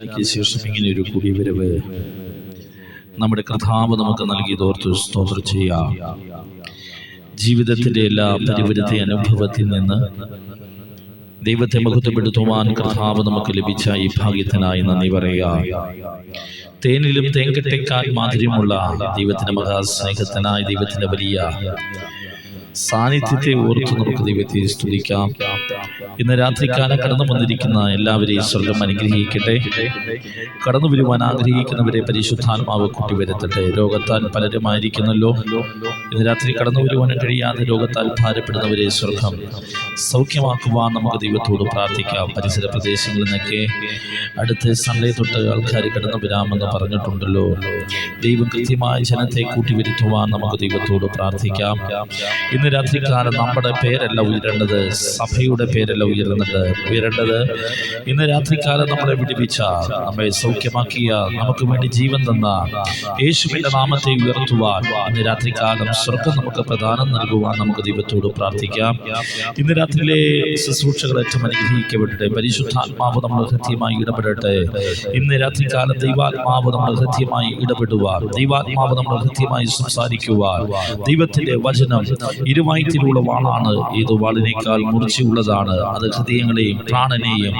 ശേഷം ഇങ്ങനെ ഒരു കൂടിവരവ് നമ്മുടെ കർത്താവ് നമുക്ക് നൽകിയതോർത്ത് സ്തോത്രം ചെയ്യാം. ജീവിതത്തിൻ്റെ എല്ലാ പരിവരുത്തി അനുഭവത്തിൽ നിന്ന് ദൈവത്തെ മഹത്വപ്പെടുത്തുവാൻ കർത്താവ് നമുക്ക് ലഭിച്ച ഈ ഭാഗ്യത്തിനായി നന്ദി പറയുക. തേനിലും തേൻകെട്ടേക്കാൾ മാധുര്യമുള്ള ദൈവത്തിൻ്റെ മഹാസ്നേഹത്തിനായി ദൈവത്തിൻ്റെ വലിയ സാന്നിധ്യത്തെ ഓർത്ത് നമുക്ക് ദൈവത്തെ സ്തുതിക്കാം. ഇന്ന് രാത്രിക്കാലം കടന്നു വന്നിരിക്കുന്ന എല്ലാവരെയും സ്വർഗം അനുഗ്രഹിക്കട്ടെ. കടന്നു വരുവാൻ ആഗ്രഹിക്കുന്നവരെ പരിശുദ്ധാത്മാവ് കൂട്ടിവരുത്തട്ടെ. രോഗത്താൽ പലരുമായിരിക്കുന്നല്ലോ. ഇന്ന് രാത്രി കടന്നു വരുവാനും കഴിയാതെ രോഗത്താൽ ഭാരപ്പെടുന്നവരെ സ്വർഗം സൗഖ്യമാക്കുവാൻ നമുക്ക് ദൈവത്തോട് പ്രാർത്ഥിക്കാം. പരിസര പ്രദേശങ്ങളിൽ നിന്നൊക്കെ അടുത്ത സൺഡേ തൊട്ട് ആൾക്കാർ കടന്നു വരാമെന്ന് പറഞ്ഞിട്ടുണ്ടല്ലോ. ദൈവം കൃത്യമായ ജനത്തെ കൂട്ടിവരുത്തുവാൻ നമുക്ക് ദൈവത്തോട് പ്രാർത്ഥിക്കാം. ഇന്ന് രാത്രികാലം നമ്മുടെ പേരല്ല ഉയരേണ്ടത്, സഭയുടെ പേരല്ല ഉയരേണ്ടത്. ഇന്ന് രാത്രികാലം നമ്മളെ വിടുവിച്ച, നമ്മെ സൗഖ്യമാക്കിയ, നമുക്ക് വേണ്ടി ജീവൻ തന്ന യേശുവിന്റെ നാമത്തെ ഉയർത്തുവാൻ ഇന്ന് രാത്രികാലം സ്വർഗം നമുക്ക് പ്രദാനം നൽകുവാൻ നമുക്ക് ദൈവത്തോട് പ്രാർത്ഥിക്കാം. ഇന്ന് രാത്രിയിലെ ശുശ്രൂഷകൾ ഏറ്റവും അനുഗ്രഹിക്കപ്പെടട്ടെ. പരിശുദ്ധാത്മാവ് നമ്മൾ ഹൃദ്യമായി ഇടപെടട്ടെ. ഇന്ന് രാത്രികാലം ദൈവാത്മാവ് നമ്മൾ ഹൃദ്യമായി ഇടപെടുവാൻ, ദൈവാത്മാവ് നമ്മൾ ഹൃദ്യമായി സംസാരിക്കുവാൻ, ദൈവത്തിന്റെ വചനം ഇരുവായ്ത്തിലുള്ള വാളാണ്. ഏത് വാളിനേക്കാൾ മൂർച്ചയുള്ളതാണ്. അത് ഹൃദയങ്ങളെയും പ്രാണനെയും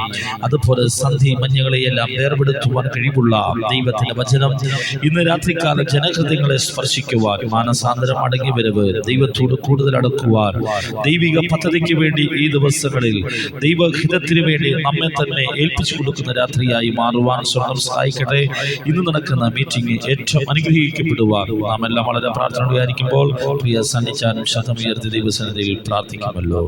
അതുപോലെ സന്ധി മഞ്ഞകളെയും എല്ലാം വേർപെടുത്തുവാൻ കഴിവുള്ള ദൈവത്തിന്റെ വചനം ഇന്ന് രാത്രികാല ജനഹൃദയങ്ങളെ സ്പർശിക്കുവാൻ, മാനസാന്തരം അടങ്ങി വരവ്, ദൈവത്തോട് കൂടുതൽ അടുക്കുവാൻ, ദൈവിക പദ്ധതിക്ക് വേണ്ടി ഈ ദിവസങ്ങളിൽ ദൈവഹിതത്തിന് വേണ്ടി നമ്മെ തന്നെ ഏൽപ്പിച്ചു കൊടുക്കുന്ന രാത്രിയായി മാറുവാൻ സ്വർഗം സഹായിക്കട്ടെ. ഇന്ന് നടക്കുന്ന മീറ്റിംഗ് ഏറ്റവും അനുഗ്രഹിക്കപ്പെടുവാൻ നാം എല്ലാം വളരെ പ്രാർത്ഥനയോടെയായിരിക്കുമ്പോൾ പ്രിയ സന്നിധാനം ശതമുയർത്തി ദൈവസന്നിധിയിൽ പ്രാർത്ഥിക്കുമല്ലോ.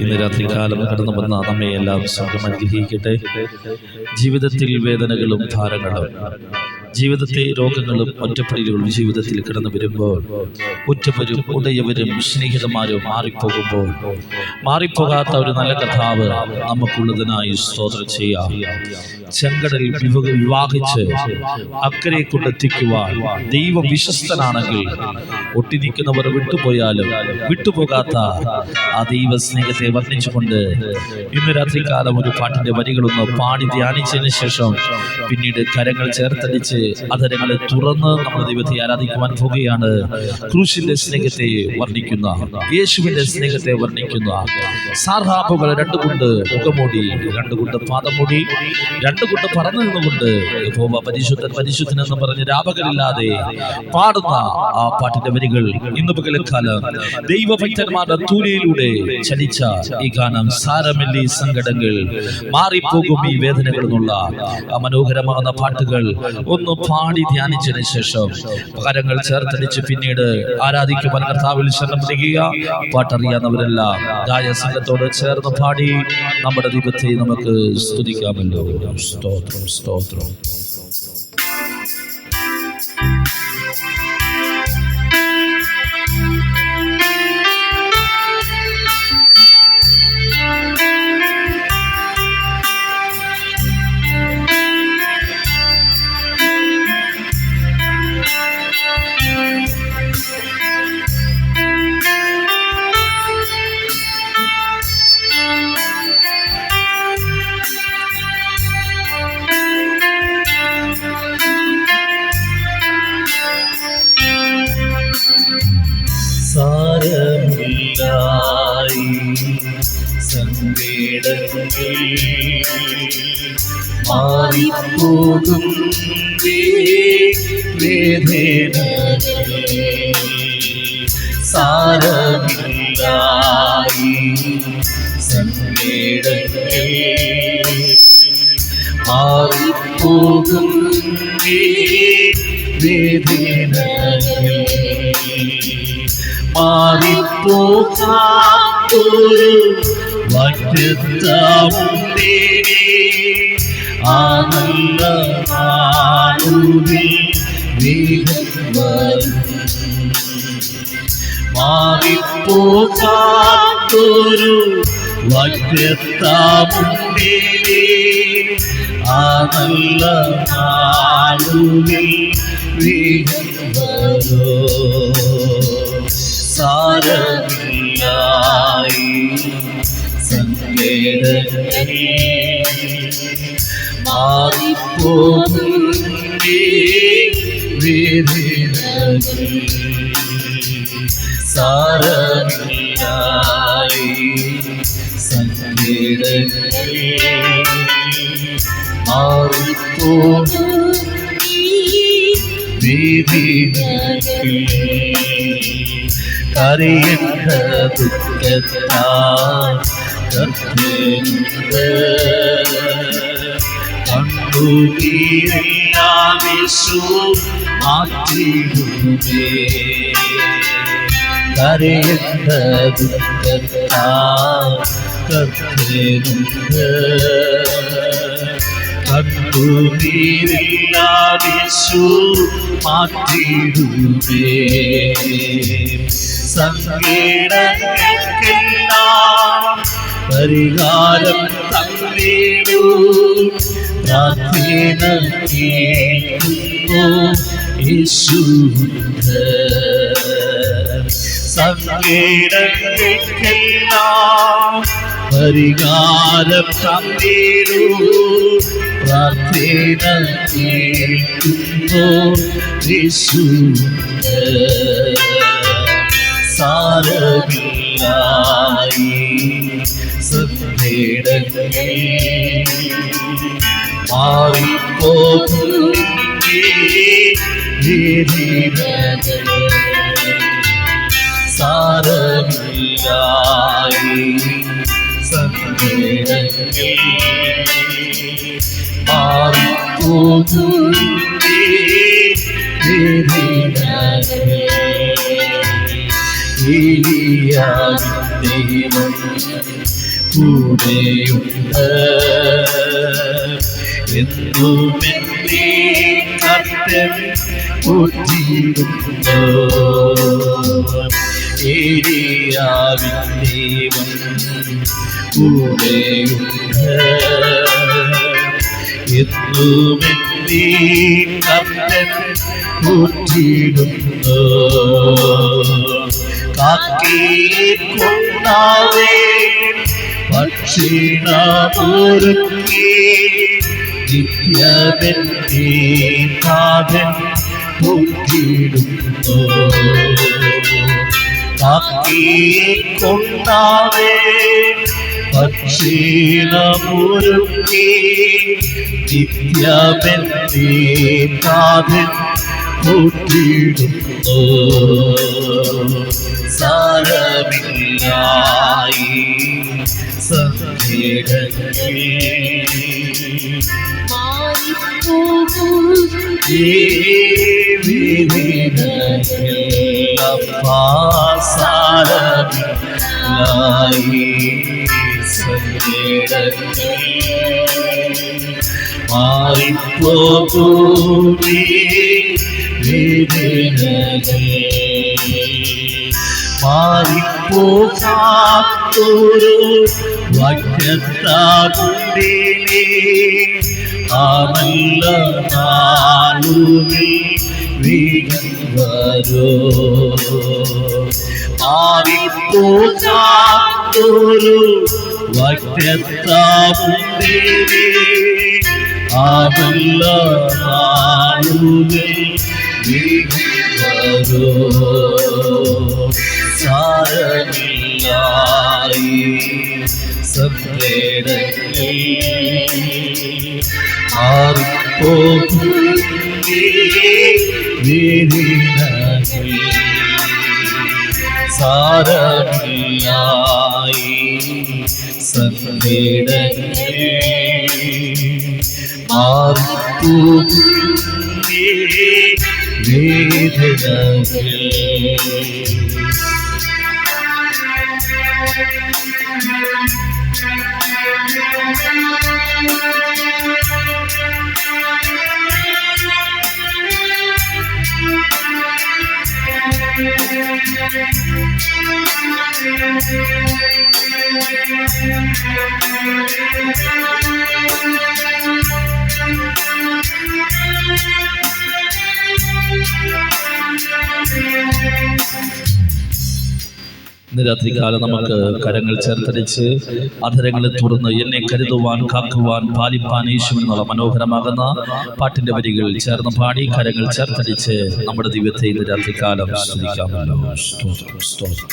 ഇന്ന് രാത്രി കാലം കടന്നു വന്ന നമ്മെ എല്ലാം സ്വർഗം അനുഗ്രഹിക്കട്ടെ. ജീവിതത്തിൽ വേദനകളും ഭാരങ്ങളും, ജീവിതത്തെ രോഗങ്ങളും ഒറ്റപ്പെടലുകളും ജീവിതത്തിൽ കടന്നു വരുമ്പോൾ ഉറ്റവരും ഉടയവരും സ്നേഹിതന്മാരും മാറിപ്പോകുമ്പോൾ മാറിപ്പോകാത്ത ഒരു നല്ല കർത്താവ് നമുക്കുള്ളതിനായി സ്തോത്രം ചെയ്യാം. ചെങ്കടൽ വിവാഹിച്ച് അക്കരെ കൊണ്ടെത്തിക്കുവാൻ ദൈവം വിശ്വസ്തനാണെങ്കിൽ ഒട്ടിനിൽക്കുന്നവർ വിട്ടുപോയാലും വിട്ടുപോകാത്ത ആ ദൈവ സ്നേഹത്തെ വർണ്ണിച്ചുകൊണ്ട് ഇന്ന് രാത്രികാലം ഒരു പാട്ടിന്റെ വരികളൊന്ന് പാടി ധ്യാനിച്ചതിന് ശേഷം പിന്നീട് കരങ്ങൾ ചേർത്തടിച്ച് അധരങ്ങളെ തുറന്ന് നമ്മൾ ദൈവത്തെ ആരാധിക്കുവാൻ പോകുകയാണ്. ക്രൂശിന്റെ സ്നേഹത്തെ വർണ്ണിക്കുന്ന, യേശുവിന്റെ സ്നേഹത്തെ വർണ്ണിക്കുന്ന സാർഹാപ്പുകൾ 2 കൊണ്ട് മുഖമൂടി, 2 കൊണ്ട് പാദമൂടി, 2 കൊണ്ട് പറന്നു നിന്നുകൊണ്ട് യഹോവ പരിശുദ്ധൻ പരിശുദ്ധൻ എന്ന് പറഞ്ഞ് രാപകലില്ലാതെ പാടുന്ന ആ പാട്ടിന്റെ വരികൾ ഇന്ന് പകൽക്കാലം ദൈവഭക്തന്മാരുടെ തൂലിയിലൂടെ ചലിച്ച ഈ ഗാനം സാരമില്ലി സങ്കടങ്ങൾ മാറിപ്പോകും ഈ വേദനകൾ എന്നുള്ള ആ മനോഹരമാകുന്ന പാട്ടുകൾ ഒന്ന് പാടി ധ്യാനിച്ചതിന് ശേഷം കരങ്ങൾ ചേർത്തടിച്ച് പിന്നീട് ആരാധിക്കുവാൻ കർത്താവിൽ ശരണം ചെയ്യുക. പാട്ടറിയാവുന്നവരെല്ലാം ഗായ സംഘത്തോട് ചേർന്ന് പാടി നമ്മുടെ ദൈവത്തെ നമുക്ക് സ്തുതിക്കാമല്ലോ. സ്തോത്രം സ്തോത്രം. മാറിപ്പോകും വേദനകൾ സാരമില്ലായി സങ്കേടങ്ങൾ മാറിപ്പോകും വേദനകൾ മാറിപ്പോകാത്തൊരു വാഗ്ദത്തമുണ്ടേ ആ നല്ല നാളുകളിൽ വേഗം വരും മാറിപ്പോകാത്തൊരു വാഗ്ദത്തമുണ്ടേ ആ നല്ല നാളുകളിൽ വേഗം വരും സാരമില്ലായി സങ്കേടങ്ങൾ മാറിപ്പോകും വേദനകൾ സാരമില്ലായി സങ്കേടങ്ങൾ മാറിപ്പോകും വേദനകൾ കരയേണ്ട ദുഃഖത്താൽ കർത്തനുണ്ട് കണ്ണുനീരെല്ലാം യേശു മാറ്റിയിടുമേ കരയേണ്ട ദുഃഖത്താൽ കർത്തനുണ്ട് കണ്ണുനീരെല്ലാം യേശു മാറ്റിയിടുമേ സങ്കേടങ്ങൾക്കെല്ലാം പരിഹാരം തന്നിടൂ പ്രാർത്ഥന കേൾക്കുന്നു യേശുവുണ്ട് സങ്കേടങ്ങൾക്കെല്ലാം പരിഹാരം തന്നിടൂ പ്രാർത്ഥന കേൾക്കുന്നു യേശുവുണ്ട് സാരമില്ലായി സങ്കേടങ്ങൾ മാറിപ്പോകും വേദനകൾ സാരമില്ലായി സങ്കേടങ്ങൾ മാറിപ്പോകും വേദനകൾ ഏലിയാവിൻ ദൈവം കൂടെയുണ്ട് എന്നുമെന്നേ കർത്തൻ ഒറ്റിയിടുന്നു ഏലിയാവിൻ ദൈവം കൂടെയുണ്ട് എന്നുമെന്നേ കർത്തൻ ഒറ്റിയിടുന്നു കാക്കയെ കൊണ്ടാവേ ഭക്ഷണമൊരുക്കി നിത്യമെന്നേ നാഥൻ പോറ്റിയിടുന്നു കാക്കയെ കൊണ്ടാവേ ഭക്ഷണമൊരുക്കി നിത്യമെന്നേ നാഥൻ പോറ്റിയിടുന്നു സാരമില്ലായി സങ്കേടങ്ങൾ മാറിപ്പോകും വേദനകൾ സാരമില്ലായി സങ്കേടങ്ങൾ മാറിപ്പോകും വേദനകൾ മാറിപ്പോകാത്തൊരു വാഗ്ദത്തമുണ്ടേ ആ നല്ല നാളുകളിൽ വേഗം വരും മാറിപ്പോകാത്തൊരു വാഗ്ദത്തമുണ്ടേ ആ നല്ല നാളുകളിൽ വേഗം വരും സാരമില്ലായി സങ്കേടങ്ങൾ മാറിപ്പോകും വേദനകൾ സാരമില്ലായി സങ്കടങ്ങൾ മാറിപ്പോകും വേദനകൾ ഇന്ന് രാത്രികാലം നമുക്ക് കരങ്ങൾ ചേർത്തടിച്ച് അധരങ്ങളെ തുറന്ന് എന്നെ കരുതുവാൻ കാക്കുവാൻ പാലിപ്പാൻ യേശു എന്നുള്ള മനോഹരമാകുന്ന പാട്ടിന്റെ വരികൾ ചേർന്ന് പാടി കരങ്ങൾ ചേർത്തടിച്ച് നമ്മുടെ ദൈവത്തെ ഇന്ന് രാത്രികാലം സ്തുതിക്കാമല്ലോ. സ്തോത്രം, സ്തോത്രം.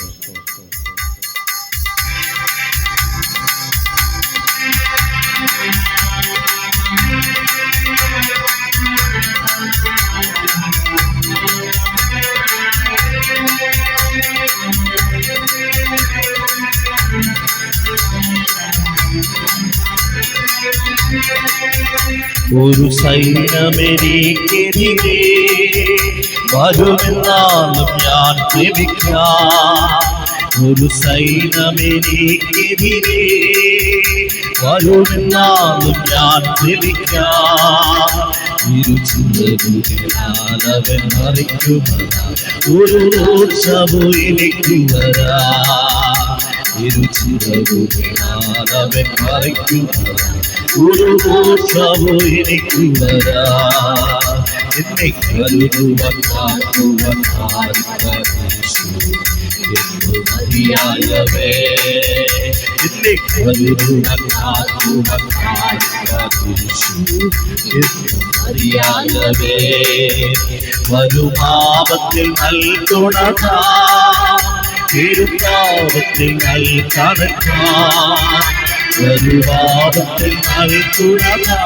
ഒരു സൈന്യമെനിക്കെതിരെ വരുമെന്നാലും ഞാൻ ക്ഷമിക്കാം. ഒരു സൈന്യമെനിക്കെതിരെ വരുമെന്നാലും ഞാൻ ക്ഷമിക്കാം. ഇരുചിന്തകുകളാലവൻ മറിക്കുമതാ ഒരു ദോഷമോ എനിക്ക് വരാ. ഇരുചിന്തകുകളാലവൻ മറിക്കുമതാ ഒരു ദോഷമോ എനിക്ക് വരാ. എന്നെ കരുതുവാൻ കാക്കുവാൻ മതിയായവേ. എന്നെ കരുതുവാൻ കാക്കുവാൻ മതിയായവേ. വരുമാപത്തിൽ നൽകുണതാ തിരുപ്പാപത്തിൽ നൽകണക്കാം. വരുവാപത്തിൽ നൽകുണതാ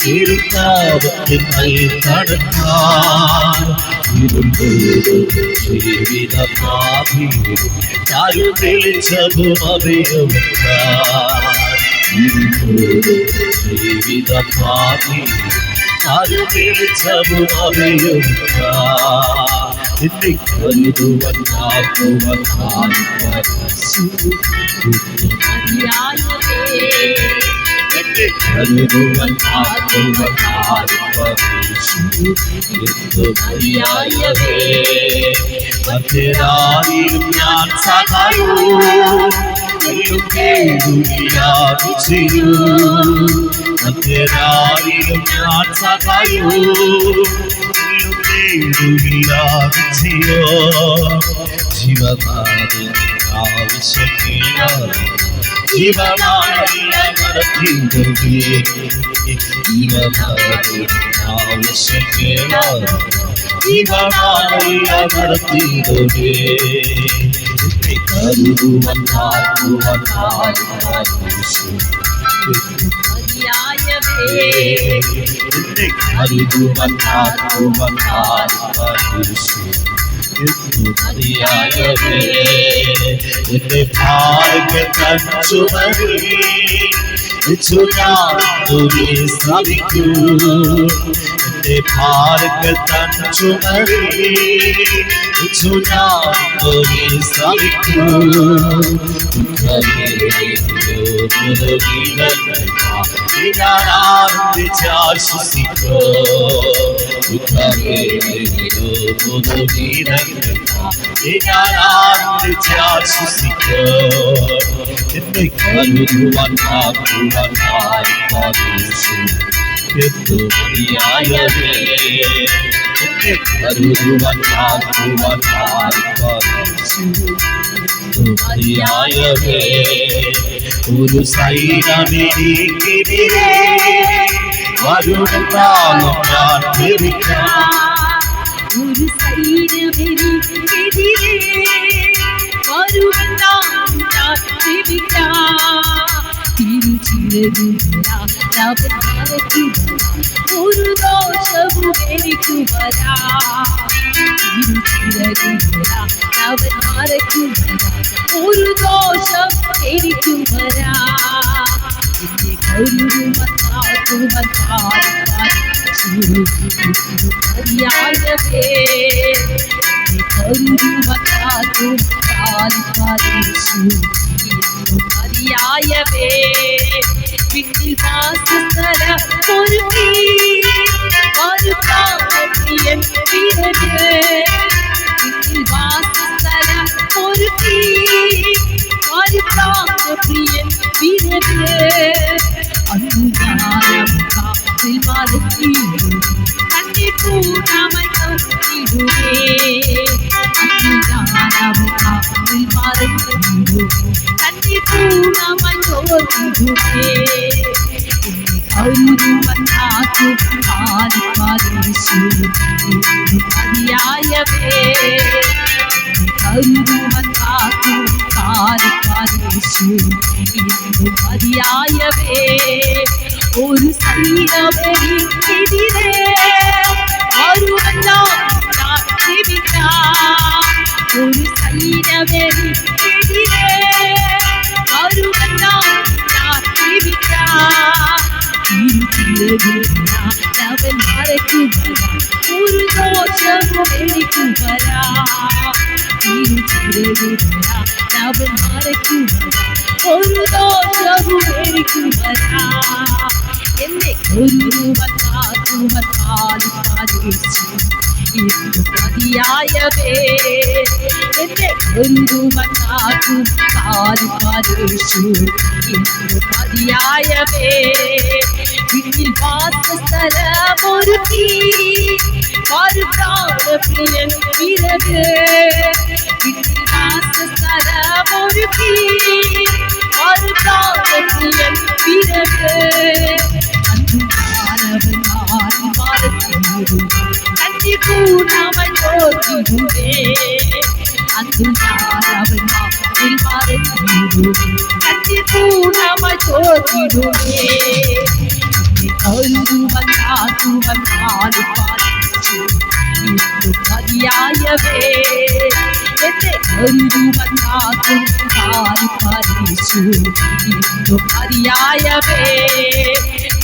തിരുപ്പാപത്തിൽ നൽകണക്കാം. ജീവിത പാപിയും താരു തെളിച്ചതും അഭയവെക്കാം. ജീവിത പാപിയും താരു തെളിച്ചതും അഭയവെക്കാം. എന്നെ കരുതുവാൻ കാക്കുവാൻ എന്നെ കരുതുവാൻ കാക്കുവാൻ മറ്റേതായാലും ഞാൻ സഹായോ ചെയ്യൂ. മറ്റേതായാലും ഞാൻ സഹായോ ചെയ്യോ. ജീവനാഥൻ ആവശ്യമില്ല ജീവനായ നടത്തിയിടേ. ജീവനാഥൻ ആവശ്യമില്ല ജീവനായ നടത്തിയിടേ. കരുതുവാൻ കാക്കുവാൻ എന്നെ കരുതുവാൻ കാക്കുവാൻ മതിയായവേ. എന്റെ ഭാഗ്യതൻ ചുമരിൽ വെച്ചു ഞാൻ ശ്രമിക്കൂ. എന്റെ ഭാഗ്യതൻ ചുമരിൽ വെച്ചു ഞാൻ ശ്രമിക്കൂ. ഞാൻ ആനന്ദിച്ചാശ്വസിക്കോ. ഞാൻ ആനന്ദിച്ചാശ്വസിക്കോ. എന്നെ കരുതുവാൻ കാക്കുവാൻ മതിയായവേ. എന്നെ കരുതുവാൻ കാക്കുവാൻ മതിയായവേ. ഒരു സൈന്യമെനിക്കെതിരെ വരുമെന്നാലും ഞാൻ ക്ഷമിക്കാം. ഒരു സൈന്യമെനിക്കെതിരെ വരുമെന്നാലും ഞാൻ ക്ഷമിക്കാം. ഒരു ദോഷവും എനിക്ക് വരാ ഒരു ദോഷം എനിക്ക് വരാ എന്നെ അറിയായവേ പിന്നിൽ വാസസ്ഥല ഒരുക്കി ഒരു പ്രാപ്തിയൻ പിന്നിൽ വാസസ്ഥല ഒരുക്കി ഒരു പ്രാപ്തിയൻ അന്നു ഞാനും കാത്തിൽ മലത്തിയിടും കണ്ടിട്ടൂടാമൽ നോക്കിയിടുവേ അന്നു ഞാനും കാത്തിൽ മലത്തിയിടും കണ്ടിട്ടൂടാമൽ നോക്കിയിടുവേ കൗരുവന്നാക്കും പാലിപ്പാലിശു മതിയായവേ കൗരുവന്നാക്കും പാലിപ്പാലിശു മതിയായവേ ഒരു സൈന്യമെതിരെ ആരുമല്ലോ ഒരു സൈന്യമെതിരെ ആരുമല്ലോ അവൻ മറയ്ക്കുക ഒരു ദോഷവും എനിക്ക് വരാ അവൻ മറയ്ക്കുക ഒരു ദോഷവും എനിക്ക് വരാ എന്നെ ഒരുവൻ കാക്കുവൻ പാലിപ്പാലിച്ചു ഇന്നു മതിയായവേ എന്നെ ഒരുവൻ കാക്കും പാലിപ്പാലിച്ചു ഇന്നു മതിയായവേ പിന്നിൽ വാസസ്ഥലമൊരുക്കി ഒരു പ്രാണപ്രിയൻ പിറക് പിന്നിൽ വാസസ്ഥലമൊരുക്കി ഒരു പ്രാണപ്രിയൻ പിറക് അന്നു ഞാനവൻ മാറി മറത്തിടും കണ്ടിട്ടൂടാമൽ നോക്കിടുവേ അന്നു ഞാനവൻ മാറി മറത്തിടും കണ്ടിട്ടൂടാമൽ നോക്കിടുവേ ഒരുവൻ പാലിപ്പാലിച്ചു ഇന്നു മതിയായവേ എന്നെ ഒരുവൻ പാലിപ്പാലിച്ചു ഇന്നു മതിയായവേ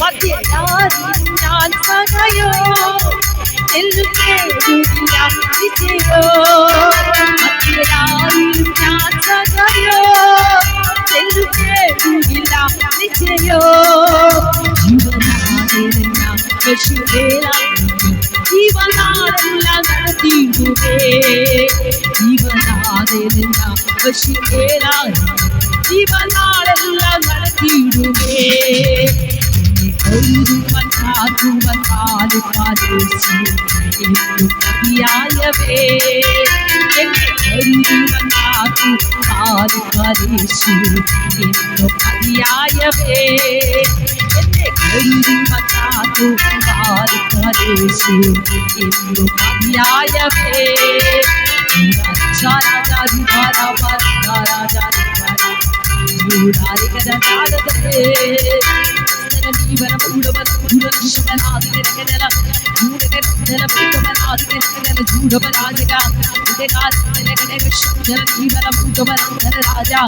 മധ്യരാത്രി ഞാൻ സകയോ എല്ലു കേടുകില്ല വിജയോ മധ്യരാത്രി ഞാൻ സകയോ എല്ലു കേടുകില്ല വിജയോ ജീവനാടെല്ലാം നടത്തിയിടുവേ ജീവനാടെല്ലാം ജീവനാടെല്ലാം നടത്തിയിടുവേ ഒരുവൻ കാക്കുവൻ പാലിപ്പാലിച്ചു ഇന്നു മതിയായവേ എന്നെ ഒരുവൻ കാക്കും പാലിപ്പാലിച്ചു ഇന്നു മതിയായവേ എന്നെ ഒരുവൻ കാക്കും പാലിപ്പാലിച്ചു ഇന്നു മതിയായവേ രാജാ രാജാ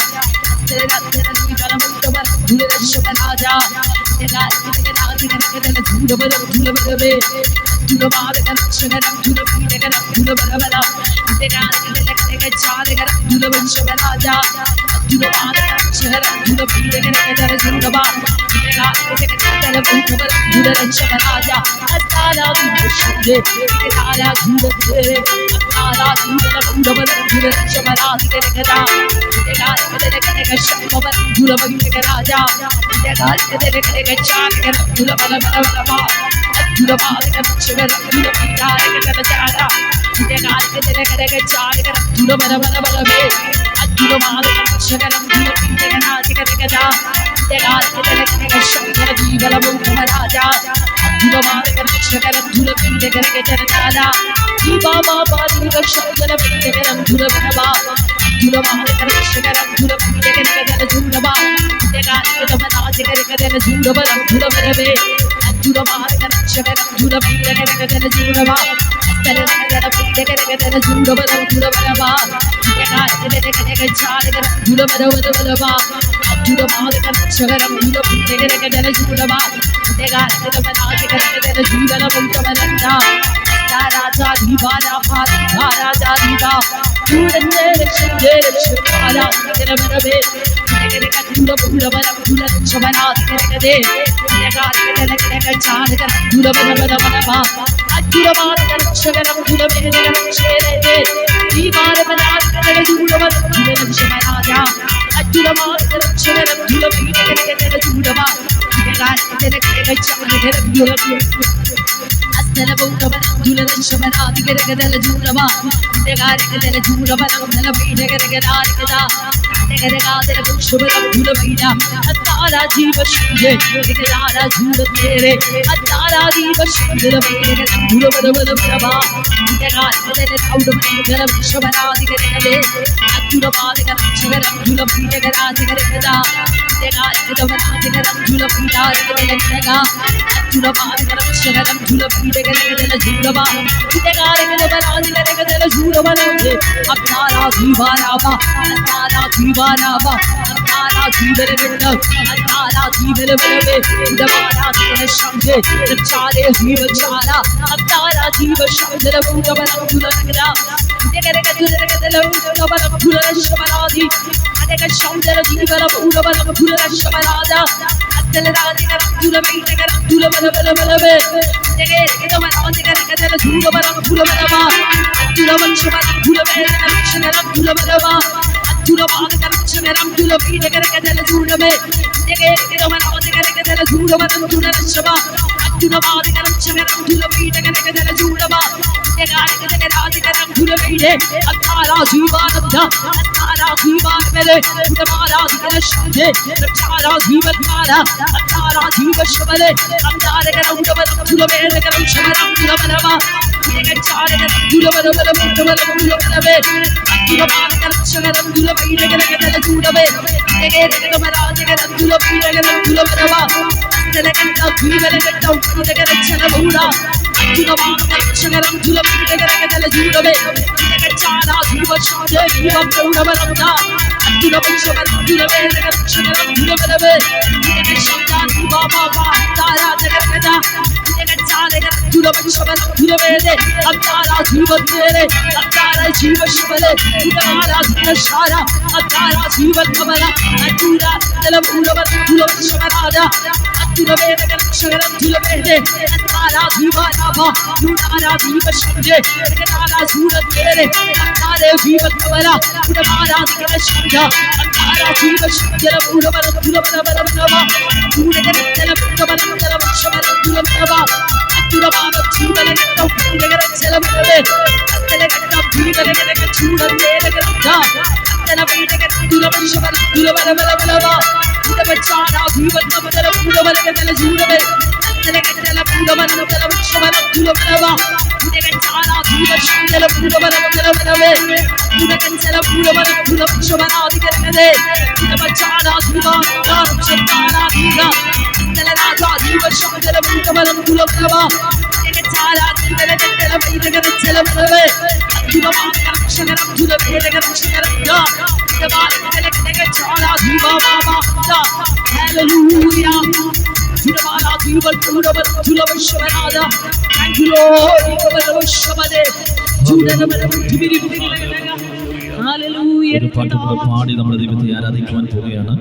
ഒരു പാട്ട് കൂടെ പാടി നമ്മുടെ ദൈവത്തെ ആരാധിക്കുവാൻ പോവുകയാണ്.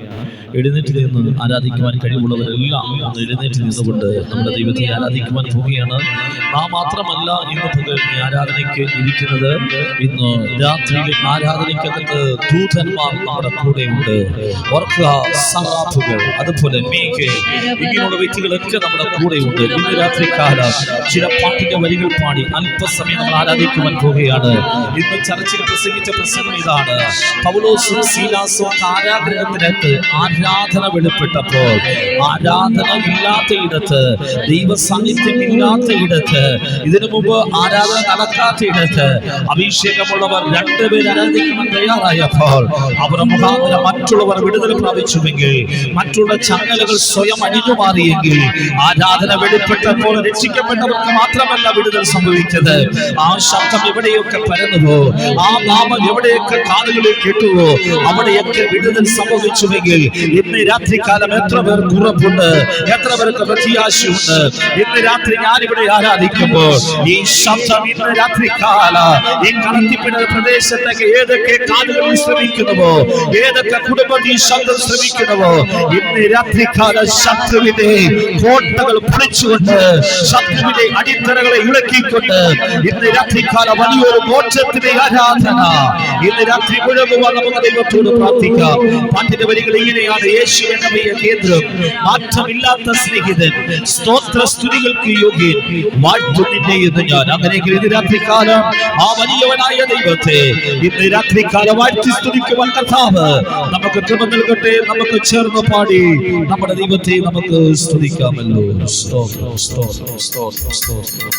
എഴുന്നേറ്റ് നിന്ന് ആരാധിക്കുവാൻ കഴിവുള്ളവരെല്ലാം ഒന്ന് എഴുന്നേറ്റ് നിന്നുകൊണ്ട് നമ്മുടെ ദൈവത്തെ ആരാധിക്കുവാൻ പോവുകയാണ്. നാം മാത്രമല്ല ഇന്ന് പകൽ ഈ ആരാധനയ്ക്ക് ഇരിക്കുന്നത്. ഇന്ന് രാത്രിയിലെ ആരാധനയ്ക്കകത്ത് ദൂതന്മാർ നമ്മുടെ കൂടെയുണ്ട്. ഓർക്കുക, സറാഫുകൾ, അതുപോലെ മേഘ്, ഇങ്ങനെയുള്ള വ്യക്തികളൊക്കെ നമ്മുടെ കൂടെയുണ്ട്. ഇന്ന് രാത്രിക്കാലം ചില പാട്ടിന്റെ വരികൾ പാടി അല്പസമയം നമ്മൾ ആരാധിക്കുവാൻ പോവുകയാണ്. ഇന്ന് ചർച്ചിൽ പ്രസംഗിച്ച പ്രസംഗം ഇതാണ്: പൗലോസും സീലാസും കാരാഗൃഹത്തിനകത്ത് ആരാധന ആരാധന വെളിപ്പെട്ടപ്പോൾ, ആരാധന ഇല്ലാത്ത ഇടത്ത്, ദൈവ സാന്നിധ്യം ഇല്ലാത്ത ഇടത്ത്, ഇതിനു മുമ്പ് ആരാധന നടക്കാത്ത ഇടത്ത് അഭിഷേകമുള്ളവർ രണ്ടുപേർ ആരാധിക്കാൻ തയ്യാറായപ്പോൾ അവർ മുഖാന്തരം മറ്റുള്ളവർ വിടുതൽ പ്രാപിച്ചുവെങ്കിൽ, മറ്റുള്ള ചങ്ങലകൾ സ്വയം അടിഞ്ഞു മാറിയെങ്കിൽ, ആരാധന വെളിപ്പെട്ടപ്പോൾ രക്ഷിക്കപ്പെട്ടവർക്ക് മാത്രമല്ല വിടുതൽ സംഭവിച്ചത്. ആ ശബ്ദം എവിടെയൊക്കെ പരന്നുവോ, ആ നാമം എവിടെയൊക്കെ കാതുകളിൽ കേട്ടുവോ, അവിടെയൊക്കെ വിടുതൽ സംഭവിച്ചുവെങ്കിൽ ഇന്ന് രാത്രികാലം എത്ര പേർക്ക് ഉറപ്പുണ്ട്, എത്ര പേർക്ക് പ്രത്യാശയുണ്ട്? ഇന്ന് രാത്രി ഞാനിവിടെ ആരാധിക്കുമ്പോൾ ഈ ശബ്ദം ഇന്ന് രാത്രികാല ഈ കടത്തിപ്പിട പ്രദേശത്തേക്ക് ഏതൊക്കെ കാതുകളിൽ ശ്രമിക്കുന്നുവോ, ഏതൊക്കെ കുടുംബത്തിൽ ഈ ശബ്ദം ശ്രമിക്കുന്നുവോ, ഇന്ന് രാത്രികാല ശത്രുവിന്റെ കോട്ടകൾ പൊളിച്ചുകൊണ്ട്, ശത്രുവിന്റെ അടിത്തറകളെ ഇളക്കിക്കൊണ്ട് ഇന്ന് രാത്രികാല വലിയൊരു മോക്ഷത്തിന്റെ ആരാധന ഇന്ന് രാത്രി മുഴുവൻ നമുക്ക് ദൈവത്തോട് പ്രാർത്ഥിക്കാം. പാട്ടിന്റെ വരികൾ ഇങ്ങനെയാണ്: യേശു എന്ന വലിയ കേന്ദ്രം, മാറ്റമില്ലാത്ത സ്നേഹിതൻ, സ്തോത്ര സ്തുതികൾക്ക് യോഗ്യൻ, വാഴ്ത്തും നിന്നെ എന്ന് ഞാൻ. അങ്ങനെയെങ്കിൽ ഇന്ന് രാത്രികാലം ആ വലിയവനായ ദൈവത്തെ ഇന്ന് രാത്രികാലം വാഴ്ത്തി സ്തുതിക്കുവാൻ കർത്താവ് നമുക്ക് കൃപ നൽകട്ടെ. നമുക്ക് ചേർന്ന് പാടി നമ്മുടെ ദൈവത്തെ നമുക്ക് സ്തുതിക്കാമല്ലോ. സ്തോത്രം, സ്തോത്രം, സ്തോത്രം, സ്തോത്രം.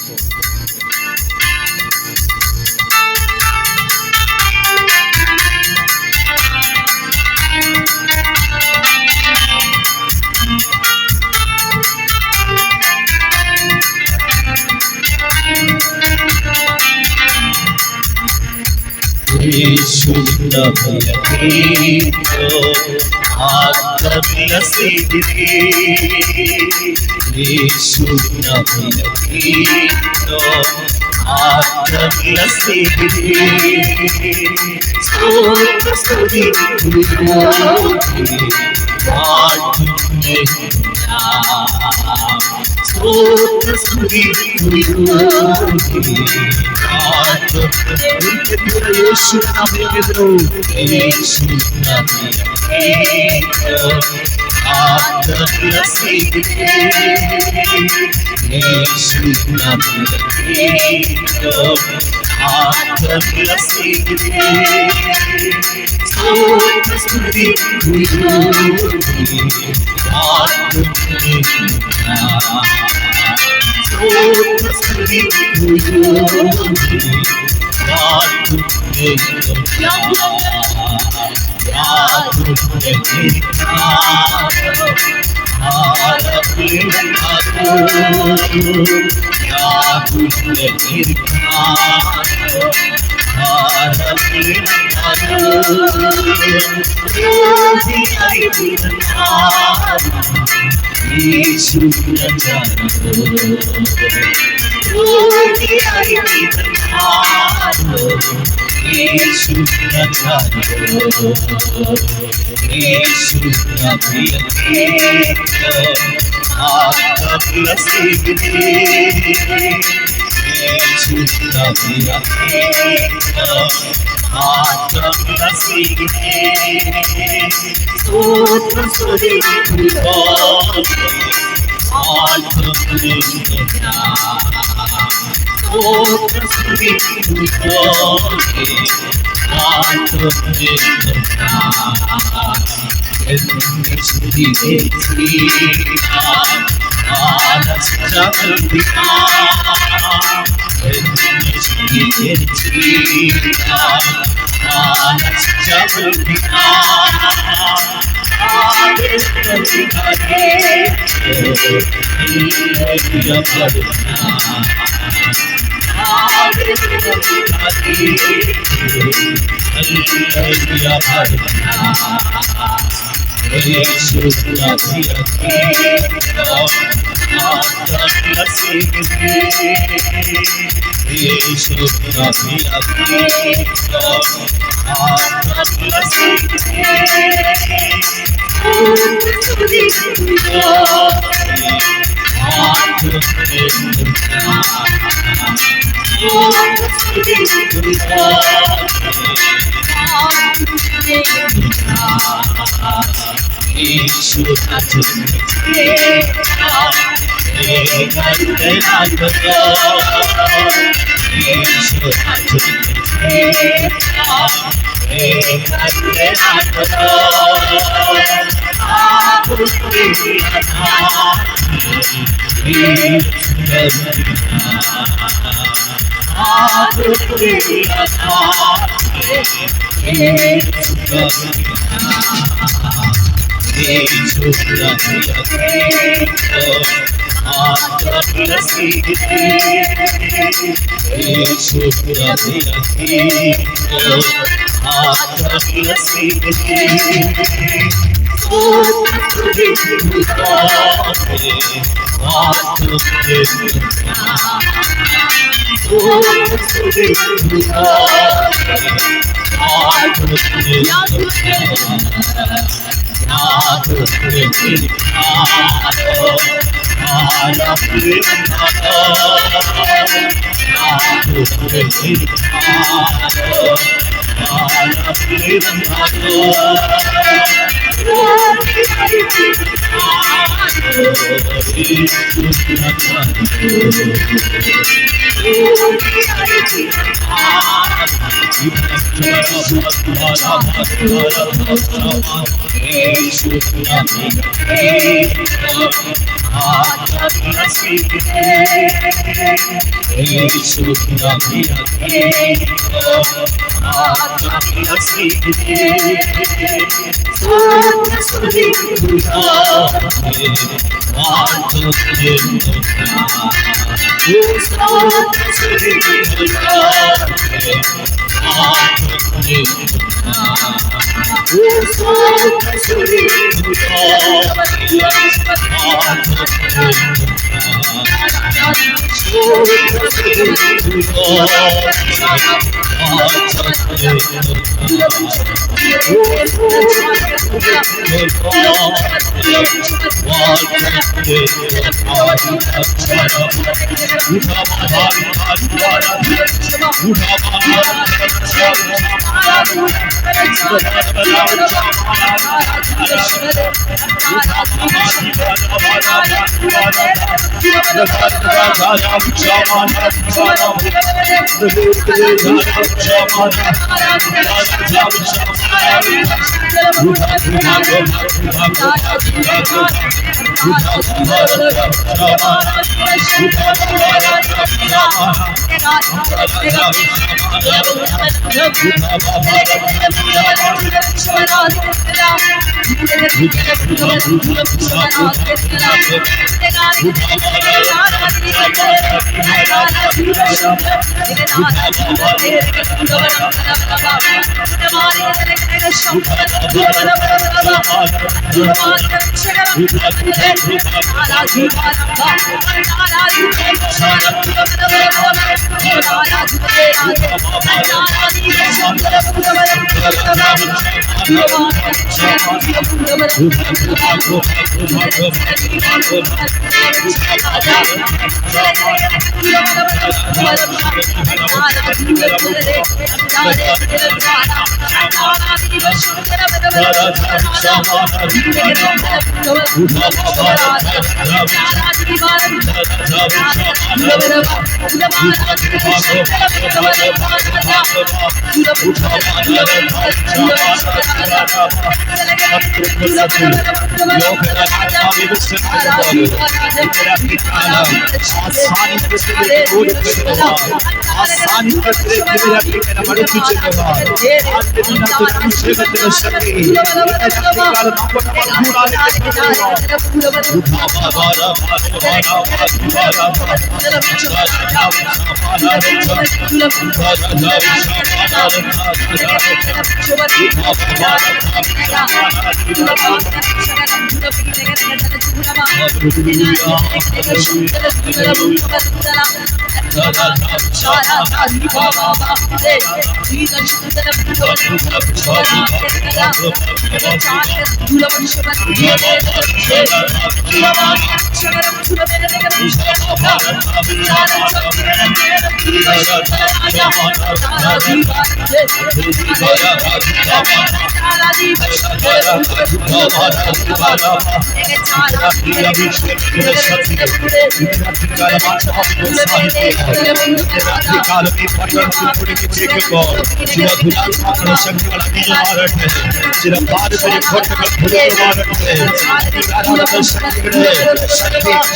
ചില പാരമ്പര്യ കോട്ടകൾ പുനർമാറട്ടെ,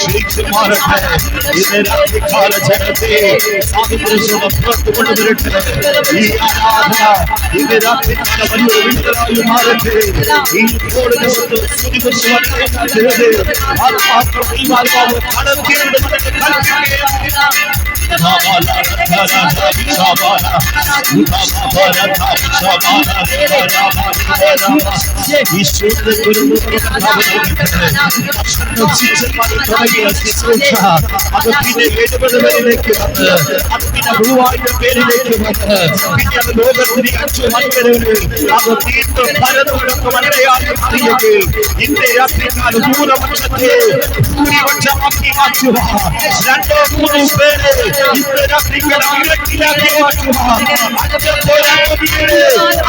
ശക്തി മാറട്ടെ. ഇന്ന് രാത്രികാല ജനത്തെ സ്വാതന്ത്ര്യത്തോടെ പുറത്തു കൊണ്ടുവരട്ടെ. ഈ ആരാധന ഇന്ന് രാത്രികാല വലിയൊരു വിടുതലായി മാറട്ടെ. ഈ കോടിനെ സ്തുതിച്ച് ആത്മാവ് കടത്തിയുടെ അത് പിന്നെ ഇടപെടലിലേക്ക് വന്ന് അത് പിന്നെ ഗുരുവായൂർ പേരിലേക്ക് വന്ന് പിന്നെ അത് ലോകത്തിന് 5 മണിവരെ അത് തീർത്തും പലതോടൊക്കെ വളരെയായി മാറിയെങ്കിൽ ഇന്ന് രാത്രിക്കാല ഭൂരിപക്ഷത്തെ ഭൂരിപക്ഷമാക്കി മാറ്റുക. 2-3 പേരെ ഇന്ന് രാത്രിക്കാല ഇരട്ടിലാക്കി മാറ്റുക.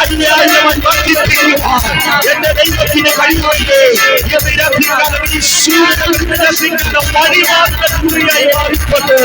അന്യായമായി മാറ്റി തീരുക. എന്റെ ദൈവത്തിന് കഴിയുമെങ്കിൽ ഇന്ന് രാത്രിക്കാല പണിമാറിയായി മാറിക്കൊണ്ട്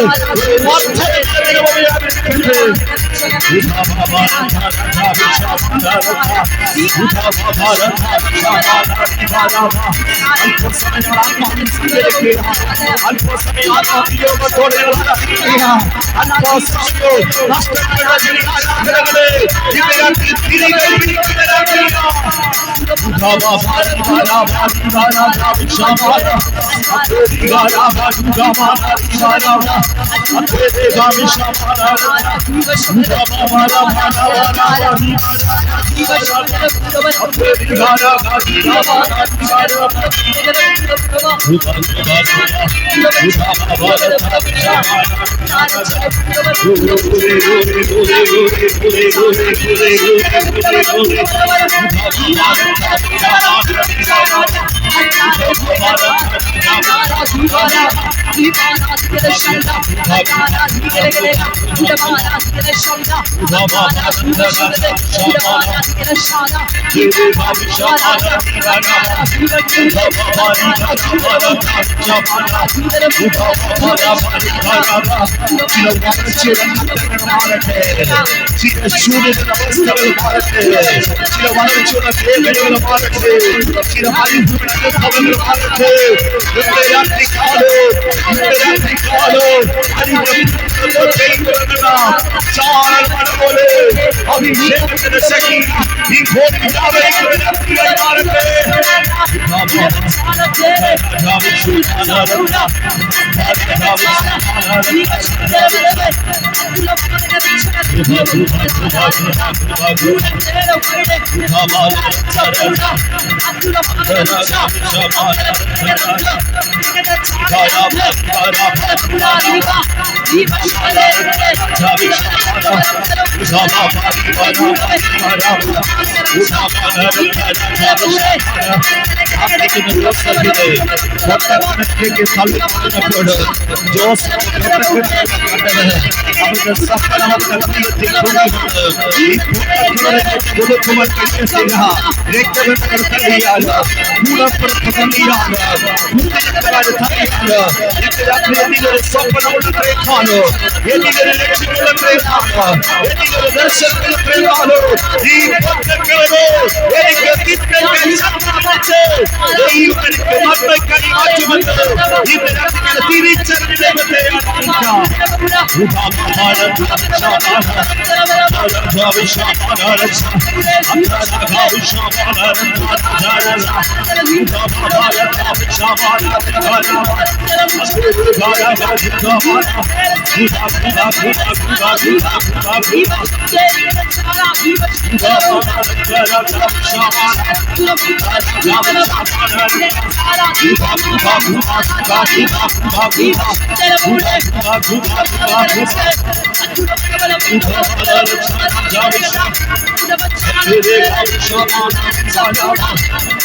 അഭിഷേകത്തിന്റെ ശക്തി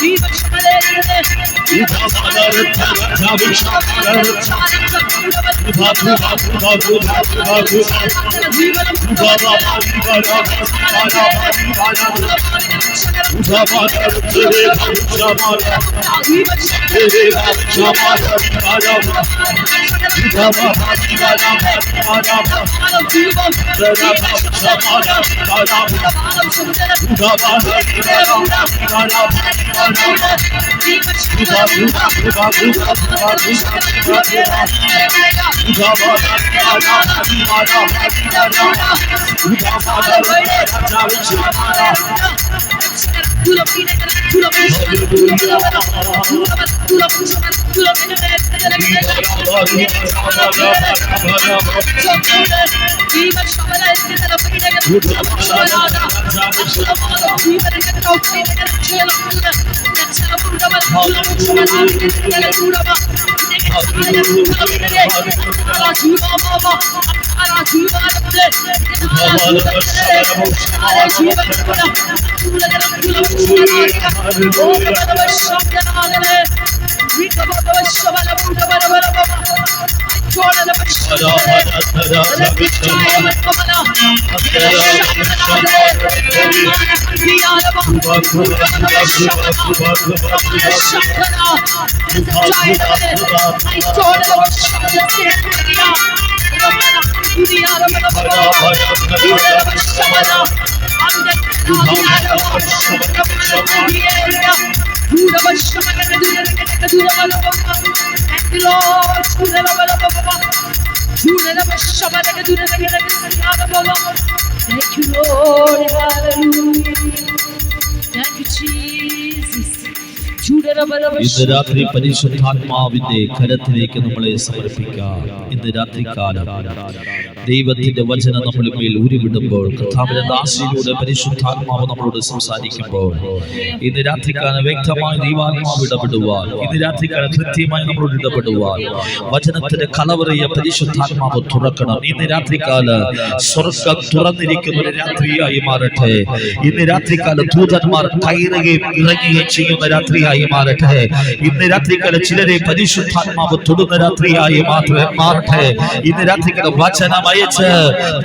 ഈ Thank you, Lord. Hallelujah. Thank you, Jesus. ഇന്ന് രാത്രി പരിശുദ്ധാത്മാവിന്റെ കരത്തിലേക്ക് നമ്മളെ സമർപ്പിക്കാം. ഇന്ന് രാത്രികാലം ദൈവത്തിന്റെ വചനം നമ്മുടെ മേൽ ഉരുവിടുമ്പോൾ, കർത്താവിന്റെ ദാസിയിലൂടെ പരിശുദ്ധാത്മാവ് നമ്മളോട് സംസാരിക്കുമ്പോൾ, ഇന്ന് രാത്രികാലം വ്യക്തമായി ദൈവാത്മാവ് ഇടപെടുവാൻ, ഇന്ന് രാത്രികാലം കൃത്യമായി നമ്മളോട് ഇടപെടുവാൻ വചനത്തിന്റെ കലവറിയ പരിശുദ്ധാത്മാവ് തുറക്കണം. ഇന്ന് രാത്രികാലം സ്വർഗ്ഗം തുറന്നിരിക്കുന്ന ഒരു രാത്രിയായി മാറട്ടെ. ഇന്ന് രാത്രികാലം ദൂതന്മാർ കയറുകയും ഇറങ്ങുകയും ചെയ്യുന്ന രാത്രിയായി മാറട്ടെ. ഇന്ന് രാത്രികാലം ചിലരെ പരിശുദ്ധാത്മാവ് തൊടുന്ന രാത്രിയായി മാറട്ടെ. ഇന്ന് രാത്രികാലം വചനം അയച്ച്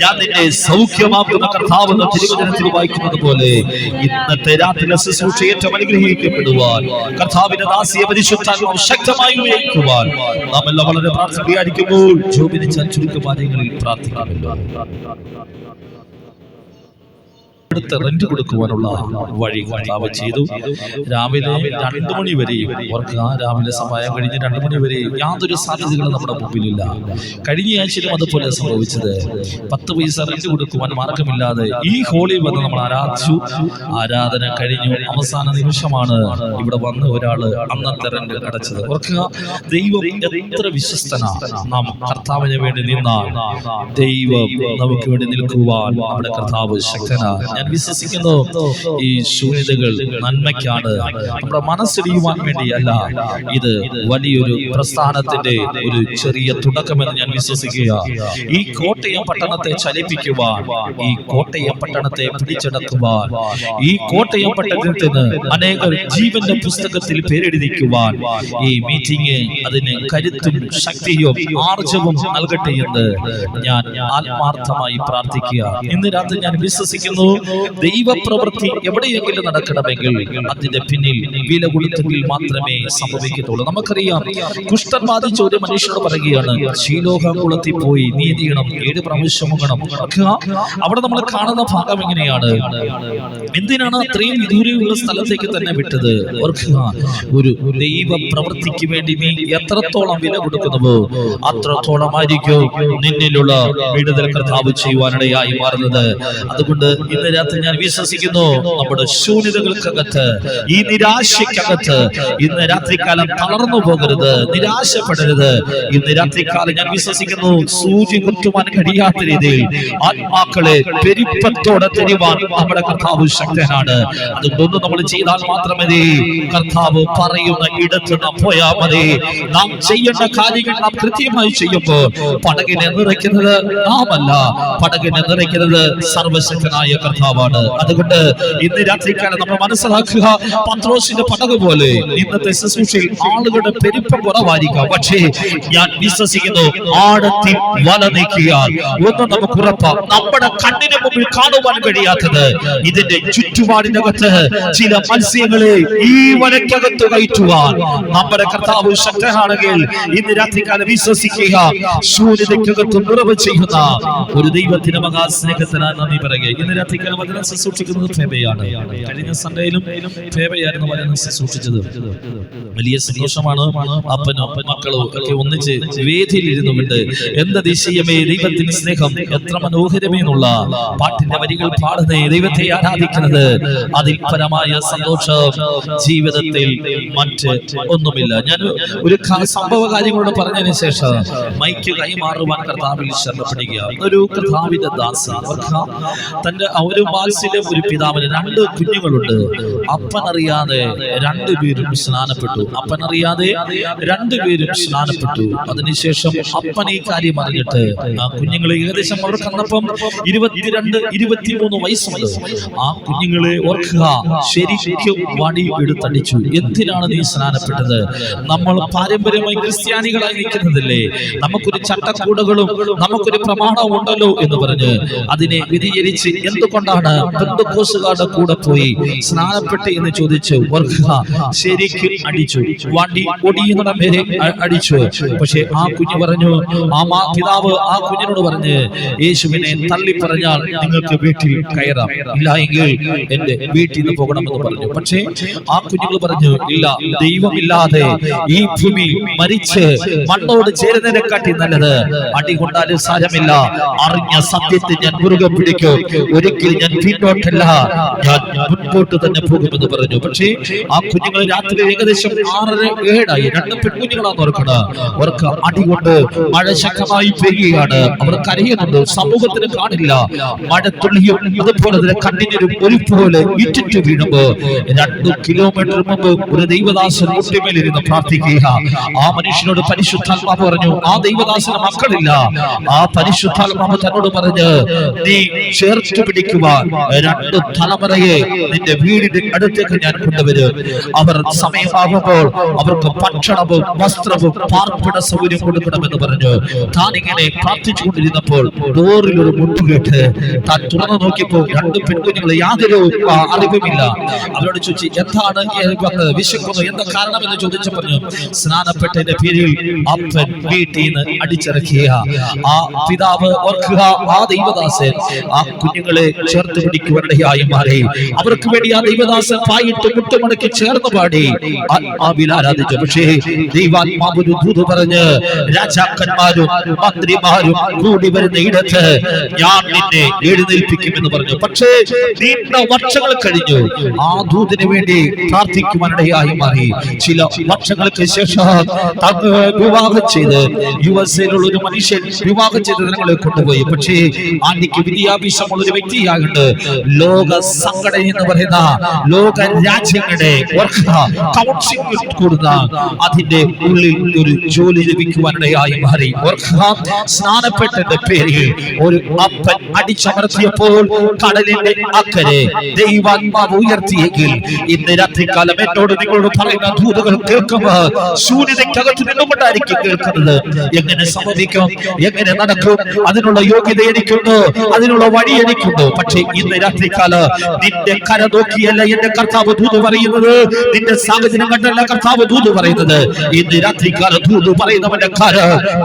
ഞാൻ നിന്നെ സൗഖ്യമാക്കുന്ന കർത്താവെന്ന തിരുവചനത്തിൽ വായിക്കുന്നത് പോലെ ഇന്നത്തെ രാത്രിയിലെ ശുശ്രൂഷ ഏറ്റവും അനുഗ്രഹിക്കപ്പെടുവാൻ, കർത്താവിന്റെ ദാസിയെ പരിശുദ്ധാത്മാവ് ശക്തമായി ഉപയോഗിക്കുവാൻ നാം എല്ലാം വളരെ പ്രാർത്ഥനയായിരിക്കുമ്പോൾ ജോബിന് ചുരുക്കമാനങ്ങളിൽ പ്രാർത്ഥിക്കാമല്ലോ. റെന്റ് കൊടുക്കുവാനുള്ള വഴി കർത്താവ് ചെയ്തു. രാവിലെ 2 മണി വരെയും ഓർക്കുക, രാവിലെ സമയം കഴിഞ്ഞ് 2 മണി വരെയും യാതൊരു സാധ്യതകളും നമ്മുടെ മുമ്പിലില്ല. കഴിഞ്ഞ ആഴ്ചയിലും അതുപോലെ സംഭവിച്ചത്. 10 പൈസ റെന്റ് കൊടുക്കുവാൻ മാർഗമില്ലാതെ ഈ ഹോളിൽ വന്ന് നമ്മൾ ആരാധിച്ചു. ആരാധന കഴിഞ്ഞു. അവസാന നിമിഷമാണ് ഇവിടെ വന്ന് ഒരാള് അന്നത്തെ റെന്റ് അടച്ചത്. ഓർക്കുക, ദൈവം എത്ര വിശ്വസ്തനാണ്. നാം കർത്താവിന് വേണ്ടി നിന്നാൽ ദൈവം നമുക്ക് വേണ്ടി നിൽക്കുവാൻ നമ്മുടെ കർത്താവ് ശക്തനാണ്. ഞാൻ വിശ്വസിക്കുന്നു ഈ ശൂന്യതകൾ നന്മയ്ക്കാണ്, നമ്മുടെ മനസ്സിടിയുവാൻ വേണ്ടിയല്ല. ഇത് വലിയൊരു പ്രസ്ഥാനത്തിന്റെ ഒരു ചെറിയ തുടക്കമെന്ന് ഞാൻ വിശ്വസിക്കുക. ഈ കോട്ടയം പട്ടണത്തെ ചലിപ്പിക്കുവാൻ, ഈ കോട്ടയം പട്ടണത്തെ പിടിച്ചടക്കുവാൻ, ഈ കോട്ടയം പട്ടണത്തിന് അനേകർ ജീവന്റെ പുസ്തകത്തിൽ പേരെഴുതിക്കുവാൻ ഈ മീറ്റിംഗ് അതിന് കരുത്തും ശക്തിയും ആർജവും നൽകട്ടെ എന്ന് ഞാൻ ആത്മാർത്ഥമായി പ്രാർത്ഥിക്കുക. ഇന്ന് രാത്രി ഞാൻ വിശ്വസിക്കുന്നു, ദൈവപ്രവൃത്തി എവിടെയെങ്കിലും നടക്കണമെങ്കിൽ അതിന്റെ പിന്നിൽ വില കൊടുത്തെങ്കിൽ മാത്രമേ സംഭവിക്കത്തുള്ളൂ. നമുക്കറിയാം, കുഷ്ഠം ബാധിച്ച ഒരു മനുഷ്യനോട് പറയുകയാണ്, ശീലോഹം കുളത്തിൽ പോയി നീതിയണം 7 പ്രാവശ്യം മുങ്ങണം. അവിടെ നമ്മൾ കാണുന്ന ഭാഗം എങ്ങനെയാണ്? എന്തിനാണ് അത്രയും ദൂരെയുള്ള സ്ഥലത്തേക്ക് തന്നെ വിട്ടത്? ഓർക്കുക, ഒരു ദൈവ പ്രവൃത്തിക്ക് വേണ്ടി നീ എത്രത്തോളം വില കൊടുക്കുന്നുവോ അത്രത്തോളമായിരിക്കും നിന്നിലുള്ള വിടുതൽ കർത്താവ് ചെയ്യുവാനിടയായി മാറുന്നത്. അതുകൊണ്ട് ഇന്ന് രാത്രി ഞാൻ വിശ്വസിക്കുന്നു, നമ്മുടെ ശൂന്യതകൾക്കകത്ത്, ഈ നിരാശയ്ക്കകത്ത് ഇന്ന് രാത്രികാലം തളർന്നു പോകരുത്, നിരാശപ്പെടരുത്. ഇന്ന് രാത്രികാലം ഞാൻ വിശ്വസിക്കുന്നു, സൂചി കുത്തുവാൻ കഴിയാത്ത രീതിയിൽ ആത്മാക്കളെ പെരുപ്പത്തോടെ തരുവാൻ നമ്മുടെ കർത്താവ് ശക്തനാണ്. അതുകൊണ്ടൊന്നും നമ്മൾ ചെയ്താൽ മാത്രം മതി. കർത്താവ് പറയുന്ന ഇടത്ത് നാം പോയാൽ മതി. നാം ചെയ്യേണ്ട കാര്യങ്ങൾ നാം കൃത്യമായി ചെയ്യുമ്പോൾ പടകിനെ നിറയ്ക്കുന്നത് നാമല്ല, പടകിനെ നിറയ്ക്കുന്നത് സർവശക്തനായ കർത്താവ്. കർത്താവാണ്. അതുകൊണ്ട് ഇന്ന് രാത്രിക്കാലം നമ്മൾ മനസ്സിലാക്കുക, പത്രോസിന്റെ പടക് പോലെ ഇന്നത്തെ ശുശ്രൂഷയിൽ ആളുകളുടെ പെരുപ്പം കുറവായിരിക്കാം. പക്ഷേ ഞാൻ വിശ്വസിക്കുന്നു, ആഴത്തിൽ വല നീക്കിയാൽ ഒന്നും നമുക്ക് ഉറപ്പാം, നമ്മുടെ കണ്ണിന് മുമ്പിൽ കാണുവാൻ കഴിയാത്തത് ഇതിന്റെ ചുറ്റുപാടിനകത്ത് ചില മത്സ്യങ്ങളെ ഈ വലയ്ക്കകത്ത് കയറ്റുവാൻ നമ്മുടെ കർത്താവ് ശക്തനാണെങ്കിൽ ഇന്ന് രാത്രികാലം വിശ്വസിക്കുക, ശൂന്യതയ്ക്കകത്ത് നിറവ് ചെയ്യുന്ന ഒരു ദൈവത്തിന്റെ മഹാസ്നേഹത്തിനാണ് നന്ദി പറയുക. ഇന്ന് രാത്രികാലം വചനം ശുശ്രൂഷിക്കുന്നത് ഫേബയാണ്. കഴിഞ്ഞ സൺഡേയിലും ഫേബയായിരുന്നു വചനം ശുശ്രൂഷിച്ചത്. വലിയ സന്തോഷമാണ്. അപ്പനും മക്കളും ഒക്കെ ഒന്നിച്ച് വേദിയിൽ ഇരുന്നുകൊണ്ട് എന്ത് അതിശയമേ ദൈവത്തിന്റെ സ്നേഹം, എത്ര മനോഹരമേന്നുള്ള പാട്ടിന്റെ വരികൾ പാടുന്നേ, ദൈവത്തെ ആരാധിക്കുന്നത്, അതിൽ പരമായ സന്തോഷം ജീവിതത്തിൽ മറ്റ് ഒന്നുമില്ല. ഞാൻ ഒരു സംഭവ കാര്യങ്ങളോട് പറഞ്ഞതിന് ശേഷം മൈക്ക് കൈമാറുവാൻ കർത്താവിൽ ശരണപ്പെടുക. ഒരു കർത്താവിന്റെ ദാസ തന്റെ ഒരു വാത്സല്യ ഒരു പിതാവിന് 2 കുഞ്ഞുങ്ങളുണ്ട്. അപ്പനറിയാതെ 2 പേരും സ്നാനപ്പെട്ടു. അപ്പനറിയാതെ 2 പേരും സ്നാനപ്പെട്ടു. അതിനുശേഷം അപ്പൻ ഈ കാര്യം അറിഞ്ഞിട്ട് ആ കുഞ്ഞുങ്ങളെ ഏകദേശം അവർക്ക് അന്നപ്പം 22-23 വയസ്സുണ്ട്. ആ കുഞ്ഞുങ്ങളെ ഓർക്കുക, ശരിക്കും വടി എടുത്തടിച്ചു. എന്തിനാണ് നീ സ്നാനപ്പെട്ടത്? നമ്മൾ പാരമ്പര്യമായി ക്രിസ്ത്യാനികളായി നിൽക്കുന്നതല്ലേ, നമുക്കൊരു ചട്ടക്കൂടുകളും നമുക്കൊരു പ്രമാണവും ഉണ്ടല്ലോ എന്ന് പറഞ്ഞ് അതിനെ വ്യതിചരിച്ച് എന്തുകൊണ്ടാണ് പെന്തക്കോസ്തുകാരുടെ കൂടെ പോയി സ്നാനപ്പെട്ട് എന്ന് ചോദിച്ചു. ഓർക്കുക, ശരിക്കും അടിച്ചു, വടി ഒടിയുന്ന പേരെ അടിച്ചു. പക്ഷെ ആ കുഞ്ഞു പറഞ്ഞു, ആ പിതാവ് ആ കുഞ്ഞിനോട് പറഞ്ഞ്, യേശുവിനെ തള്ളി പറഞ്ഞാൽ നിങ്ങൾക്ക് വീട്ടിൽ കയറാം, ഇല്ല എങ്കിൽ എന്റെ വീട്ടിൽ നിന്ന് പോകണമെന്ന് പറഞ്ഞു. പക്ഷേ ആ കുഞ്ഞുങ്ങൾ പറഞ്ഞു, ഇല്ല, ദൈവമില്ലാതെ ഈ ഭൂമി മരിച്ച് മണ്ണോട് ചേരുന്നതിനെക്കാട്ടി നല്ലത് അടികൊണ്ടാലും സാരമില്ല, അറിഞ്ഞ സത്യത്തെ ഞാൻ മുറുകെ പിടിക്കും, ഒരിക്കലും ഞാൻ പിന്നോട്ടല്ല, ഞാൻ മുൻപോട്ട് തന്നെ പോകുമെന്ന് പറഞ്ഞു. പക്ഷേ ആ കുഞ്ഞുങ്ങൾ രാത്രി ഏകദേശം 6-7 2 പെൺകുഞ്ഞുങ്ങളാന്ന് ഓർക്കണം. അവർക്ക് അടികൊണ്ട് മഴ ശക്തമായി പെയ്യുകയാണ്. അവർ കരയുന്നുണ്ട്, സമൂഹത്തിന് കാണില്ല. മഴത്തുള്ളിയും അതുപോലെ തന്നെ കണ്ണിനൊരു ഒരുപോലെ ഇറ്റിറ്റ് വീഴുമ്പോ 2 കിലോമീറ്റർ മുമ്പ് ഒരു ദൈവദാസൻ മുട്ടിമേലിരുന്ന് പ്രാർത്ഥിക്കുക. ആ മനുഷ്യനോട് പരിശുദ്ധാത്മാവ് പറഞ്ഞു, ആ ദൈവദാസന് മക്കളില്ല. ആ പരിശുദ്ധാത്മാവ് തന്നോട് പറഞ്ഞ്, നീ ചേർത്ത് പിടിക്കുവാൻ 2 തലമുറയെ നിന്റെ വീടിന്റെ അടുത്തേക്ക് ഞാൻ കൊണ്ടുവരും. അവർ സമയമാകുമ്പോൾ അവർക്ക് ഭക്ഷണവും വസ്ത്രവും പാർപ്പിട സൗകര്യം കൊടുക്കണമെന്ന് പറഞ്ഞു. താൻ ഇങ്ങനെ പ്രാർത്ഥിച്ചുകൊണ്ടിരുന്നപ്പോൾ ഡോറിൽ ഒരു മുട്ടുകേട്ട് താൻ തുറന്നു നോക്കിയപ്പോൾ 2 പെൺകുഞ്ഞുങ്ങൾ യാതൊരു അറിവുമില്ല. അവരോട് ചോദിച്ചു, എന്താണ് വിശക്കുന്നു, എന്താ കാരണം എന്ന് ചോദിച്ചു. പറഞ്ഞു, സ്നാനപ്പെട്ടതിന്റെ പേരിൽ അപ്പൻ വീട്ടിൽ നിന്ന് അടിച്ചിറക്കിയ ആ പിതാവ് ഓർക്കുക, ആ ദൈവദാസൻ ആ കുഞ്ഞുങ്ങളെ ചേർത്ത് പിടിക്കുവാനിടയായി മാറി. അവർക്ക് വേണ്ടി ആ ദൈവദാസൻ പായിട്ട് മുട്ടുമടക്കി ചേർന്ന് പാടി ആരാധിച്ചു. പക്ഷേ ദൈവാത്മാവ് ഒരു ദൂത് പറഞ്ഞ്, രാജാക്കന്മാരും മന്ത്രിമാരും കൂടി വരുന്ന ഇടത്ത് ഞാൻ നിന്നെ എഴുന്നേൽപ്പിക്കുമെന്ന് പറഞ്ഞു. പക്ഷേ നീണ്ട വർഷങ്ങൾ കഴിഞ്ഞു ആ ദൂതിന് വേണ്ടി പ്രാർത്ഥിക്കുവാനിടയായി മാറി. ചില വർഷങ്ങൾക്ക് ശേഷം വിവാഹം ചെയ്ത് യുഎസ്എയിലുള്ള ഒരു മനുഷ്യൻ വിവാഹം ചെയ്ത് ജനങ്ങളെ കൊണ്ടുപോയി. പക്ഷേ ആന്റിക്ക് വിദ്യാഭ്യാസമുള്ള ഒരു വ്യക്തിയാകണ്ട് ലോക സംഘടന എന്ന് പറയുന്ന ലോക രാജ്യങ്ങളുടെ കൗൺസിൽ കൂടുന്ന അതിന്റെ ഉള്ളിൽ ഒരു ജോലി ലഭിക്കുവാനിടയായി മാറി. സ്നാനപ്പെട്ടതിന്റെ പേരിൽ ഒരു അപ്പൻ അടിച്ചമർത്തിയപ്പോൾ കടലിന്റെ അക്കരെ ദൈവാത്മാവ് ഉയർത്തിയെങ്കിൽ ഇന്ന് രാത്രികാലം എന്നോട് നിങ്ങളോട് പറയുന്ന ദൂതുകൾ കേൾക്കുമ്പോൾ ശൂന്യതയ്ക്കകത്ത് നിന്നുകൊണ്ടായിരിക്കും കേൾക്കുന്നത്. എങ്ങനെ സംഭവിക്കും, എങ്ങനെ നടക്കും, അതിനുള്ള യോഗ്യത എനിക്കുണ്ടോ, അതിനുള്ള വഴി എനിക്കുണ്ടോ. പക്ഷേ ഇന്ന് രാത്രികാലം നിന്റെ കര നോക്കിയല്ല എന്റെ കർത്താവ് ദൂത് പറയുന്നത്, നിന്റെ സാഹചര്യം കണ്ടല്ല കർത്താവ് ദൂത് പറയുന്നത്. ഇന്ന് രാത്രികാലം ദൂത് പറയുന്നവന്റെ കര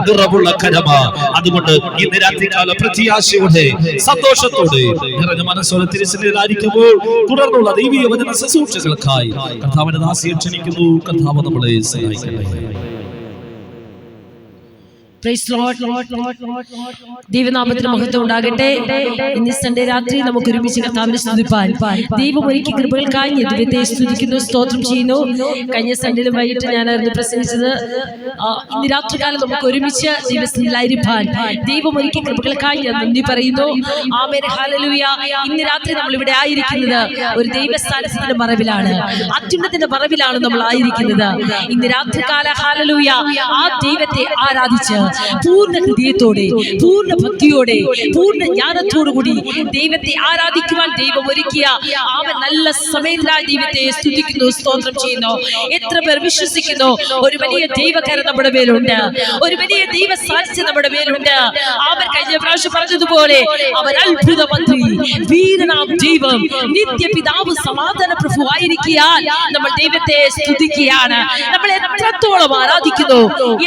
നിറവുള്ള കരമാ. അതുകൊണ്ട് ഇന്ന് രാത്രികാലം പ്രത്യാശയോടെ സന്തോഷത്തോടെ നിറഞ്ഞ മനസ്സോടെ തിരിച്ചറിയായിരിക്കുമ്പോൾ തുടർന്നുള്ള ദൈവീയ വചന ശുശ്രൂഷകൾക്കായി കർത്താവിന്റെ ദാസിയെ ക്ഷണിക്കുന്നു. കർത്താവ് നമ്മളെ സഹായിക്കട്ടെ. ദൈവനാമത്തിന് മഹത്വം ഉണ്ടാകട്ടെ. ഇന്ന് സൺഡേ രാത്രി നമുക്ക് ഒരുമിച്ച് കർത്താവിനെ സ്തുതിപ്പാൻ ദൈവം ഒരുക്കിയ കൃപകൾക്കായി ദൈവത്തെ സ്തുതിക്കുന്നു, സ്തോത്രം ചെയ്യുന്നു. കഴിഞ്ഞ സൺഡേയിലും വൈകിട്ട് ഞാനായിരുന്നു പ്രസംഗിച്ചത്. ഇന്ന് രാത്രികാലം നമുക്ക് ഒരുമിച്ച് ദൈവസ്ഥിതിയിലായിരിക്കാൻ ദൈവം ഒരുക്കിയ കൃപകൾക്കായി ഞാൻ നന്ദി പറയുന്നു. ആമേൻ, ഹല്ലേലൂയ. ഇന്ന് രാത്രി നമ്മൾ ഇവിടെ ആയിരിക്കുന്നത് ഒരു ദൈവസ്ഥാനത്തിന്റെ മറവിലാണ്, അത്യുന്നതത്തിന്റെ മറവിലാണ് നമ്മൾ ആയിരിക്കുന്നത്. ഇന്ന് രാത്രികാല ഹല്ലേലൂയ ആ ദൈവത്തെ ആരാധിച്ച് പൂർണ്ണ ഹൃദയത്തോടെ, പൂർണ്ണ ഭക്തിയോടെ, പൂർണ്ണ ജ്ഞാനത്തോടു കൂടി ദൈവത്തെ ആരാധിക്കുവാൻ ദൈവം ഒരുക്കിയ അവൻ നല്ല സമയത്തിനായി ദൈവത്തെ സ്തുതിക്കുന്നു, സ്തോത്രം ചെയ്യുന്നു. എത്ര പേർ വിശ്വസിക്കുന്നു ഒരു വലിയ ദൈവകരം നമ്മുടെ മേലുണ്ട്, ഒരു വലിയ ദൈവ സാന്നിധ്യം നമ്മുടെ മേലുണ്ട്. അവൻ കഴിഞ്ഞ പ്രാവശ്യം പറഞ്ഞതുപോലെ അവൻ അത്ഭുത മന്ത്രി, വീരനാം ദൈവം, നിത്യപിതാവ്, സമാധാന പ്രഭു ആയിരിക്കാൻ നമ്മൾ ദൈവത്തെ സ്തുതിക്കുകയാണ്. നമ്മൾ എത്രത്തോളം ആരാധിക്കുന്നു,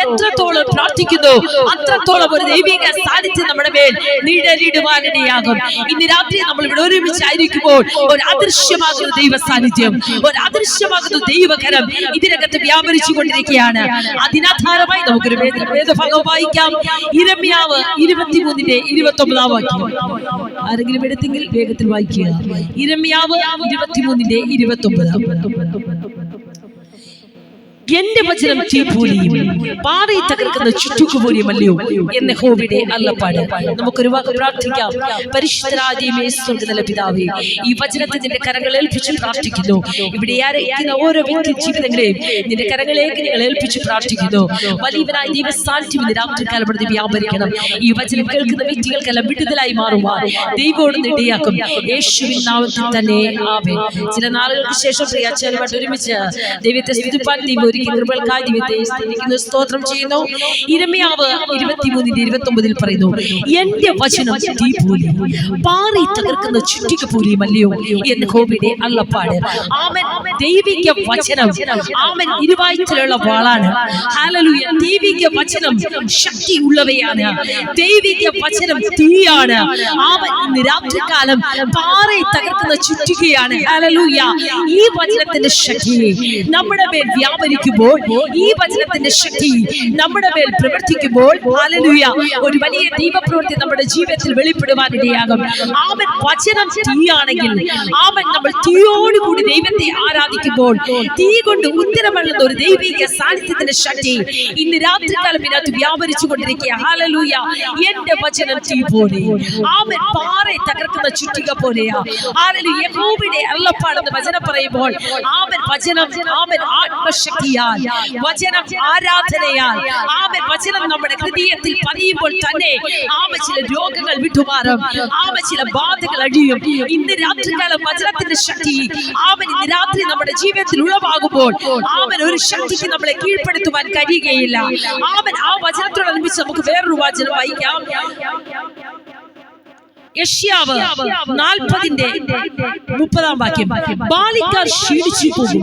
എത്രത്തോളം പ്രാർത്ഥിക്കുന്നു, അത്രത്തോളം ഒരു ദൈവിക സാന്നിധ്യം നമ്മുടെ മേൽ നിഴലിടുവാനിടയാകും. ഇന്ന് രാത്രി നമ്മൾ ഇവിടെ ഒരുമിച്ചായിരിക്കുമ്പോൾ ഒരു അദൃശ്യമാകുന്ന ദൈവ സാന്നിധ്യം, ഒരു അദൃശ്യമാകുന്ന ദൈവകരം ഇതിനകത്ത് വ്യാപരിച്ചു കൊണ്ടിരിക്കുകയാണ്. അതിനാധാരമായി നമുക്കൊരു വേദഭാഗം വായിക്കാം. യിരെമ്യാവ് 23:29 വാക്യം. ആരെങ്കിലും എടുത്തെങ്കിൽ വേഗത്തിൽ വായിക്കുക. യിരെമ്യാവ് 23:29. എന്റെ വചനം തീപോലെയും പാറയെ തകർക്കുന്ന ചുറ്റുക്കുപോലെയുമല്ലയോ എന്ന് യഹോവയുടെ അരുളപ്പാട്. നമുക്കൊരു വാക്ക് പ്രാർത്ഥിക്കാം. പരിശുദ്ധനായ സ്വർഗ്ഗസ്ഥനായ പിതാവേ, ഈ വചനത്തെ നിന്റെ കരങ്ങളിൽ ഏൽപ്പിച്ച് പ്രാർത്ഥിക്കുന്നു. ഇവിടെ ആയിരിക്കുന്ന ഓരോ വ്യക്തി ജീവിതങ്ങളെയും നിന്റെ കരങ്ങളിലേക്ക് ഞങ്ങൾ ഏൽപ്പിച്ച് പ്രാർത്ഥിക്കുന്നു. വലിയവനായ ദൈവ സാന്നിധ്യം ഇന്ന് രാത്രികാലം ഇവിടെ വ്യാപരിക്കണം. ഈ വചനം കേൾക്കുന്ന വ്യക്തികൾക്കെല്ലാം വിടുതലായി മാറുവാൻ ദൈവോട് ഇടയാക്കും. യേശുവിൻ നാമത്തിൽ തന്നെ ആമേൻ. ചില നാളുകൾക്ക് ശേഷം പ്രിയ അച്ഛനുമായിട്ട് ഒരുമിച്ച് ദൈവത്തെ സ്തുതിപ്പാൻ ദൈവം കൃപകൾക്കായി ദൈവത്തെ സ്തുതിക്കുന്നു, സ്തോത്രം ചെയ്യുന്നു. യിരെമ്യാവ് 23:29 പറയുന്നു, എന്റെ വചനം തീപോലെ പാറയെ തകർക്കുന്ന ചുറ്റിക പോലെയുമല്ലയോ എന്ന് യഹോവയുടെ അരുളപ്പാട്. ആമേൻ. ദൈവിക വചനം ആമേൻ ഇരുവായ്ത്തലുള്ള വാളാണ്. ഹല്ലേലൂയ. ദൈവിക വചനം ശക്തി ഉള്ളവയാണ്. ദൈവിക വചനം തീയാണ്. ആമേൻ. ഇന്ന് രാത്രികാലം പാറയെ തകർക്കുന്ന ചുറ്റികയാണ്. ഹല്ലേലൂയ. ഈ വചനത്തിന്റെ ശക്തി നമ്മുടെ മേൽ വ്യാപരിക്കും. ഈ വചനത്തിന്റെ ശക്തി നമ്മുടെ മേൽ പ്രവർത്തിക്കുമ്പോൾ ഹല്ലേലൂയ ഒരു വലിയ ദൈവപ്രവൃത്തി നമ്മുടെ ജീവിതത്തിൽ വെളിപ്പെടുവാനിടയാകും. ആമേൻ. വചനം തീയാണെങ്കിൽ ആമേൻ നമ്മൾ തീയോടുകൂടി ദൈവത്തെ ആരാധിക്കുമ്പോൾ തീ കൊണ്ട് ഉത്തരമള്ളുന്ന ഒരു ദൈവിക സാന്നിധ്യത്തിന്റെ ശക്തി ഇന്ന് രാത്രികാലം ഇതിനകത്ത് വ്യാപരിച്ചു കൊണ്ടിരിക്കുക. ഹല്ലേലൂയ. എന്റെ വചനം തീ പോലെ, ആമേൻ, പാറയെ തകർക്കുന്ന ചുറ്റിക പോലെയാ. ഹല്ലേലൂയ. യഹോവയുടെ അരുളപ്പാടെന്ന് വചനം പറയുമ്പോൾ ആമേൻ വചനം ആമേൻ ആത്മശക്തിയാൽ, വചനം ആരാധനയാൽ, ആമേൻ വചനം നമ്മുടെ ഹൃദയത്തിൽ പതിയുമ്പോൾ തന്നെ ആമേൻ ചില രോഗങ്ങൾ വിട്ടുമാറും, ആമേൻ ചില ബാധകൾ അഴിയും. ഇന്ന് രാത്രികാലം വചനത്തിന്റെ ശക്തി ആമേൻ ഇന്ന് രാത്രി നമ്മുടെ ജീവിതത്തിൽ ഉളവാകുമ്പോൾ ആമേൻ ഒരു ശക്തിക്ക് നമ്മളെ കീഴ്പ്പെടുത്തുവാൻ കഴിയുകയില്ല. ആമേൻ. ആ വചനത്തോടനുബന്ധിച്ച് നമുക്ക് വേറൊരു വചനം വായിക്കാം. യെശയ്യാവ് 40:30 വാക്യം. ബാലിക്കാർ ക്ഷീണിച്ചു പോകും,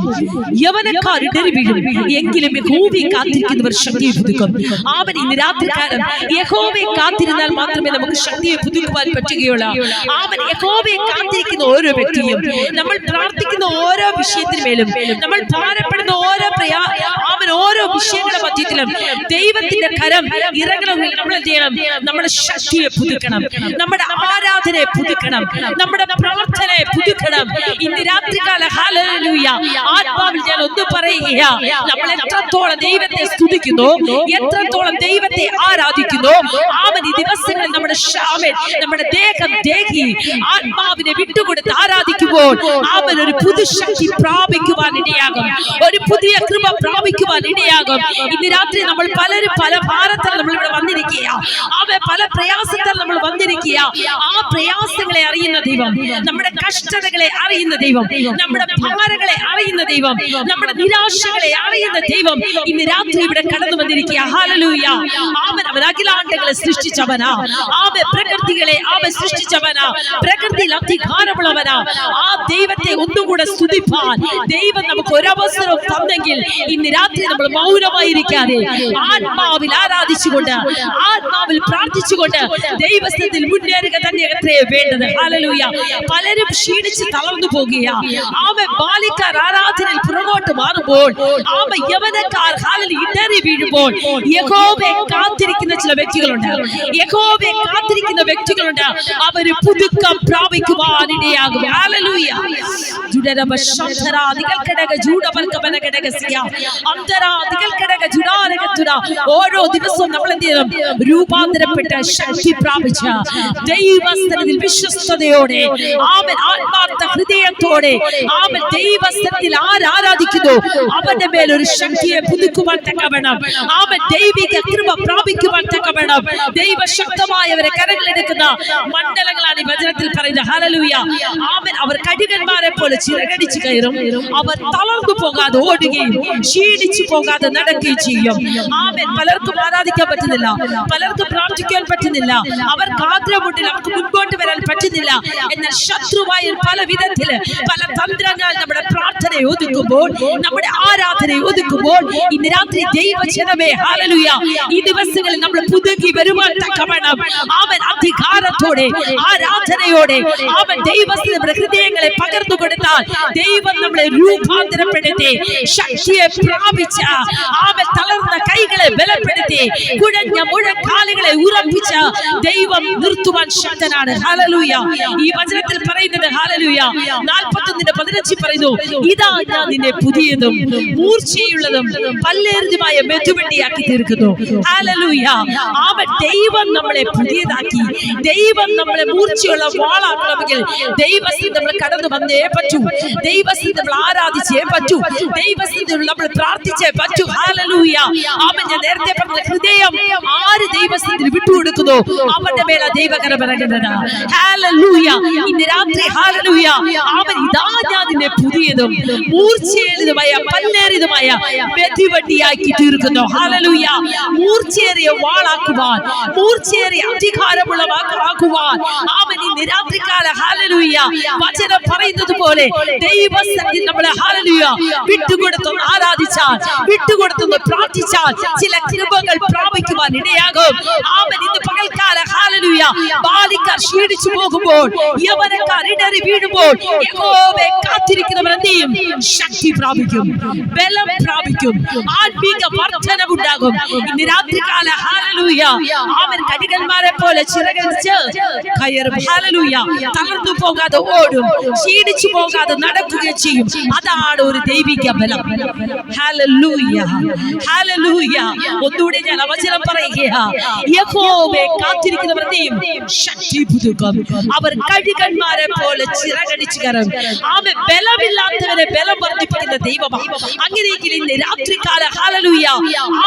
യവനക്കാർ ഇടറി വീഴും, എങ്കിലും യഹോവയെ കാത്തിരിക്കുന്നവർ ശക്തിയെ പുതുക്കും. ആമേൻ. ഇന്ന് രാത്രികാലം യഹോവയെ കാത്തിരുന്നാൽ മാത്രമേ നമുക്ക് ശക്തിയെ പുതുക്കുവാൻ പറ്റുകയുള്ളൂ. ആമേൻ. യഹോവയെ കാത്തിരിക്കുന്ന ഓരോ വ്യക്തിയും, നമ്മൾ പ്രാർത്ഥിക്കുന്ന ഓരോ വിഷയത്തിന്മേലും, നമ്മൾ ഭാരപ്പെടുന്ന ഓരോ വിഷയങ്ങളുടെ മധ്യത്തിലും ദൈവത്തിന്റെ കരം ഇറങ്ങണമെങ്കിൽ നമ്മൾ എന്ത് ചെയ്യണം? നമ്മുടെ ശക്തിയെ പുതുക്കണം, നമ്മുടെ ആരാധനയെ പുതുക്കണം, നമ്മുടെ പ്രാർത്ഥനയെ പുതുക്കണം. ഇന്ന് രാത്രികാല ഹല്ലേലൂയ ആത്മാവിൽ ഞാൻ ഒന്ന് പറയുക, നമ്മൾ എത്രത്തോളം ദൈവത്തെ സ്തുതിക്കുന്നു, എത്രത്തോളം ദൈവത്തെ ആരാധിക്കുന്നു, ആമേൻ, ഈ ദിവസങ്ങളിൽ നമ്മുടെ ദേഹം ദേഹി ആത്മാവിനെ വിട്ടുകൊടുത്ത് ആരാധിക്കുമ്പോൾ ആമേൻ ഒരു പുതുശക്തി പ്രാപിക്കുവാൻ ഇടയാകും, ഒരു പുതിയ കൃപ പ്രാപിക്കുവാൻ ഇടയാകും. ഇന്ന് രാത്രി നമ്മൾ പലരും പല ഭാരത്താൽ നമ്മൾ ഇവിടെ വന്നിരിക്കുക, പല പ്രയാസത്താൽ നമ്മൾ വന്നിരിക്കുക. ആ പ്രയാസങ്ങളെ അറിയുന്ന ദൈവം, നമ്മുടെ കഷ്ടതകളെ അറിയുന്ന ദൈവം, നമ്മുടെ ഭാരങ്ങളെ അറിയുന്ന ദൈവം, നമ്മുടെ നിരാശകളെ അറിയുന്ന ദൈവം ഇന്ന് രാത്രി ഇവിടെ കടന്നു വന്നിരിക്കുക. ഹല്ലേലൂയ. ആമേൻ. അവൻ അഖിലാണ്ടങ്ങളെ സൃഷ്ടിച്ചവനാ, ആമേൻ, പ്രകൃതികളെ അവൻ സൃഷ്ടിച്ചവനാ, പ്രകൃതിയിൽ അധികാരമുള്ളവനാ. ആ ദൈവത്തെ ഒന്നുകൂടെ സ്തുതിപ്പാൻ ദൈവം നമുക്ക് ഒരവസരം തന്നെങ്കിൽ ഇന്ന് രാത്രി നമ്മൾ മൗനമായിരിക്കാതെ ആത്മാവിൽ ആരാധിച്ചുകൊണ്ട്, ആത്മാവിൽ പ്രാർത്ഥിച്ചുകൊണ്ട് ദൈവസ്ഥത്തിൽ മുന്നേറുക തന്നെ എത്രയേ വേണ്ടത്. ഹല്ലേലൂയ. പലരും ക്ഷീണിച്ച് തളർന്നു പോകുക. ആമേൻ. ബാലിക്കാർ ആരാധനയിൽ പുറകോട്ട് മാറുമ്പോൾ, ആമേൻ, യവനക്കാർ ഇടറി വീഴുമ്പോൾ യഹോവയെ കാത്തിരിക്കുന്ന ചില വ്യക്തികളുണ്ട്, യഹോവയെ കാത്തിരിക്കുന്ന വ്യക്തികളുണ്ട്. അവര് പുതുക്കം പ്രാപിക്കുവാനിടയാകും. ഹല്ലേലൂയ. ഓരോ ദിവസവും നമ്മൾ എന്ത് ചെയ്യണം? രൂപാന്തരപ്പെട്ട ശക്തി പ്രാപിച്ച ദൈവസ്ഥലത്തിൽ വിശ്വസ്തയോടെ, ആമേൻ, ആത്മാർത്ഥ ഹൃദയത്തോടെ, ആമേൻ, ദൈവസ്ഥലത്തിൽ ആരാധിക്കുന്നു അവന്റെ മേൽ ഒരു ശക്തിയെ പുതുക്കുവാൻ തക്കവണ്ണം, ആമേൻ, ദൈവിക കൃപ പ്രാപിക്കുവാൻ വിടുവാൻ തക്കവണ്ണം ദൈവശക്തമായവരെ കരങ്ങളെടുക്കുന്ന മണ്ഡലങ്ങളാണ് ഈ വചനത്തിൽ പറയുന്നത്. ഹല്ലേലൂയ. ആമേൻ. അവർ കഴുകന്മാരെ പോലെ ചിറകടിച്ചു കയറും. അവർ തളർന്നു പോകാതെ ഓടുകയും ക്ഷീണിച്ചു പോകാതെ നടക്കുകയും ചെയ്യും. ആമേൻ. പലർക്കും ആരാധിക്കാൻ പറ്റുന്നില്ല, പലർക്കും പ്രാർത്ഥിക്കാൻ പറ്റുന്നില്ല, അവർക്ക് ആഗ്രഹമുണ്ടില്ല, അവർക്ക് മുൻപോട്ട് വരാൻ പറ്റുന്നില്ല. എന്നാൽ ശത്രുവായ പല വിധത്തില് പല തന്ത്രങ്ങൾ നമ്മുടെ പ്രാർത്ഥനയെ ഒതുക്കുമ്പോൾ, നമ്മുടെ ആരാധനയെ ഒതുക്കുമ്പോൾ, ഇന്ന് രാത്രി ദൈവജനമേ ഹല്ലേലൂയ, ഈ ദിവസങ്ങളിൽ നമ്മൾ പുതുക്കി വരുവാൻ തക്കവണ്ണം അവൻ അധികാരത്തോടെ ആരാധനയോടെ അവൻ ദൈവത്തിന് നമ്മുടെ ഹൃദയങ്ങളെ പകർന്നു കൊടുത്താൽ ദൈവം നമ്മളെ രൂപാന്തരപ്പെടുത്തി ശക്തിയെ പ്രാപിച്ച അവൻ തളർന്ന കൈകളെ ബലപ്പെടുത്തി കുഴഞ്ഞ മുഴക്കാലുകളെ ഉറപ്പിച്ച ദൈവം നിർത്തുവാൻ ശക്തനാണ്. ഹല്ലേലൂയ. ഈ വചനത്തിൽ പറയുന്നത് ഹല്ലേലൂയ 41:15 പറയുന്നു, ഇതാ ഞാൻ നിന്നെ പുതിയതും മൂർച്ചയുള്ളതും പല്ലേറിയതുമായ മെതുവെട്ടിയാക്കി തീർക്കുന്നു. ഹല്ലേലൂയ. അവൻ ദൈവം നമ്മളെ പുതിയതാക്കി, ദൈവം നമ്മളെ മൂർച്ചയുള്ള വാളാക്കണമെങ്കിൽ ദൈവത്തിൽ നമ്മൾ കടന്നു വന്നേ പറ്റൂ, ദൈവത്തിൽ നമ്മൾ ആരാധിച്ചേ പറ്റൂ, ദൈവത്തിൽ നമ്മൾ പ്രാർത്ഥിച്ചേ പറ്റൂ. ഹല്ലേലൂയ. അവൻ ഞാൻ നേരത്തെ പറഞ്ഞ ഹൃദയം ആര് ദൈവത്തിൽ വിട്ടുകൊടുക്കുന്നു അവന്റെ മേല ദൈവകരം ഇറങ്ങുന്നത്. ഹല്ലേലൂയ. ഇന്ന് രാത്രി ഹല്ലേലൂയ അവൻ ഇതാ ഞാൻ നിന്നെ പുതിയതും മൂർച്ചയേറിയതുമായ പല്ലേറിയതുമായ മെതിവെട്ടിയാക്കി തീർക്കുന്നു. ഹല്ലേലൂയ. മൂർച്ചയേറിയ വാളാക്കുവാൻ, മൂർച്ചയേറിയ അധികാരമുള്ളവാക്കുവാൻ അവൻ ഇന്ന് രാത്രികാല ഹല്ലേലൂയ വചനം പറയുന്നത് പോലെ ദൈവസന്നിധിയിൽ നമ്മളെ ഹല്ലേലൂയ വിട്ടുകൊടുത്തൊന്ന് ആരാധിച്ചാൽ, വിട്ടുകൊടുത്തൊന്ന് പ്രാർത്ഥിച്ചാൽ ചില കൃപകൾ പ്രാപിക്കുവാൻ ഇടയാകും. അവൻ ഇന്ന് പകൽക്കാല ഹല്ലേലൂയ ബാലിക്കാർ ക്ഷീണിച്ചു പോകുമ്പോൾ, യവനക്കാർ ഇടറി വീഴുമ്പോൾ യഹോവയെ കാത്തിരിക്കുന്നവർ എന്ത് ചെയ്യും? ശക്തി പ്രാപിക്കും, ബലം പ്രാപിക്കും, ആത്മീക വർധനവുണ്ടാകും. ഇന്ന് രാത്രികാല ഹല്ലേലൂയ അവൻ കഴുകന്മാരെ പോലെ ചിറകടിച്ച് കയറും. ഹല്ലേലൂയ. തളർന്നു പോകാതെ ഓടും, ക്ഷീണിച്ചു പോകാതെ നടക്കുകയും ചെയ്യും. അതാണ് ഒരു ദൈവിക ബലം. ഹല്ലേലൂയ. ഹല്ലേലൂയ. ഒന്നുകൂടി ഞാൻ വചനം പറയുകയാ, യഹോവയെ കാത്തിരിക്കുന്നവർ ശക്തി പുതുക്കും, അവർ കഴുകന്മാരെ പോലെ ചിറകടിച്ചു കയറും. അവൻ ബലമില്ലാത്തവരെ ബലം വർദ്ധിപ്പിക്കുന്ന ദൈവമാണ്. അങ്ങനെയെങ്കിൽ ഇന്ന് രാത്രികാല ഹല്ലേലൂയ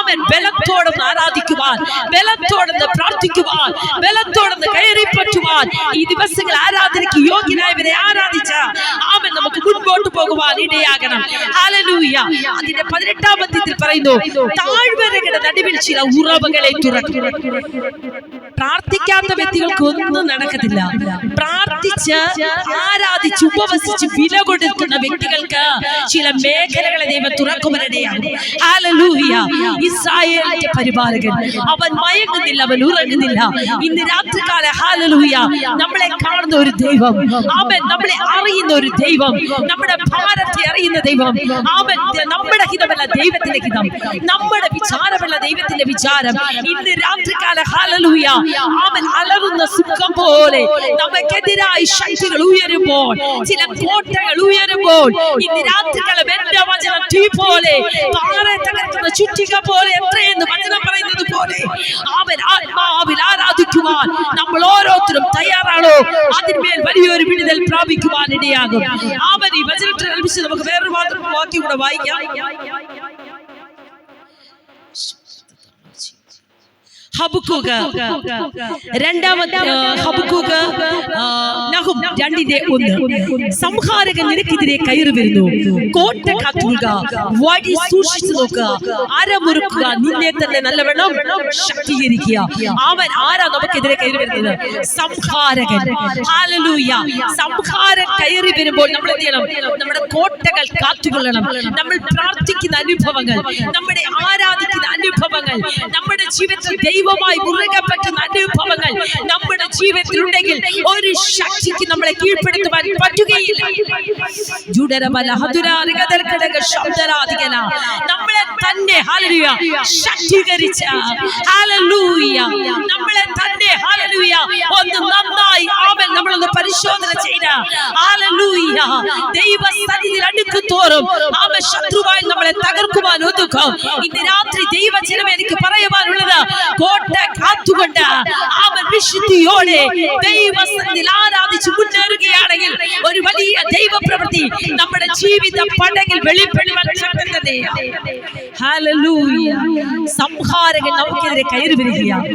അവൻ ബലത്തോടൊന്ന് ആരാധിക്കുവാൻ, ബലത്തോടൊന്ന് പ്രാർത്ഥിക്കുവാൻ, ബലത്തോടൊന്ന് കയറിപ്പറ്റുവാൻ, ഈ ദിവസങ്ങൾ ആരാധനയ്ക്ക് യോഗ്യനായവരെ ആരാധിച്ച അവൻ നമുക്ക് മുൻപോട്ട് പോകുവാൻ ഇടയാകണം. ഹല്ലേലൂയ. അതിന്റെ 18-ാം അധ്യായത്തിൽ പറയുന്നു, താഴ്വരകളുടെ നടുവിൽ ചില ഉറവുകളെ തുറക്കും. പ്രാർത്ഥിക്കാത്ത വ്യക്തികൾക്ക് ഒന്നും നടക്കത്തില്ല. പ്രാർത്ഥിച്ച് ആരാധിച്ച് ഉപവസിച്ച് വില കൊടുക്കുന്ന വ്യക്തികൾക്ക് ചില മേഖലകളെ ദൈവം തുറക്കുവാനിടയാകും. ഹല്ലേലൂയ. ഇസ്രായേലിന്റെ പരിപാലകൻ അവൻ മയങ്ങുന്നില്ല, അവൻ ഉറങ്ങുന്നില്ല. ഇന്ന് രാത്രികാല ഹല്ലേലൂയ നമ്മളെ കാണുന്ന ഒരു ദൈവം, അവൻ നമ്മളെ അറിയുന്ന ഒരു ദൈവം, നമ്മുടെ ഭാരത്തെ അറിയുന്ന ദൈവം. അവൻ നമ്മുടെ ഹിതമല്ല ദൈവത്തിന്റെ ഹിതം, നമ്മുടെ വിചാരമല്ല ദൈവത്തിന്റെ വിചാരം. ഇന്ന് രാത്രികാല ഹല്ലേലൂയ അവൻ അലറുന്ന സുഖം പോലെ നമുക്കെതിരായി ശക്തികൾ ഉയരുമ്പോൾ, ചില കോട്ടകൾ ഉയരുമ്പോൾ, ഇന്ന് രാത്രികാലം എന്റെ വചനം തീ പോലെ പാറയെ തകർക്കുന്ന ചുറ്റിക പോലെ എത്രയെന്ന് വചനം പറയുന്നത് പോലെ അവൻ ആത്മാവിൽ ആരാധിക്കുവാൻ നമ്മൾ ഓരോരുത്തരും തയ്യാറാണോ? അതിന്മേൽ വലിയൊരു വിടുതൽ പ്രാപിക്കുവാൻ ഇടയാകും. അവൻ ഈ വചനത്തിൽ ലഭിച്ച് നമുക്ക് വേറൊരു വാക്യം കൂടെ വായിക്കാം. ഹബക്കൂക്ക് 2:1 സംഹാരകൻ നിനക്കെതിരെ കയറി വരുന്നു, കോട്ട കാത്തുക, വടി സൂക്ഷിച്ചു നോക്കുക, അരമുറുക്കുക, നിന്നെ തന്നെ നല്ലവണ്ണം ശക്തീകരിക്കുക. അവൻ ആരാ നമുക്കെതിരെ കയറി വരുന്നത്? സംഹാരകൻ. ഹല്ലേലൂയ. സംഹാരൻ കയറി വരുമ്പോൾ നമ്മൾ എന്ത് ചെയ്യണം? നമ്മുടെ കോട്ടകൾ കാത്തുകൊള്ളണം. നമ്മൾ പ്രാർത്ഥിക്കുന്ന അനുഭവങ്ങൾ, നമ്മുടെ ആരാധിക്കുന്ന അനുഭവങ്ങൾ, നമ്മുടെ ജീവിതത്തിൽ ദൈവമായി മുറുകെ പറ്റുന്ന അനുഭവങ്ങൾ നമ്മുടെ ജീവിതത്തിലുണ്ടെങ്കിൽ ഒരു ശക്തിക്ക് നമ്മളെ കീഴ്പ്പെടുത്തുവാൻ പറ്റുകയില്ല. നമ്മളെ തന്നെ ഹല്ലേലൂയ ശക്തീകരിച്ച, ഹല്ലേലൂയ നമ്മളെ തന്നെ ഹല്ലേലൂയ ഒന്ന് നന്നായി അവൻ നമ്മളൊന്ന് പരിശോധന ചെയ്ത് ഹല്ലേലൂയ ദൈവസന്നിധിയിൽ അടുക്കുന്തോറും ആമേൻ ശത്രുവായി നമ്മളെ തകർക്കുവാൻ ഒതുക്കും. ഇന്ന് രാത്രി ദൈവജനം എനിക്ക് പറയുവാനുള്ളത് കോട്ട കാത്തുകൊണ്ട് ആമേൻ വിശുദ്ധിയോടെ ദൈവസന്നിധിയിൽ ആരാധിച്ച് മുന്നേറുകയാണെങ്കിൽ ഒരു വലിയ ദൈവപ്രവൃത്തി നമ്മുടെ ജീവിത പടകിൽ വെളിപ്പെടുവാൻ ശക്തൻ തന്നെയാണ്. ഹല്ലേലൂയ സംഹാരകൻ നമുക്കെതിരെ കയറി വരികയാണ്.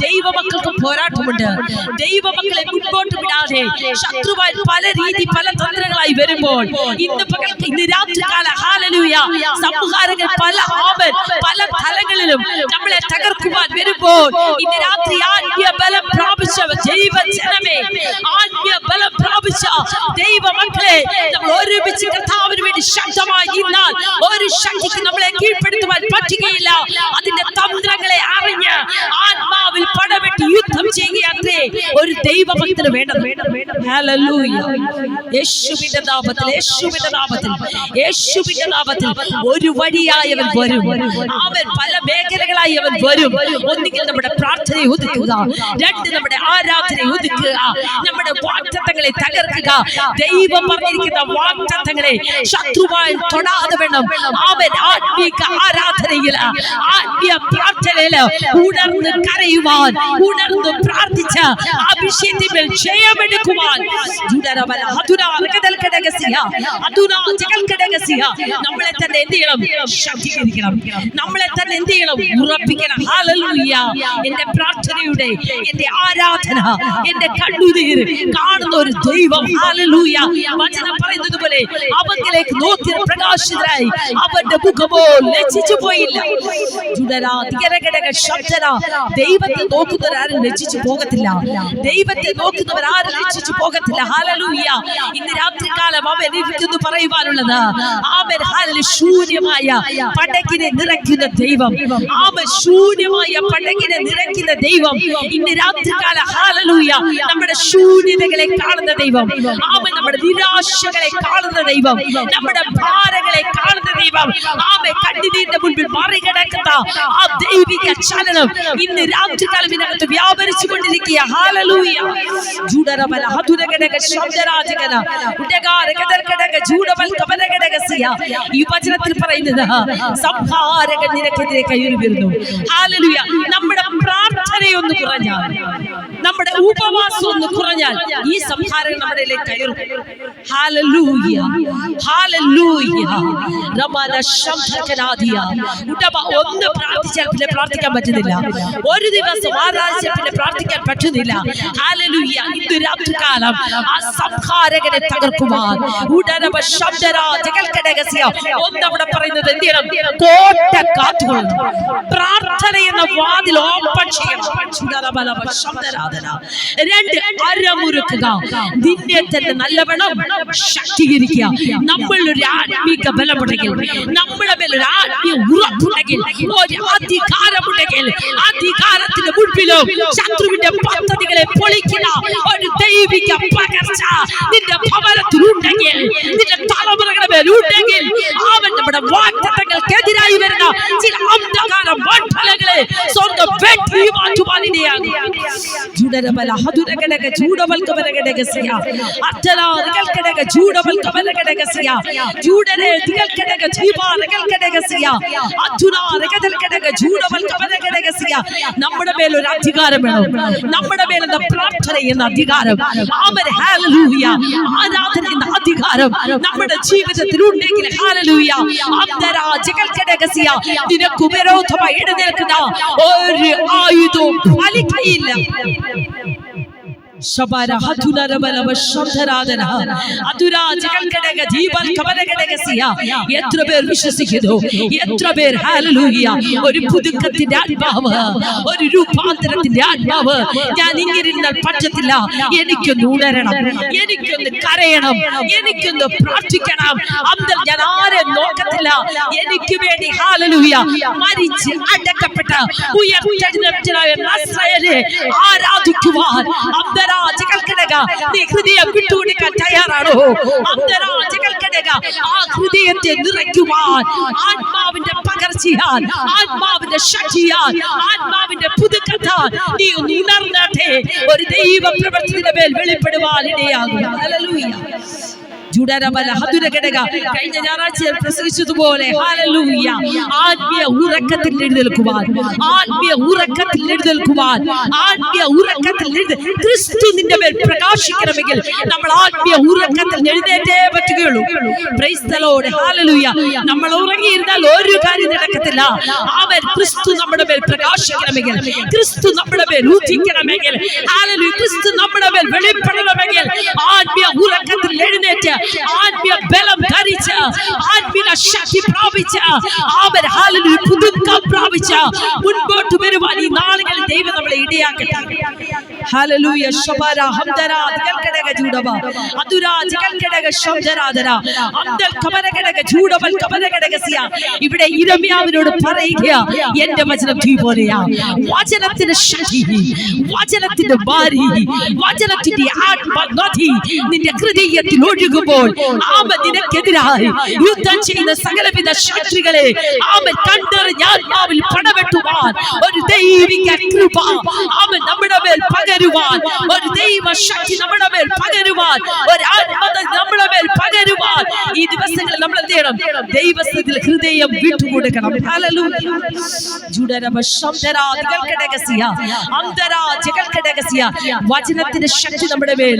ദൈവമക്കൾക്ക് പോരാട്ടമുണ്ട്. ദൈവമക്കളെ മുൻപോട്ട് വിടാതെ ശത്രുവാൻ പല രീതി പല തന്ത്രങ്ങളായി വരുമ്പോൾ ഇന്ന് രാത്രികാല ഹല്ലേലൂയ സംഹാരകൻ പല തലങ്ങളിലും നമ്മളെ തകർക്കുവാൻ വരുമ്പോൾ ഇന്ന് രാത്രി ആത്മീയ ബലം പ്രാപിച്ച ദൈവജനമേ, ആത്മീയ ബലം പ്രാപിച്ച ദൈവമക്കളെ, നമ്മൾ ഒരുമിച്ച് കർത്താവിന് വേണ്ടി ശക്തമായി നിന്നാൽ ഒരു ശക്തിക്ക് നമ്മളെ കീഴ്പ്പെടുത്തുവാൻ പറ്റുകയില്ല. അതിന്റെ തന്ത്രങ്ങളെ അറിഞ്ഞ് ആത്മാവിൽ പടവെട്ടി യുദ്ധം ചെയ്യുകയത്രേ ഒരു ദൈവഭക്തന് വേണ്ടത്. ഹല്ലേലൂയ യേശുവിന്റെ നാമത്തിൽ, യേശുവിന്റെ നാമത്തിൽ, യേശുവിന്റെ നാമത്തിൽ ഒരു വഴിയായവൻ വരും. അവൻ പല മേഖലകളായി അവൻ വരും. ഒന്നുകിൽ നമ്മുടെ പ്രാർത്ഥനയെ ഒതുക്കുക, രണ്ട് നമ്മുടെ ആരാധനയെ ഒതുക്കുക, നമ്മുടെ വാഗ്ദത്തങ്ങളെ തകർക്കുക. ദൈവം പറഞ്ഞിരിക്കുന്ന വാഗ്ദത്തങ്ങളെ ശത്രുവാൻ തൊടാതെ വേണം അവൻ ആത്മീക ആരാധനയിൽ, ആത്മീയ പ്രാർത്ഥനയിൽ ഉണർന്ന് കരയുവാൻ, ഉണർന്ന് പ്രാർത്ഥിച്ച് അഭിഷേകത്തിൽ ജയമെടുക്കുവാൻ. നമ്മളെ തന്നെ എന്ത് ചെയ്യണം? ശക്തീകരിക്കണം. നമ്മളെ തന്നെ എന്ത് ചെയ്യണം? ഉറപ്പിക്കണം. ഹല്ലേലൂയ എന്റെ പ്രാർത്ഥനയുടെ, എന്റെ ആരാധന, എന്റെ കണ്ണുനീർ കാണുന്ന ഒരു ദൈവം. ഹല്ലേലൂയ വചനം പറയുന്നത് പോലെ അവങ്കിലേക്ക് നോക്കി പ്രകാശിതരായി അവന്റെ മുഖമോ ലജ്ജിച്ചു പോയില്ല. ദൈവത്തെ നോക്കുന്നവരാരും ലജ്ജിച്ചു പോകത്തില്ല. ദൈവത്തെ നോക്കുന്നവരാരും ലജ്ജിച്ചു പോകത്തില്ല. ഹല്ലേലൂയ ഇന്ന് രാത്രികാലം അവൻ ഇരിക്കുന്നു പറയുവാനുള്ളത് അവൻ ശൂന്യമായ പടകിനെ നിറയ്ക്കുന്ന ദൈവം, അവൻ ശൂന്യമായ പടകിനെ നിറയ്ക്കുന്ന ദൈവം. ഇന്ന് രാത്രികാല ഹല്ലേലൂയ നമ്മുടെ ശൂന്യതകളെ കാണുന്ന ദൈവം, അവൻ നമ്മുടെ നിരാശകളെ കാണുന്ന ദൈവം, നമ്മുടെ ഭാരങ്ങളെ കാണുന്ന ദൈവം, അവൻ കണ്ണുനീരിന്റെ മുൻപിൽ മറികടക്കുന്ന ആ ദൈവിക ചലനം ഇന്ന് രാത്രികാലം ഇതിനകത്ത് വ്യാപരിച്ചു കൊണ്ടിരിക്കുക. ഹല്ലേലൂയ ജൂഡരബല ഹതുരഗടക ശബ്ദരാജകന ഉടകാരകദർകടക ജൂഡബൽ കബലഗടകസിയ. ഈ വചനത്തിൽ പറയുന്നത് സംഹാരകൻ നിനക്കെതിരെ കയറി വരുന്നു. ഹല്ലേലൂയ നമ്മുടെ പ്രാർത്ഥനയൊന്ന് കുറഞ്ഞാൽ, നമ്മുടെ ഉപവാസം ഒന്ന് കുറഞ്ഞാൽ ഈ സംഹാരകൻ നമ്മുടെ കയറും. ഹല്ലേലൂയ ഹല്ലേലൂയ റമന ശബ്ദകനാദിയ. ഒന്ന് പ്രാർത്ഥിച്ചാൽ പിന്നെ പ്രാർത്ഥിക്കാൻ പറ്റുന്നില്ല. ഒരു ദിവസം ആരാധിച്ചാൽ പിന്നെ പ്രാർത്ഥിക്കാൻ പറ്റുന്നില്ല. ഹല്ലേലൂയ ഇന്ന് രാത്രികാലം ആ സംഹാരകനെ തകർക്കുവാൻ ഒന്നവിടെ പറയുന്നത് എന്ത് ചെയ്യണം? കോട്ട കാത്തുകൊള്ളണം. പ്രാർത്ഥന എന്ന വാതിൽ ഓപ്പൺ ചെയ്യണം. രണ്ട് അരമുറുക്കുക. നിന്നെ തന്നെ നല്ലവണ്ണം ശക്തീകരിക്കുക. നമ്മളൊരു ആത്മീക ബലമുണ്ടെങ്കിൽ, നമ്മളെ മേൽ ഒരു ആത്മീയ ഉറപ്പുണ്ടെങ്കിൽ, ഒരു അധികാരമുണ്ടെങ്കിൽ, അധികാരത്തിന്റെ മുൻപിലും ശത്രുവിന്റെ പദ്ധതികളെ പൊളിക്കുന്ന ഒരു ദൈവിക പകർച്ച നിന്റെ ഭവനത്തിലുണ്ടെങ്കിൽ, നിന്റെ തലമുറകളുടെ മേലുണ്ടെങ്കിൽ, അവൻ നമ്മുടെ വാഗ്ദത്തങ്ങൾക്കെതിരായി വരുന്ന ചില അന്ധകാര മണ്ഡലങ്ങളെ സ്വന്തം വെട്ടി മാറ്റുവാനിടയാകും. നമ്മുടെ മേലൊരു അധികാരം വേണം. നമ്മുടെ മേലെന്ന പ്രാർത്ഥന എന്ന അധികാരം, ആരാധന എന്ന അധികാരം നമ്മുടെ ജീവിതത്തിൽ ഉണ്ടെങ്കിൽ നിനക്ക് വിരോധമായി എഴുന്നേൽക്കുന്ന ഒരു ആയുധവും ഫലിക്കയില്ല. എത്ര പേർ വിശ്വസിക്കുന്നു? എത്ര പേർ ഹല്ലേലൂയ ഒരു പുതുക്കത്തിന്റെ ആത്മാവ്, ഒരു രൂപാന്തരത്തിന്റെ ആത്മാവ്. ഞാൻ ഇങ്ങനെ ഇരുന്നാൽ പറ്റത്തില്ല, എനിക്കൊന്ന് ഉണരണം, എനിക്കൊന്ന് കരയണം, എനിക്കൊന്ന് പ്രാർത്ഥിക്കണം. അന്തൽ ഞാൻ ആരെ നോക്കത്തില്ല. എനിക്ക് വേണ്ടി ഹല്ലേലൂയ മരിച്ച് അടക്കപ്പെട്ട ഉയർത്തെഴുന്നേറ്റനായ നസ്രയനെ ആരാധിക്കുവാൻ അന്തരാജകൾക്കിടക നീ ഹൃദയം വിട്ടുകൊടുക്കാൻ തയ്യാറാണോ? അന്തരാജകൾക്കിടക ആ ഹൃദയത്തെ നിറയ്ക്കുവാൻ ആത്മാവിന്റെ പകർച്ചയാൽ, ആത്മാവിന്റെ ശക്തിയാൽ, ആത്മാവിന്റെ പുതുക്കത്താൽ നീ ഉണർന്നട്ടെ. ഒരു ദൈവ പ്രവൃത്തിയുടെ മേൽ വെളിപ്പെടുവാൻ ഇടയാകുക. ഹല്ലേലൂയ. കഴിഞ്ഞ ഞായറാഴ്ച പ്രസംഗിച്ചതുപോലെ ഹല്ലേലൂയ, ആത്മീയ ഉറക്കത്തിൽ എഴുന്നേൽക്കുവാൻ, ആത്മീയ ഉറക്കത്തിൽ എഴുന്നേൽക്കുവാൻ, ആത്മീയ ഉറക്കത്തിൽ ക്രിസ്തു നിന്റെ മേൽ പ്രകാശിക്കണമെങ്കിൽ നമ്മൾ ആത്മീയ ഉറക്കത്തിൽ എഴുന്നേറ്റേ പറ്റുകയുള്ളൂ. Praise the Lord. ഹല്ലേലൂയ. നമ്മൾ ഉറങ്ങിയിരുന്നാൽ ഒരു കാര്യം നടക്കത്തില്ല. അവൻ ക്രിസ്തു നമ്മുടെ മേൽ പ്രകാശിക്കണമെങ്കിൽ, ക്രിസ്തു നമ്മുടെ മേൽ ഉദിക്കണമെങ്കിൽ, ഹല്ലേലൂയ, ക്രിസ്തു നമ്മുടെ മേൽ വെളിപ്പെടണമെങ്കിൽ ആത്മീയ ഉറക്കത്തിൽ എഴുന്നേറ്റ് ആത്മീയ ബലം ധരിച്ച് ആത്മീയ ശക്തി പ്രാപിച്ച് അവൻ ഹല്ലേലൂയ പുതുക്കം പ്രാപിച്ച് മുൻപോട്ട് വരുവാൻ ഈ നാളുകളിൽ ദൈവം നമ്മളെ ഇടയാക്കട്ടെ. ഹല്ലേലൂയ. ശബര ഹംദര ദിൽകടക ജൂഡവ അതുരാ ജകൽകടക ശബ്ദരാദര അംദൽ കബരകടക ജൂഡവൽ കബരകടകസിയ. ഇവിടെ യിരെമ്യാവിനോട് പറയുക, എന്റെ വചനം തീ പോലെയാ. വചനത്തിന്റെ ശക്തി, വചനത്തിന്റെ ഭാരി, വചനത്തിന്റെ ആത്മനദി നിന്റെ ഹൃദയത്തിൽ ഒഴുകുമ്പോൾ അവൻ നിനക്കെതിരായി യുദ്ധം ചെയ്യുന്ന സകലവിധ ശത്രുക്കളെ അവൻ കണ്ടെറിഞ്ഞ് ആത്മാവിൽ പടവെട്ടുവാൻ ഒരു ദൈവിക കൃപ അവൻ നമ്മുടെ മേൽ പകരുവാൻ, ഒരു ദൈവ ശക്തി നമ്മുടെ മേൽ പകരുവാൻ, ഒരു ആത്മത നമ്മുടെ മേൽ പകരുവാൻ ഈ ദിവസങ്ങളിൽ നമ്മൾ എന്ത് ചെയ്യണം? ദൈവത്തിൽ ഹൃദയം വിട്ടുകൊടുക്കണം. ഹല്ലേലൂയ. വചനത്തിന്റെ ശക്തി നമ്മുടെ മേൽ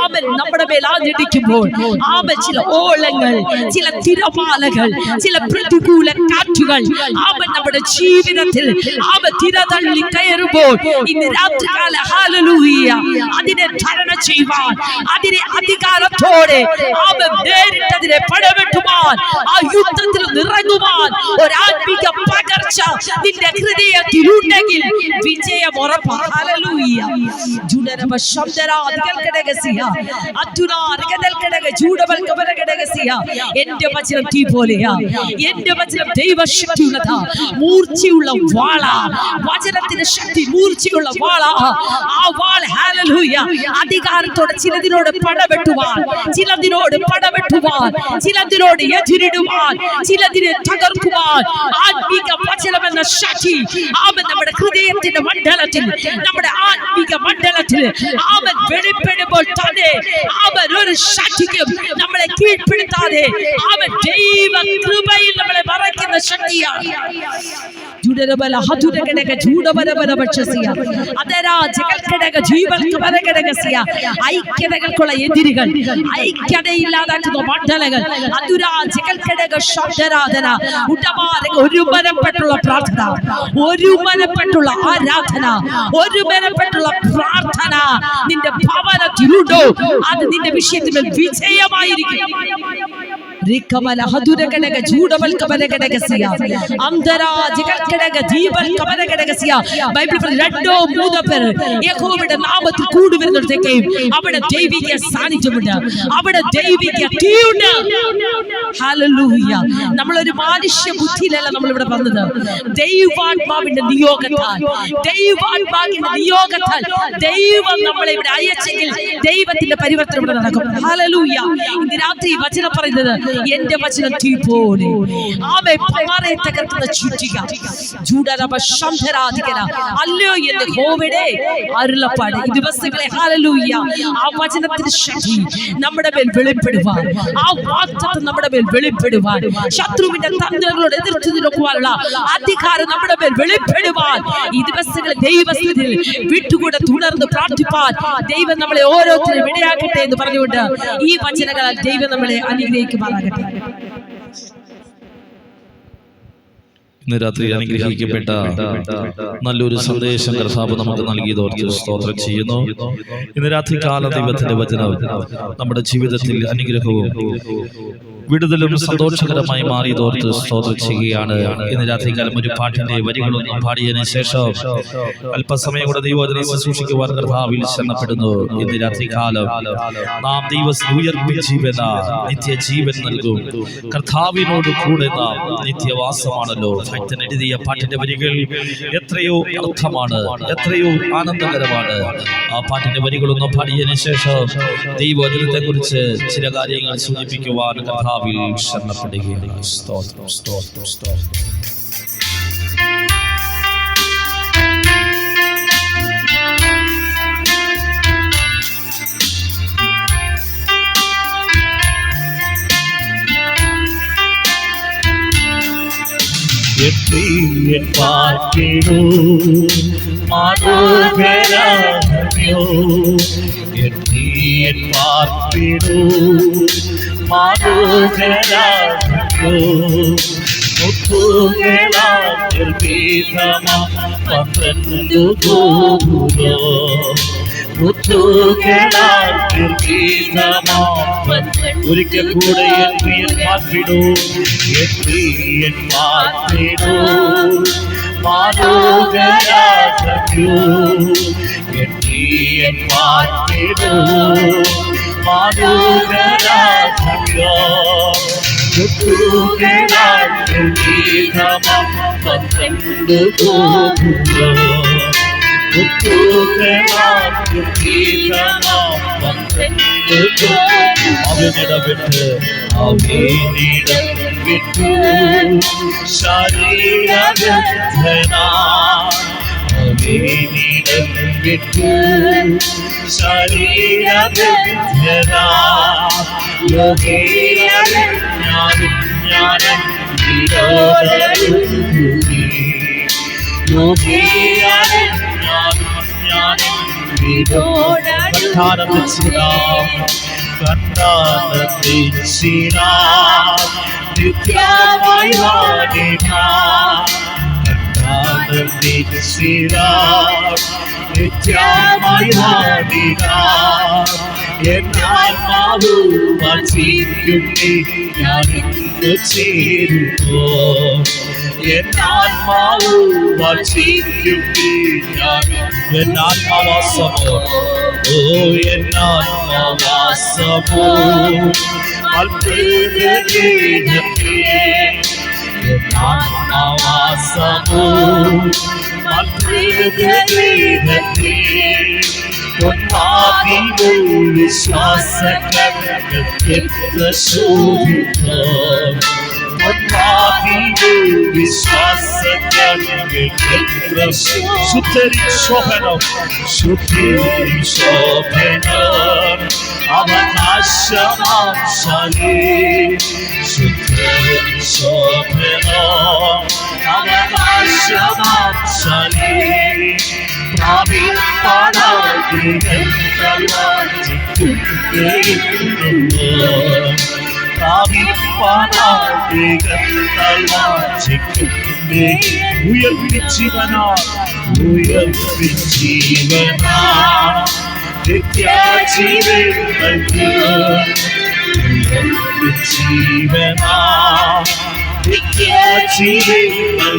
അവൻ നമ്മുടെ മേൽ ആഞ്ഞടിക്കുമ്പോൾ അവൻ ചില ഓളങ്ങൾ, ചില തിരമാലകൾ, ചില പ്രതികൂല കാറ്റുകൾ അവൻ നമ്മുടെ ജീവിതത്തിൽ അവൻ തിരതള്ളി കയറുമ്പോൾ ഇന്ന് രാത്രികാല ഹല്ലേലൂയ അതിനെ ധരണ ചെയ്യുവാൻ, അതിനെ അധികാരത്തോടെ അവൻ നേരിട്ടതിനെ പടവെട്ടുവാൻ, ആ യുദ്ധത്തിൽ നിറങ്ങുവാൻ ഒരു ആത്മീക പകർച്ച നിന്റെ ഹൃദയത്തിലുണ്ടെങ്കിൽ വിജയം ഉറപ്പാണ്. ഹല്ലേലൂയ. ജുഡരബ ശബ്ദരാ ദിൽകടകസിയ അതുനാ രഗദൽകടക ജൂഡവൽ കബരകടകസിയ. എന്റെ വചനം തീ പോലെയാ. എന്റെ വചനം ദൈവശക്തിയുള്ളതാ, മൂർച്ചയുള്ള വാളാ. വചനത്തിന്റെ ശക്തി മൂർച്ചയുള്ള വാളാ. ആ വാൾ ഹല്ലേലൂയ അധികാരത്തോടെ ചിലതിനോട് പടവെട്ടുവാൻ, ചിലതിനോട് പടവെട്ടുവാൻ, ചിലതിനോട് എതിരിടുവാൻ, ചിലതിനെ തകർക്കുവാൻ ആത്മീക വചനം എന്ന ശക്തി അവൻ നമ്മുടെ ഹൃദയത്തിന്റെ മണ്ഡലത്തിൽ, നമ്മുടെ ആത്മീക മണ്ഡലത്തിൽ അവൻ വെളിപ്പെടുമ്പോൾ തന്നെ അവൻ ഒരു ശക്തിക്കും നമ്മളെ കീഴ്പ്പെടുത്താതെ അവൻ ദൈവ കൃപയിൽ നമ്മളെ മറയ്ക്കുന്ന ശക്തിയാണ്. ഐക്യതകൾക്കുള്ള എതിരുകൾ, ഐക്യതയില്ലാതാക്കുന്ന മണ്ഡലങ്ങൾ, ഒരുമനപ്പെട്ടുള്ള പ്രാർത്ഥന, ഒരുമനപ്പെട്ടുള്ള ആരാധന, ഒരുമനപ്പെട്ടുള്ള പ്രാർത്ഥന നിന്റെ ഭവനത്തിലുണ്ടോ? അത് നിന്റെ വിഷയത്തിൽ വിജയമായിരിക്കും. യഹോവയുടെ നാമത്തിൽ കൂടുവരുന്നിടത്തേക്കും അവിടെ ദൈവിക സാന്നിധ്യമുണ്ട്, അവിടെ ദൈവിക തീയുണ്ട്. ഹല്ലേലൂയ. നമ്മളൊരു മനുഷ്യ ബുദ്ധിയിലല്ല നമ്മൾ ഇവിടെ വന്നത്. ദൈവാത്മാവിന്റെ നിയോഗത്താൽ, ദൈവാത്മാവിന്റെ നിയോഗത്താൽ ദൈവം നമ്മളെ ഇവിടെ അയച്ചെങ്കിൽ ദൈവത്തിന്റെ പരിവർത്തനം ഇവിടെ നടക്കും. ഹല്ലേലൂയ. ഇന്ന് രാത്രി വചനം പറയുന്നത് എന്റെ വചനം തീ പോലെ ആമേ പാറയെ തകർക്കുന്ന ചുറ്റിക ജൂഡരബ ശംധരാധികര അല്ലയോ എന്ന് യഹോവയുടെ അരുളപ്പാട്. ഈ ദിവസങ്ങളെ ഹല്ലേലൂയ ആ വചനത്തിന്റെ ശക്തി നമ്മുടെ മേൽ വെളിപ്പെടുവാൻ, ആ വാഗ്ദത്തം നമ്മുടെ മേൽ വെളിപ്പെടുവാൻ, ശത്രുവിന്റെ തന്ത്രങ്ങളോട് എതിർത്ത് നിൽക്കുവാനുള്ള അധികാരം നമ്മുടെ മേൽ വെളിപ്പെടുവാൻ ഈ ദിവസങ്ങളെ ദൈവസ്ഥിതിയിൽ വിട്ടുകൂടെ തുടർന്ന് പ്രാർത്ഥിപ്പാൻ ദൈവം നമ്മളെ ഓരോരുത്തരും ഇടയാക്കട്ടെ എന്ന് പറഞ്ഞുകൊണ്ട് ഈ വചനങ്ങളാൽ ദൈവം നമ്മളെ അനുഗ്രഹിക്കുമാറാകട്ടെ. ഇന്ന് രാത്രി അനുഗ്രഹിക്കപ്പെട്ട നല്ലൊരു സന്ദേശം കർത്താവ് നമുക്ക് നൽകിയതോർത്ത് സ്തോത്രം ചെയ്യുന്നു. ഇന്ന് രാത്രി കാല ദൈവത്തിന്റെ വചനം നമ്മുടെ ജീവിതത്തിൽ അനുഗ്രഹവും വിടുതലും സന്തോഷകരമായി മാറിയതോർത്ത് സ്തോത്രം ചെയ്യുകയാണ്. ഇന്ന് രാത്രികാലം ഒരു പാട്ടിന്റെ വരികളൊന്നും പാടിയതിനു ശേഷം അല്പസമയം കൂടെ ദൈവവചനം ശുശ്രൂഷിക്കുവാൻ കർത്താവിൽ ശരണപ്പെടുന്നു. ഇന്ന് രാത്രികാലം നാം ദൈവത്തിന് ഉയർപ്പിച്ചീവന നിത്യജീവൻ നൽകും. കർത്താവിനോട് കൂടെ നാം നിത്യവാസമാണല്ലോ. ഭക്തൻ എഴുതിയ പാട്ടിന്റെ വരികൾ എത്രയോ അർത്ഥമാണ്, എത്രയോ ആനന്ദകരമാണ്. ആ പാട്ടിന്റെ വരികളൊന്നും പാടിയതിനു ശേഷം ദൈവവചനത്തെ കുറിച്ച് ചില കാര്യങ്ങൾ സൂചിപ്പിക്കുവാൻ കർത്താവിൽ ശരണപ്പെടുകയാണ്. സ്തോത്രം, സ്തോത്രം, സ്തോത്രം. പാർപ്പിടൂ മനോഹരമയോ, പാർപ്പിടൂ മനോഹരമയോ, മുത്തുകളാൽ വീതമാ 12 ഗോപുരം, മുത്തുകളാൽ വീതമാ ഒരിക്കൽ കൂടെ പാർപ്പിടൂ, പാർപ്പിടൂ മനോഹരമയോ, പാർപ്പിടൂ മനോഹരമയോ, മുത്തുകളാൽ വീതമാ 12 ഗോപുരം, മുത്തുകളാൽ വീതമാ 12 ഗോപുരം. അവനിടവിട്ട് വിട്ടു ശരീരബന്ധന, വിട്ടു ശരീരബന്ധന, ജ്ഞാനം നിത്യമായി എന്നാത്മാവു വസിക്കുന്നേ ഞാനിന്ന് ചേരുമോ, എന്നാത്മാവു വസിക്കുന്നേ ഞാൻ എന്നാത്മാവാസമോ, ഓ എന്നാത്മാവാസമോ അത്ഭുതഗീതത്തെ, എന്നാത്മാവാസമോ അത്ഭുതഗീതത്തെ, പൊന്നാകിയോ വിശ്വാസങ്ങൾ ശോഭിക്കും, പൊന്നാകിയോ വിശ്വാസങ്ങൾ ശുദ്ധരി ശോഭനം, ശുദ്ധരി ശോഭനം അവകാശമാശാലി, ശുദ്ധരി ശോഭനം അവകാശമാശാലി, ഉയർപ്പിച്ചീവനാ നിത്യജീവൻ ജീവനാ നിത്യജീവൻ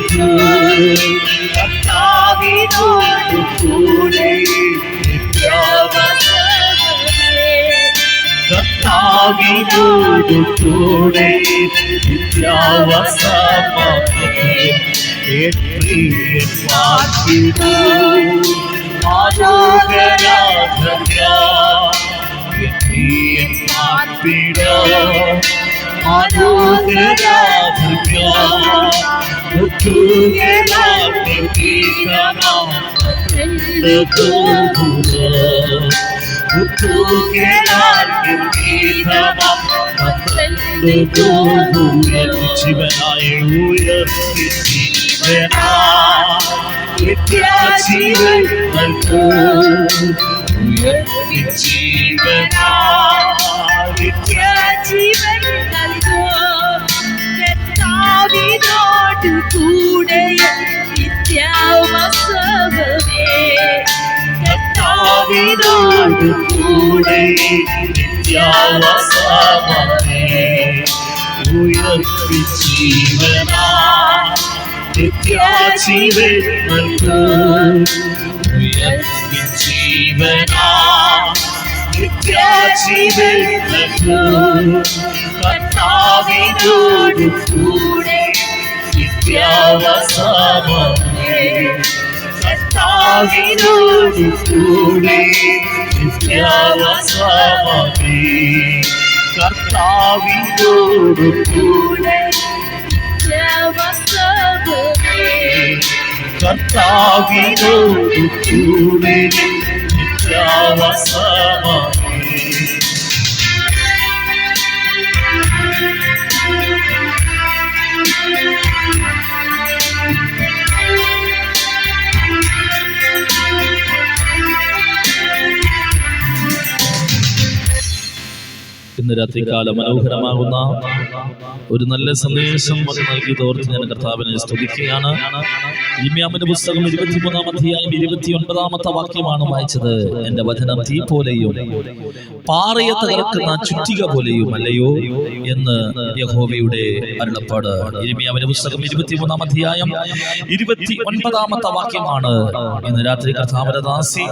കർത്താവിനോട് കൂടെ കർത്താവിനോട് കൂടെ നിത്യവസമേ പാർപ്പിടൂ മനോഹരമയ, പാർപ്പിടൂ മനോഹരമയ, മുത്തുകളാൽ വീതമാ 12 ഗോപുരം, മുത്തുകളാൽ വീതമാ 12 ഗോപുരം. ജീവനായ ഉയർപ്പിച്ചീവനാ നിത്യജീവൻ നൽകും, ഉയർപ്പിച്ചീവനാ നിത്യജീവൻ നൽകും, കർത്താവിനോട് കൂടെ നിത്യവസമേ, കർത്താവിനോട് കൂടെ നിത്യവസമേ, ഉയർപ്പിച്ചീവനാ നിത്യാജീവൻ നൽകൂ ഉയർപ്പിച്ചീവനാ നിത്യാജീവൻ നൽകൂ കർത്താവിനോട് കൂടെ നിത്യാവസാനമേ കർത്താവിനോട് കൂടെ നിത്യാവസാനമേ കർത്താവിനോട് കൂടെ കർത്താവിനോട് കൂടെ നിത്യാവസാനമേ ഇന്ന് രാത്രികാല മനോഹരമാകുന്ന ഒരു നല്ല സന്ദേശം അത് നൽകി തോർത്ത് ഞാൻ കർത്താവിനെ സ്തുതിക്കുകയാണ്. ഇര്മ്യാവിന്റെ പുസ്തകം 23-ാം അധ്യായം 29-ാമത്തെ വാക്യമാണ് വായിച്ചത്. എന്റെ വചനം തീ പോലെയും പാറയെ തകർക്കുന്ന ചുറ്റിക പോലെയും അല്ലയോ എന്ന് യഹോവയുടെ അരുളപ്പാട്. ഇര്മ്യാവിന്റെ പുസ്തകം 23-ാം അധ്യായം 29-ാമത്തെ വാക്യമാണ് ഇന്ന് രാത്രി കർത്താവിന്റെ ദാസി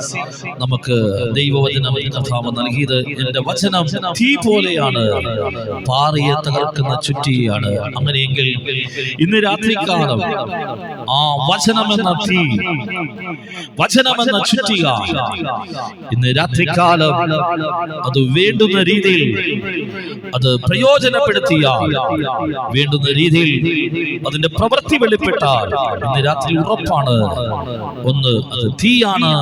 നമുക്ക് ദൈവവചനം കർത്താവ് നൽകിയത്. എന്റെ വചനം തീ പോലെയാണ്, പാറയെ തകർക്കുന്ന ചുറ്റിയാണ്. അങ്ങനെയെങ്കിൽ ഇന്ന് രാത്രികാലം ആ വചനമെന്ന തീ, വചനമെന്ന ചുറ്റിക ഇന്ന് രാത്രികാലം അത് വേണ്ടുന്ന രീതിയിൽ അത് പ്രയോജനപ്പെടുത്തിയാൽ, വേണ്ടുന്ന രീതിയിൽ അതിന്റെ പ്രവൃത്തി വെളിപ്പെട്ടാൽ ഇന്ന് രാത്രി ഉറപ്പാണ്. ഒന്ന്, അത് തീയാണ്.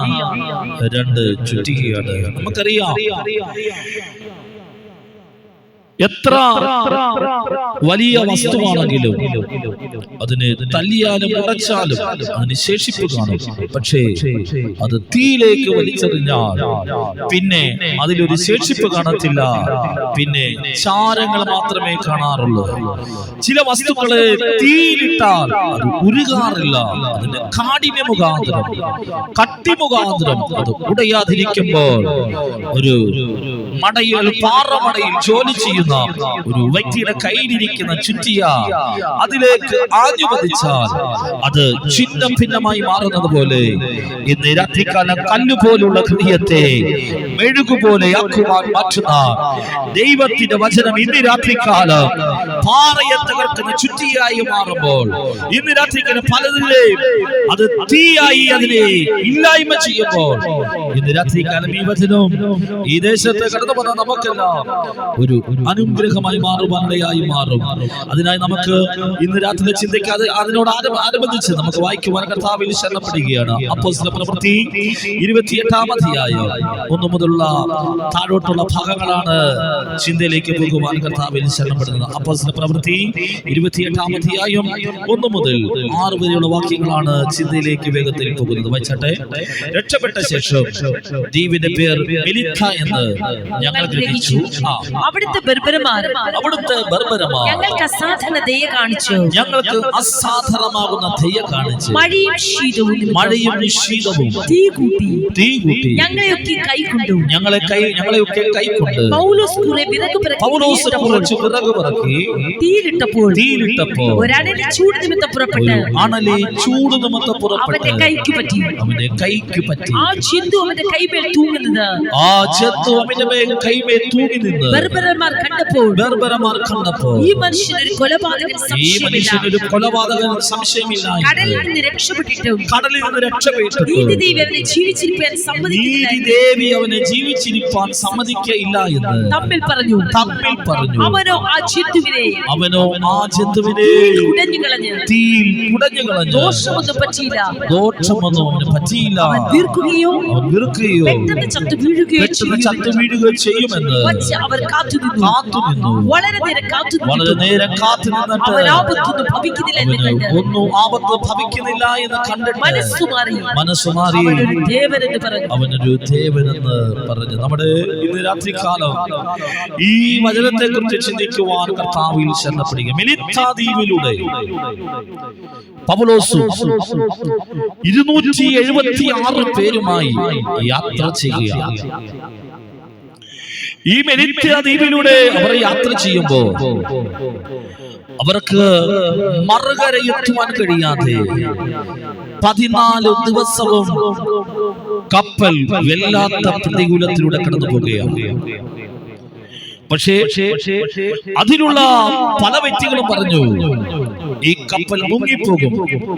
രണ്ട്, ചുറ്റികയാണ്. നമുക്കറിയാം എത്ര വലിയ വസ്തുവാണെങ്കിലും അതിന് തല്ലിയാലും ഉടച്ചാലും അതിന് ശേഷിപ്പ് കാണും. പക്ഷേ അത് തീയിലേക്ക് വലിച്ചെറിഞ്ഞാൽ പിന്നെ അതിലൊരു ശേഷിപ്പ് കാണത്തില്ല, പിന്നെ ചാരങ്ങൾ മാത്രമേ കാണാറുള്ളൂ. ചില വസ്തുക്കളെ തീയിലിട്ടാൽ അത് ഉരുകാറില്ല. അതിന്റെ കാഠിന്യ മുഖാന്തരം, കട്ടി മുഖാന്തരം അത് ഉടയാതിരിക്കുമ്പോൾ ഒരു മടയിൽ, പാറമടയിൽ ജോലി ചെയ്യുന്ന ഒരു വ്യക്തിയുടെ കയ്യിലിരിക്കുന്ന ചുറ്റിയ അതിലേക്ക് ആഞ്ഞുപതിച്ചാൽ അത് ഛിന്നം ഭിന്നമായി മാറുന്നത് പോലെ ഇന്ന് രാത്രികാലം കല്ലുപോലുള്ള ഹൃദയത്തെ മെഴുകുപോലെ ആക്കുവാൻ മാറ്റുന്ന ദൈവത്തിന്റെ വചനം ഇന്ന് രാത്രികാലം പാറയെ തകർക്കുന്ന ചുറ്റിയായി മാറുമ്പോൾ ഇന്ന് രാത്രികാലം പലതിലെയും അത് തീയായി അതിനെ ഇല്ലായ്മ ചെയ്യുമ്പോൾ ഇന്ന് രാത്രികാലം ഈ വചനവും ഈ ദേശത്തെ കടന്നു വന്ന നമുക്കെല്ലാം ഒരു അനുഗ്രഹമായി മാറുവാനിടയായി മാറും. അതിനായി നമുക്ക് ഇന്ന് രാത്രി ചിന്തിക്കാതെ അതിനോട് അനുബന്ധിച്ച് നമുക്ക് വായിക്കുവാൻ കർത്താവിൽ ശരണപ്പെടുകയാണ്. അപ്പോസ്തല പ്രവൃത്തി 28-ാം അധ്യായം 1 മുതലുള്ള താഴോട്ടുള്ള ഭാഗങ്ങളാണ് ചിന്തയിലേക്ക് പോകുവാൻ കർത്താവിൽ ശരണപ്പെടുന്നത്. അപ്പോസ്തല പ്രവൃത്തി 28-ാം അധ്യായം 1 മുതൽ 6 വരെയുള്ള വാക്യങ്ങളാണ് ചിന്തയിലേക്ക് വേഗത്തിൽ പോകുന്നത്. വായിച്ചട്ടെ. രക്ഷപ്പെട്ട ശേഷം ദ്വീപിന്റെ പേർ മെലിത്ത എന്ന് ഞങ്ങൾ ഗ്രഹിച്ചു. അവിടുത്തെ ബർബരമാർ ഞങ്ങൾക്ക് അസാധാരണ ദയ കാണിച്ചു. ഞങ്ങൾക്ക് അസാധാരണമാകുന്ന ദയ കാണിച്ചു. മഴയും ശീതവും തീ കൂട്ടി ഞങ്ങളെയൊക്കെ കൈക്കൊണ്ടു. ഞങ്ങളെയൊക്കെ കൈക്കൊണ്ട് പൗലോസ് കുറച്ച് വിറക് പിറക്കി തീയിലിട്ടപ്പോൾ ഒരണലി ചൂട് നിമിത്തം പുറപ്പെട്ട് അവന്റെ കൈക്ക് പറ്റി. ആ ജന്തു അവന്റെ കൈമേൽ തൂങ്ങി നിന്ന് ബർബരന്മാർ കണ്ടപ്പോൾ ഈ മനുഷ്യനൊരു കൊലപാതകൻ സംശയമില്ല. കടലിൽ നിന്ന് രക്ഷപ്പെട്ടിട്ടും നീതിദേവി അവനെ ജീവിച്ചിരിപ്പാൻ സമ്മതിക്കയില്ല എന്ന് തമ്മിൽ പറഞ്ഞു. അവനോ ആ ജന്തുവിനെ തീയിൽ കുടഞ്ഞു കളഞ്ഞു. ദോഷമൊന്നും അവന് പറ്റിയില്ല. അവൻ വീർക്കുകയോ പെട്ടെന്ന് ചത്തു വീഴുകയോ ചെയ്യുമെന്ന് അവർ കാത്തുനിന്നു. വളരെ നേരം കാത്തു നിന്നിട്ട് ഒന്നും ആപത്ത് ഭവിക്കുന്നില്ല എന്ന് കണ്ടിട്ട് മനസ്സുമാറി അവനൊരു ദേവനെന്ന് പറഞ്ഞു. നമ്മുടെ ഇന്ന് രാത്രികാലം ഈ വചനത്തെ കുറിച്ച് ചിന്തിക്കുവാൻ കർത്താവിൽ ശരണപ്പെടുക. മെലിത്ത ദ്വീപിലൂടെ പൗലോസ് 276 പേരുമായി യാത്ര ചെയ്യുക. ഈ മെരിത്യ ദ്വീപിലൂടെ അവർ യാത്ര ചെയ്യുമ്പോ അവർക്ക് മറുകരയെത്തുവാൻ കഴിയാതെ 14 ദിവസവും കപ്പൽ വല്ലാത്ത പ്രതികൂലത്തിലൂടെ കടന്നു പോകുകയാണ്. പക്ഷേ അതിലുള്ള പല വ്യക്തികളും പറഞ്ഞു ഈ കപ്പൽ മുങ്ങിപ്പോകും.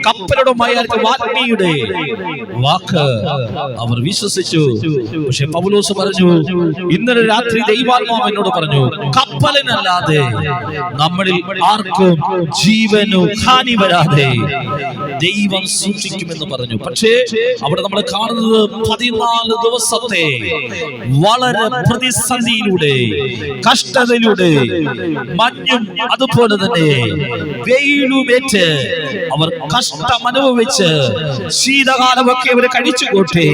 കപ്പലുടെ വാൽമീയുടെ വാക്ക് അവർ വിശ്വസിച്ചു. പക്ഷെ പൗലോസ് പറഞ്ഞു, ഇന്നലെ രാത്രി ദൈവാത്മാവ് എന്നോട് പറഞ്ഞു, കപ്പലിനല്ലാതെ നമ്മളിൽ ആർക്കും ജീവനോ ഹാനി വരാതെ ദൈവം സൂക്ഷിക്കുമെന്ന് പറഞ്ഞു. പക്ഷേ അവിടെ നമ്മൾ കാണുന്നത് 14 ദിവസത്തെ വളരെ പ്രതിസന്ധിയിലൂടെ, കഷ്ടതയിലൂടെ, മഞ്ഞും അതുപോലെ തന്നെ വെയിലുമേറ്റ് അവർ കഷ്ടം അനുഭവിച്ച് ശീതകാലമൊക്കെ അവർ കഴിച്ചു കൂട്ടി.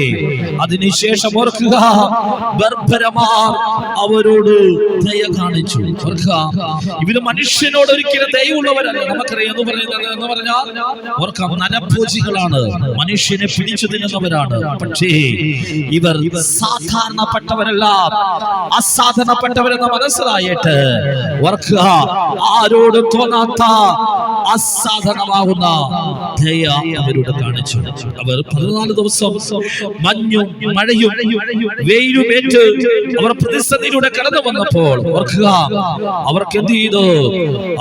അതിനുശേഷം ഓർക്കുക, ബർബരമാർ അവരോട് ദയ കാണിച്ചു. ഓർക്കുക, ഇവര് മനുഷ്യനോട് ഒരിക്കലും ദയവുള്ളവരല്ല. നമുക്കറിയാം എന്ന് പറഞ്ഞാൽ ഓർക്കാം, നരഭോജികളാണ്, മനുഷ്യനെ പിടിച്ചു തിന്നുന്നവരാണ്. പക്ഷേ ഇവർ സാധാരണപ്പെട്ടവരല്ല, അസാധാരണപ്പെട്ടവരെന്ന് മനസ്സിലായിട്ട് ഓർക്കുക, ആരോടും തോന്നാത്ത അസാധാരണമാകുന്ന ദയ അവരോട് കാണിച്ചു. അവർ 14 ദിവസം മഞ്ഞും മഴയും വെയിലും ഏറ്റ് അവർ പ്രതിസന്ധിയിലൂടെ കടന്നു വന്നപ്പോൾ ഓർക്കുക, അവർക്ക് എന്ത് ചെയ്തു?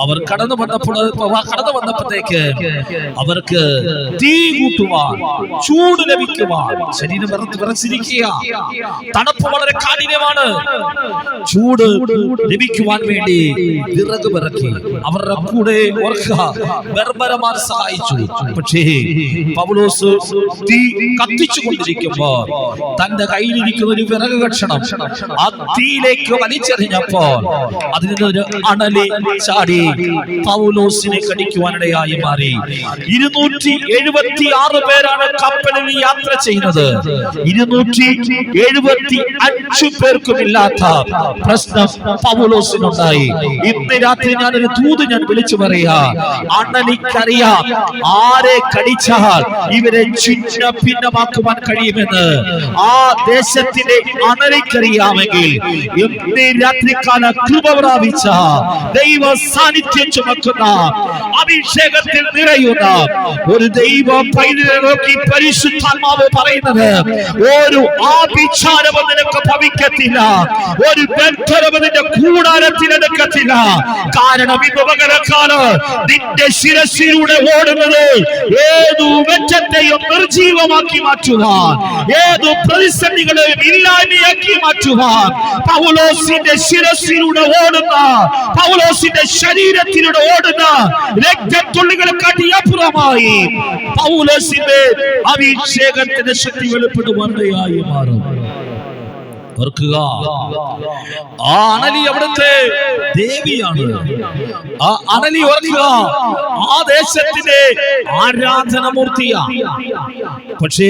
അവർ കടന്നു വന്നപ്പോഴത്തേക്ക് അവർക്ക് തീ കൂട്ടുവാൻ, ചൂട് ലഭിക്കുവാൻ, ശരീരം വിറച്ചിരിക്കുക, തണുപ്പ് വളരെ കാഠിന്യമാണ്, ചൂട് ലഭിക്കുവാൻ വേണ്ടി വിറക് പിറക്കി അവരുടെ കൂടെ ഓർക്കുക ബർബരമാർ സഹായിച്ചു. പക്ഷേ പൗലോസ് തീ കത്തിച്ചു കൊണ്ടിരിക്കുമ്പോ തന്റെ കയ്യിലിരിക്കുന്ന ഒരു വിറക് കഷണം ആ തീയിലേക്ക് വലിച്ചെറിഞ്ഞപ്പോൾ അതിൽ നിന്നൊരു അണലി ചാടി പൗലോസിനെ കടിക്കുവാനിടയായി മാറി. 276 പേരാണ് കപ്പലിൽ യാത്ര ചെയ്യുന്നത്. 275 പേർക്കും ഇല്ലാത്ത പ്രശ്നം പൗലോസിനുണ്ടായി. ഇന്ന് രാത്രി ഞാനൊരു ദൂത് വിളിച്ചു പറയാ, അണലിക്കറിയാം ആരെ കടിച്ചാൽ ഇവരെ ചിന്ന ഭിന്നമാക്കുവാൻ കഴിയുമെന്ന്. ആ ദേശത്തിന്റെ അണലിക്കറിയാമെങ്കിൽ ഇന്ന് രാത്രികാല കൃപ പ്രാപിച്ച ദൈവ സാന്നിധ്യം ചുമക്കുന്ന അഭിഷേകത്തിൽ നിറയുന്ന ഒരു ദൈവ പൈതലിനെ നോക്കി പരിശുദ്ധാത്മാവ് പറയുന്നത്, ഒരു ആഭിചാരവും നിനക്ക് ഭവിക്കത്തില്ല, ഒരു ബന്ധനവും നിന്റെ കൂടാരത്തിൽ എടുക്കത്തില്ല. കാരണം ഇത് പകരക്കാലം നിന്റെ ശിരസിലൂടെ ഓടുന്നത് ഏതു വെച്ചത്തെയും നിർജീവമാക്കി മാറ്റുവാൻ, ഏതു പ്രതിസന്ധികളെയും ഇല്ലായ്മയാക്കി മാറ്റുവാൻ പൗലോസിന്റെ ശിരസിലൂടെ ഓടുന്ന, പൗലോസിന്റെ ശരീരത്തിലൂടെ ഓടുന്ന രക്തത്തുള്ളികളെക്കാട്ടി അപ്പുറമായി പൗലോസിന്റെ അഭിഷേകത്തിന്റെ ശക്തി വെളിപ്പെടുവാനിടയായി മാറും. ഓർക്കുക, ആ അണലി അവിടുത്തെ ദേവിയാണ്. ആ അണലി ഓർക്കുക, ആ ദേശത്തിന്റെ ആരാധനമൂർത്തിയാണ്. പക്ഷേ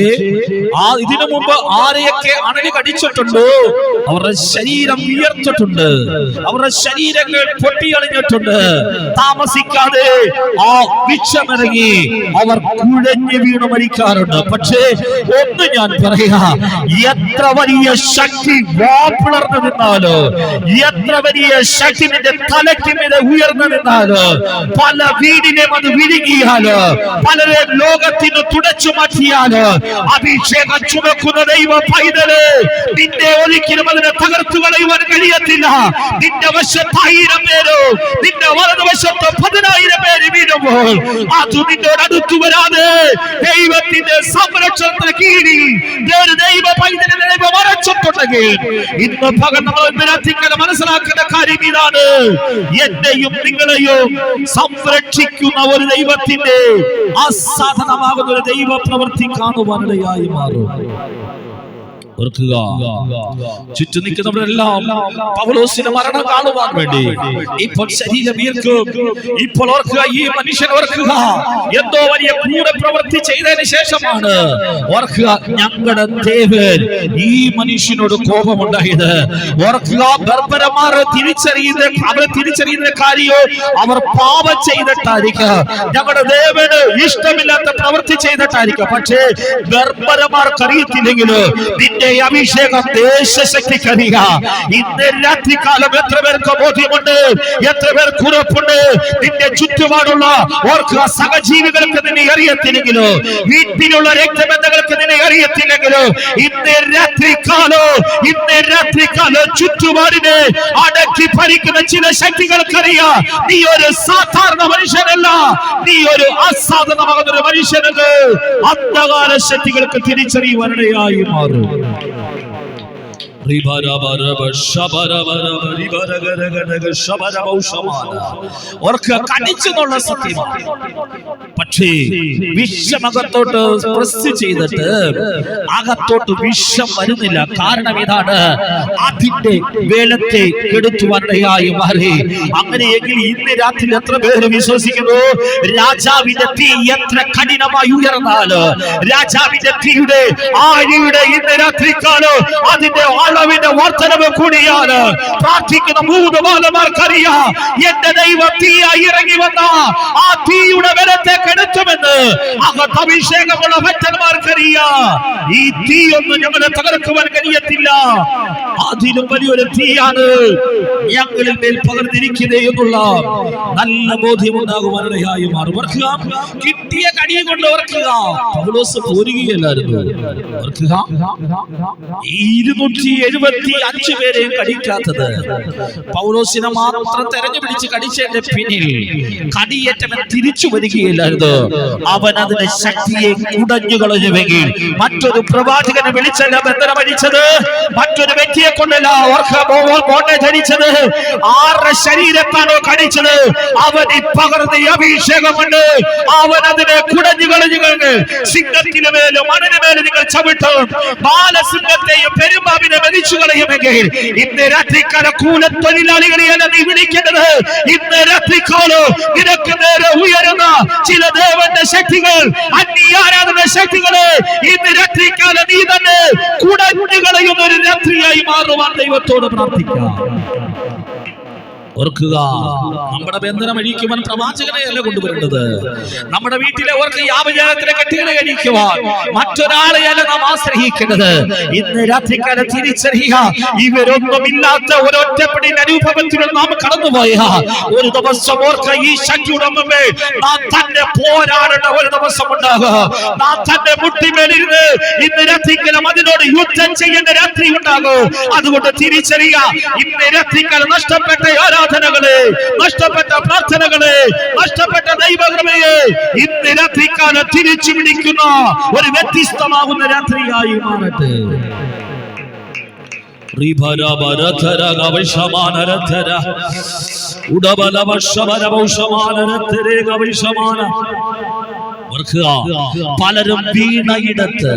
ഇതിനു മുമ്പ് ആരെയൊക്കെ അണലി കടിച്ചിട്ടുണ്ടോ അവരുടെ ശരീരം ഉയർത്തിട്ടുണ്ട്, അവരുടെ ശരീരങ്ങൾ പൊട്ടിയളിഞ്ഞിട്ടുണ്ട്. താമസിക്കാതെ ആ വിഷമിറങ്ങി അവർ കുഴഞ്ഞു വീണു മരിക്കാറുണ്ട്. പക്ഷേ ഒന്ന് ഞാൻ പറയാ, എത്ര വലിയ ശക്തി വാപ്പിളർന്നു നിന്നാലോ, എത്ര വലിയ ശക്തി നിന്റെ തലയ്ക്ക് മീതെ ഉയർന്നു നിന്നാലോ, പല വീടിനെ അത് വിഴുങ്ങിയാലോ, പലരെ ലോകത്തിന് തുടച്ചു മാറ്റിയാലോ, അഭിഷേകം ചുമക്കുന്ന ദൈവ പൈതല് നിന്നെ ഒരിക്കലും അതിനെ തകർത്തു കളയുവാൻ കഴിയത്തില്ല. നിന്റെ വശത്ത് 1000 പേരോ നിന്റെ വലതുവശത്ത് 10,000 പേര് വീഴുമ്പോൾ അത് നിന്നോട് അടുത്തു വരാതെ ദൈവത്തിന്റെ സംരക്ഷണത്തിന് കീഴിൽ ദൈവ പൈതലിനെ ദൈവം മറച്ചിട്ടുണ്ടെങ്കിൽ ഇന്ന് പകൽ നമ്മൾ മനസ്സിലാക്കേണ്ട കാര്യം ഇതാണ്, എന്നെയും നിങ്ങളെയും സംരക്ഷിക്കുന്ന ഒരു ദൈവത്തിന്റെ അസാധാരണമാകുന്ന ഒരു ദൈവ പ്രവൃത്തി കാണുവാനിടയായി മാറും. ഓർക്കുക, ചുറ്റും നിൽക്കുന്നവരെല്ലാം പൗലോസിന്റെ മരണം കാണുവാൻ വേണ്ടി ഇപ്പോൾ ശരീരം വീർക്കും. ഇപ്പോൾ ഓർക്കുക, ഈ മനുഷ്യൻ ഓർക്കുക, എന്തോ വലിയ ക്രൂര പ്രവൃത്തി ചെയ്തതിന് ശേഷമാണ് ഓർക്കുക ഞങ്ങളുടെ ദേവൻ ഈ മനുഷ്യനോട് കോപമുണ്ടായത്. ഓർക്കുക, ബർബരമാർ തിരിച്ചറിയുന്ന കാര്യോ അവർ പാപം ചെയ്തിട്ടായിരിക്കാം, ഞങ്ങളുടെ ദേവന് ഇഷ്ടമില്ലാത്ത പ്രവൃത്തി ചെയ്തിട്ടായിരിക്കാം. പക്ഷേ ബർബരമാർക്ക് അറിയത്തില്ലെങ്കിലും നിന്റെ നിന്റെ അഭിഷേകം ദേശശക്തിക്കറിയാം. ഇന്ന് രാത്രികാലം എത്ര പേർക്ക് ബോധ്യമുണ്ട്, എത്ര പേർക്ക് ഉറപ്പുണ്ട്? നിന്റെ ചുറ്റുപാടുള്ള ഓർക്കുക, സഹജീവികൾക്ക് നിന്നെ അറിയത്തില്ലെങ്കിലോ, വീട്ടിലുള്ള രക്തബന്ധങ്ങൾക്ക് നിന്നെ അറിയത്തില്ലെങ്കിലോ, ഇന്ന് രാത്രികാലം ചുറ്റുപാടിനെ അടക്കി ഭരിക്കുന്ന ചില ശക്തികൾക്കറിയാം നീ ഒരു സാധാരണ മനുഷ്യനല്ല, നീ ഒരു അസാധാരണമാകുന്ന ഒരു മനുഷ്യനത്. അന്ധകാര ശക്തികൾക്ക് തിരിച്ചറിയുവാനിടയായി മാറും. കടിച്ചെന്നുള്ള സത്യമാണ്. പക്ഷേ വിഷമകത്തോട്ട് പ്രസ് ചെയ്തിട്ട് അകത്തോട്ട് വിഷം വരുന്നില്ല. കാരണം ഇതാണ്, അതിന്റെ വേലത്തെ കെടുത്തുവാനിടയായി മാറി. അങ്ങനെയെങ്കിൽ ഇന്ന് രാത്രി എത്ര പേര് വിശ്വസിക്കുന്നു, രാജാവിന്റെ തീ എത്ര കഠിനമായി ഉയർന്നാല്, രാജാവിന്റെ തീയുടെ ആഴിയുടെ ഇന്ന് രാത്രിക്കാലം അതിന്റെ അളവിന്റെ വർധനവ് കൂടിയാണ്. പ്രാർത്ഥിക്കുന്ന 3 ബാലമാർക്കറിയാം, എന്റെ ദൈവം തീയായി ഇറങ്ങി വന്ന ആ തീയുടെ ബലത്തെ കെടുത്തുമെന്ന്. അകത്ത് അഭിഷേകമുള്ള ഭക്തന്മാർക്കറിയാം, ഈ തീ ഒന്നും ഞങ്ങളെ തകർക്കുവാൻ കഴിയത്തില്ല. അതിലും വലിയൊരു തീയാണ് ഞങ്ങളിൽ മേൽ പകർന്നിരിക്കുന്നത് എന്നുള്ള നല്ല ബോധ്യമുണ്ടാകുവാനിടയായി മാറും. കിട്ടിയ കടിയെ കൊണ്ട് ഓർക്കുക, പൗലോസ് പോരുകയല്ലായിരുന്നു. 275 പേരെയും കടിക്കാത്തത് പൗലോസിനെ മാത്രം തെരഞ്ഞുപിടിച്ച് കടിച്ചതിന്റെ പിന്നിൽ കടിയേറ്റവൻ തിരിച്ചു വരികയില്ലായിരുന്നു. അവൻ അതിന്റെ ശക്തിയെ കുടഞ്ഞു കളഞ്ഞുവെങ്കിൽ മറ്റൊരു പ്രവാചകനെ വിളിച്ചല്ല ബന്ധനമടിച്ചത്, മറ്റൊരു വ്യക്തിയെ കൊണ്ടല്ല ബോണ്ടെ ധരിച്ചത്. ആരുടെ ശരീരത്താണോ കടിച്ചത് അവന് പകർന്ന അഭിഷേകമുണ്ട്. അവൻ അതിനെ കുടഞ്ഞു കളഞ്ഞു. സിംഹത്തിന് മേലും മണന് മേലും നിങ്ങൾ ചവിട്ടും, ബാലസിംഹത്തെയും പെരുമ്പാമ്പിനെ മരിച്ചു കളയുമെങ്കിൽ ഇന്ന് രാത്രിക്കാല കൂലത്തൊഴിലാളികളെയല്ല നീ വിളിക്കേണ്ടത്. ഇന്ന് രാത്രിക്കാലം നിനക്ക് നേരെ ഉയരുന്ന ചില ദേവന്റെ ശക്തികൾ, അന്യാരാധന ശക്തികളെ ഇന്ന് രാത്രിക്കാലം നീ തന്നെ കുടഞ്ഞു കളയുന്ന ഒരു രാത്രിയായി മാറുവാൻ ദൈവത്തോട് പ്രാർത്ഥിക്കാം. ഓർക്കുക, നമ്മുടെ ബന്ധനം അഴിക്കുവാൻ പ്രവാചകനെയല്ല കൊണ്ടുവരേണ്ടത്. നമ്മുടെ വീട്ടിലെ ഓർക്ക് യാവജാലത്തിലെ കെട്ടുകളെ അഴിക്കുവാൻ മറ്റൊരാളെയല്ല നാം ആശ്രയിക്കേണ്ടത്. ഇന്ന് രാത്രിക്കാലം തിരിച്ചറിയുക, ഇവരൊന്നുമില്ലാത്ത ഒരൊറ്റപ്പെടിന്റെ അനുഭവത്തിലൂടെ നാം കടന്നുപോയ ഒരു ദിവസം ഓർക്ക, ഈ ശക്തിയുടെ മുമ്പേ നാം തന്നെ പോരാടേണ്ട ഒരു ദിവസം ഉണ്ടാകുക. നാം തന്നെ മുട്ടിമേലിരുന്ന് ഇന്ന് രാത്രിക്കാലം അതിനോട് യുദ്ധം ചെയ്യേണ്ട രാത്രി ഉണ്ടാകും. അതുകൊണ്ട് തിരിച്ചറിയുക, ഇന്ന് രാത്രിക്കാലം നഷ്ടപ്പെട്ട ആരാധനകളെ, നഷ്ടപ്പെട്ട പ്രാർത്ഥനകളെ, നഷ്ടപ്പെട്ട ദൈവകൃപയെ ഇന്ന് രാത്രിക്കാലം തിരിച്ചു പിടിക്കുന്ന ഒരു വ്യത്യസ്തമാകുന്ന രാത്രിയായി മാറട്ടെ. പലരും വീണയിടത്ത്,